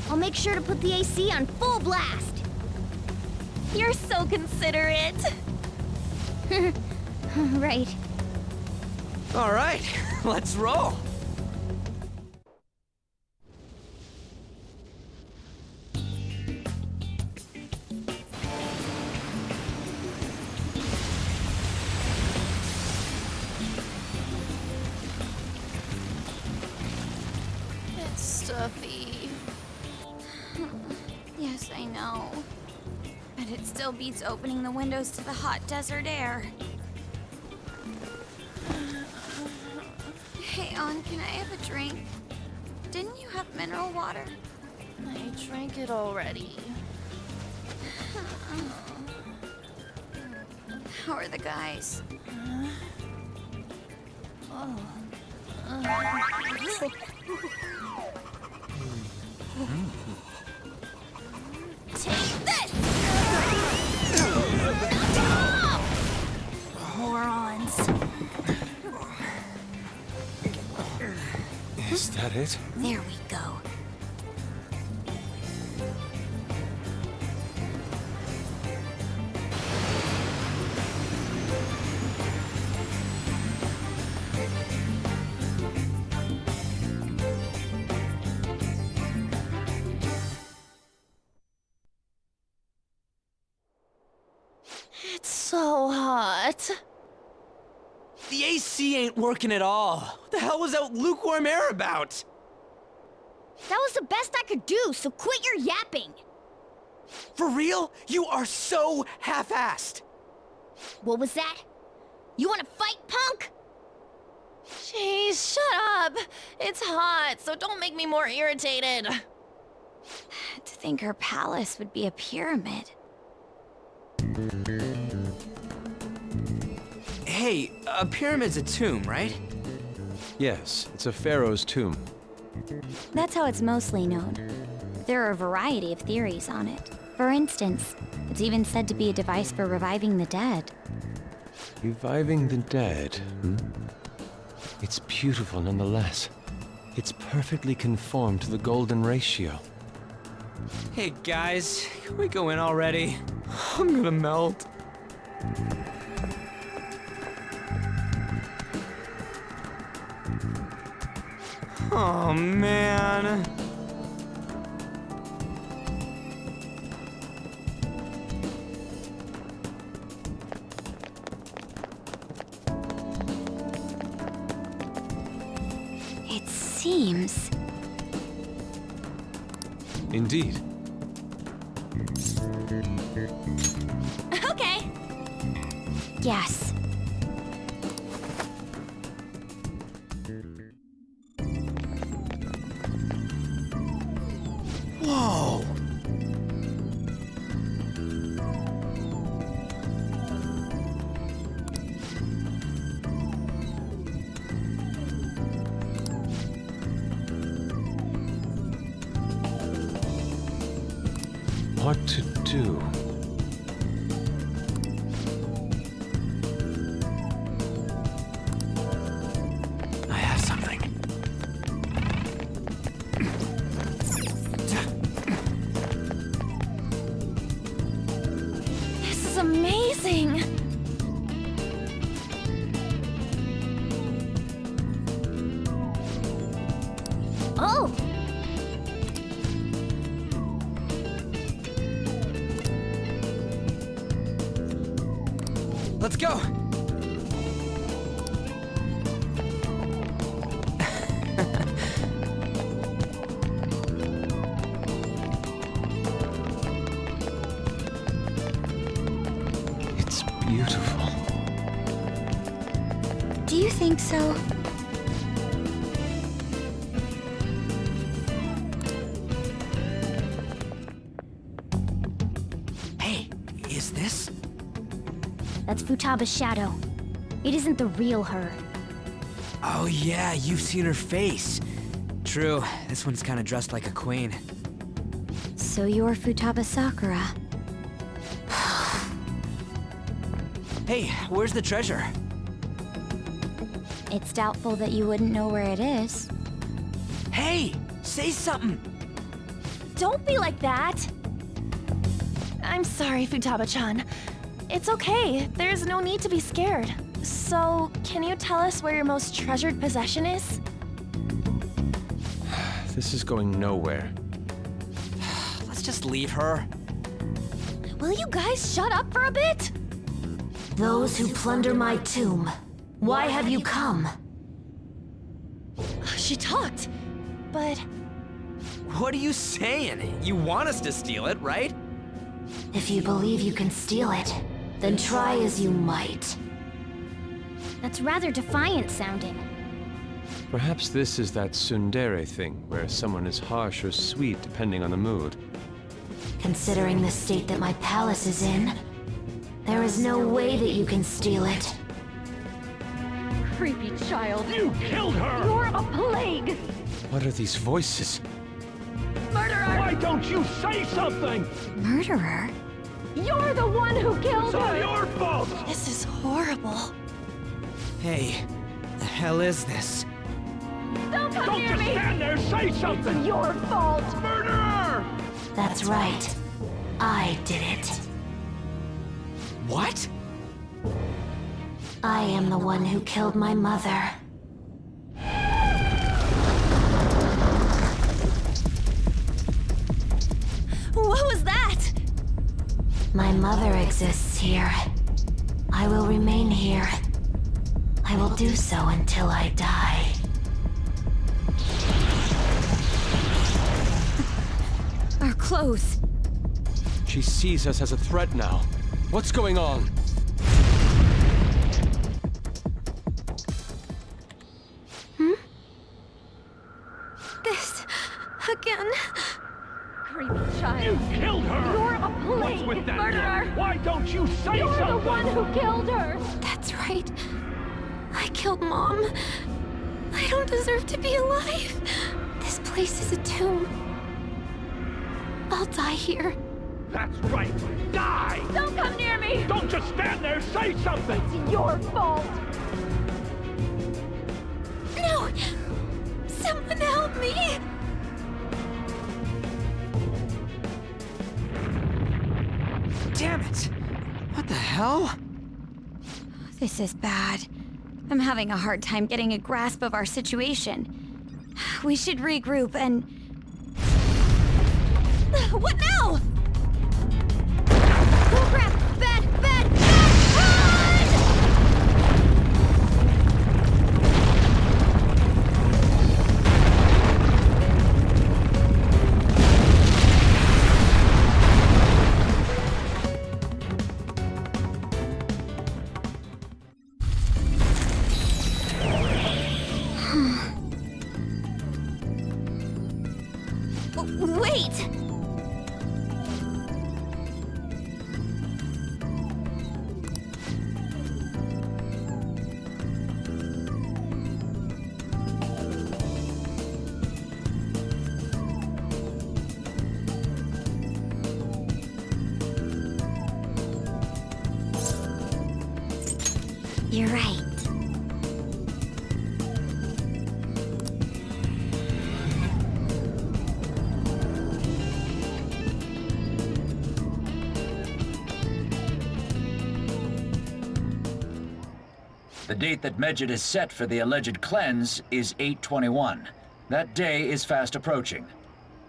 I'll make sure to put the AC on full blast. You're so considerate. Right. All right, let's roll. It's stuffy. Yes, I know. But it still beats opening the windows to the hot desert air. Hey, On, can I have a drink? Didn't you have mineral water? I drank it already. How are the guys? Take this! Morons. Is that it? There we go. hot. The AC ain't working at all. What the hell was that lukewarm air about? That was the best I could do, so quit your yapping. For real? You are so half-assed. What was that? You wanna fight, punk? Jeez, shut up. It's hot, so don't make me more irritated. To think her palace would be a pyramid. Hey, a pyramid's a tomb, right? Yes, it's a pharaoh's tomb. That's how it's mostly known. There are a variety of theories on it. For instance, it's even said to be a device for reviving the dead. Reviving the dead, hmm? It's beautiful nonetheless. It's perfectly conformed to the golden ratio. Hey guys, can we go in already? I'm gonna melt. Oh man. It seems... Indeed. Okay. Yes. Whoa! What to do? I have something. This is amazing. Oh! Let's go! It's beautiful. Do you think so? Hey, is this? That's Futaba's shadow. It isn't the real her. Oh yeah, you've seen her face. True, this one's kinda dressed like a queen. So you're Futaba Sakura. Hey, where's the treasure? It's doubtful that you wouldn't know where it is. Hey, say something! Don't be like that. I'm sorry, Futaba-chan. It's okay. There's no need to be scared. So, can you tell us where your most treasured possession is? This is going nowhere. Let's just leave her. Will you guys shut up for a bit? Those who plunder my tomb, why have you come? She talked, but... What are you saying? You want us to steal it, right? If you believe you can steal it, then try as you might. That's rather defiant sounding. Perhaps this is that tsundere thing, where someone is harsh or sweet depending on the mood. Considering the state that my palace is in, there is no way that you can steal it. Creepy child. You killed her! You're a plague! What are these voices? Murderer! Why don't you say something? Murderer? You're the one who killed It's all her! your fault! This is horrible. Hey, the hell is this? Don't come Don't near just me! stand there, say something! It's your fault! Murderer! That's right. I did it. What? I am the one who killed my mother. What was that? My mother exists here. I I will remain here. I will do so until I die. Our clothes. She sees us as a threat now. What's going on? This again. Creepy child. You killed her! You're a What's with that murderer! girl? Why don't you say You're something? the one who killed her! That's right. I killed Mom. I don't deserve to be alive. This place is a tomb. I'll die here. That's right. Die! Don't come near me! Don't just stand there. Say something. It's your fault! No! Someone help me! Damn it! What the hell? This is bad. I'm having a hard time getting a grasp of our situation. We should regroup and... What now? Oh crap! Bad! Bad! Bad! Wait! You're right. The date that Medjed is set for the alleged cleanse is 8/21. That day is fast approaching.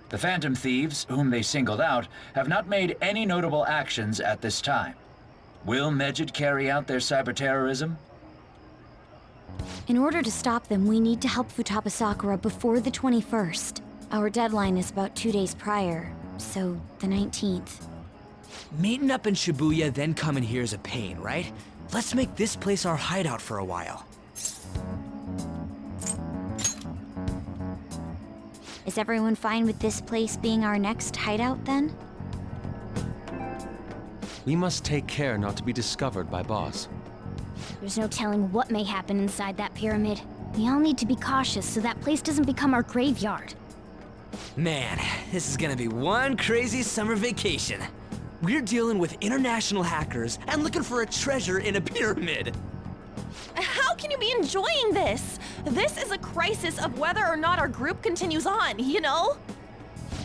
The Phantom Thieves, whom they singled out, have not made any notable actions at this time. Will Medjed carry out their cyber-terrorism? In order to stop them, we need to help Futaba Sakura before the 21st. Our deadline is about 2 days prior, so the 19th. Meeting up in Shibuya, then coming here is a pain, right? Let's make this place our hideout for a while. Is everyone fine with this place being our next hideout, then? We must take care not to be discovered by Boss. There's no telling what may happen inside that pyramid. We all need to be cautious so that place doesn't become our graveyard. Man, this is gonna be one crazy summer vacation. We're dealing with international hackers and looking for a treasure in a pyramid. How can you be enjoying this? This is a crisis of whether or not our group continues on, you know?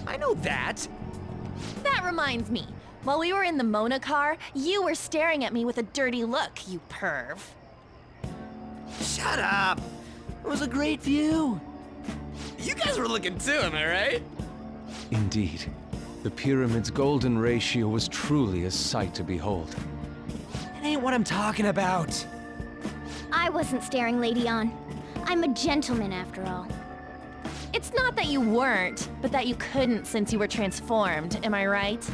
I know that. That reminds me. While we were in the Mona car, you were staring at me with a dirty look, you perv. Shut up. It was a great view. You guys were looking too, am I right? Indeed. The pyramid's golden ratio was truly a sight to behold. It ain't what I'm talking about. I wasn't staring Lady On. I'm a gentleman after all. It's not that you weren't, but that you couldn't since you were transformed, am I right?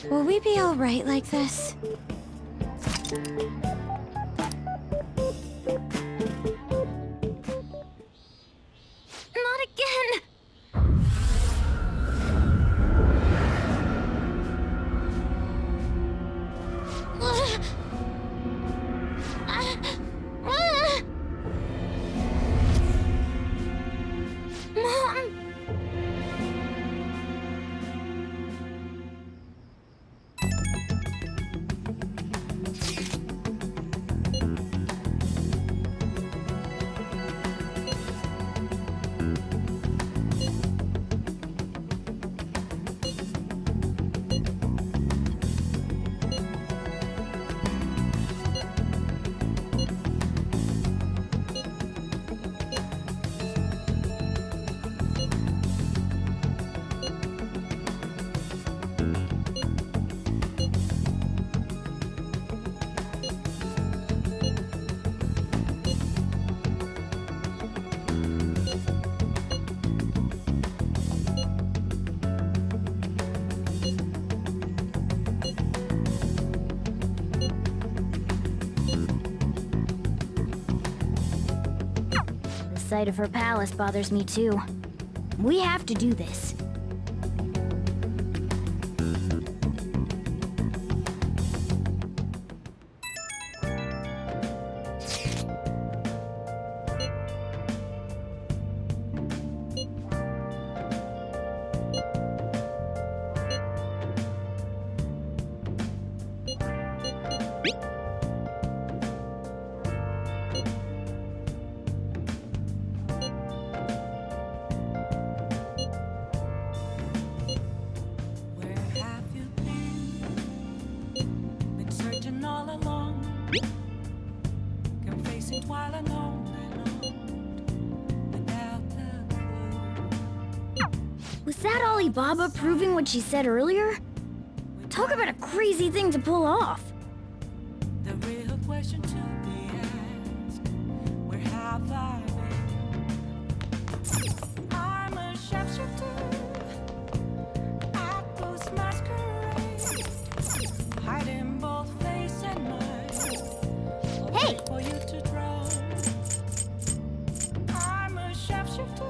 Will we be all right like this? Not again! Mom! sight of her palace bothers me too. We have to do this. Was that Alibaba proving what she said earlier? Talk about a crazy thing to pull off. The real question to be asked, where have I been? I'm a shapeshifter at those masquerades, hiding both face and mind. Hey! For you to draw. I'm a shapeshifter.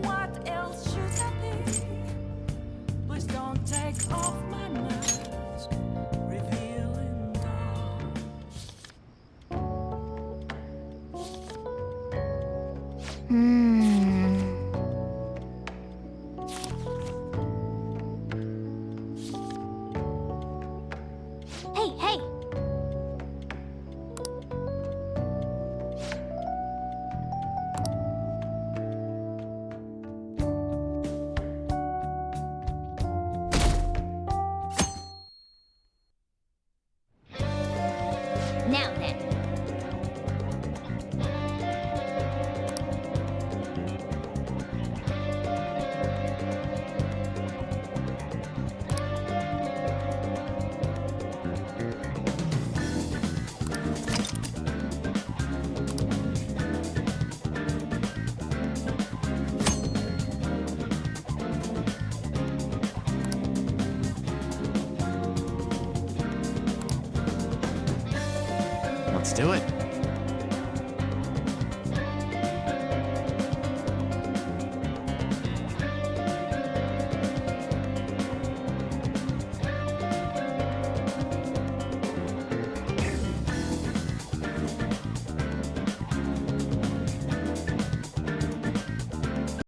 What else should I be? Please don't take off my mask, revealing dark. Hey, hey! Now then. Let's do it.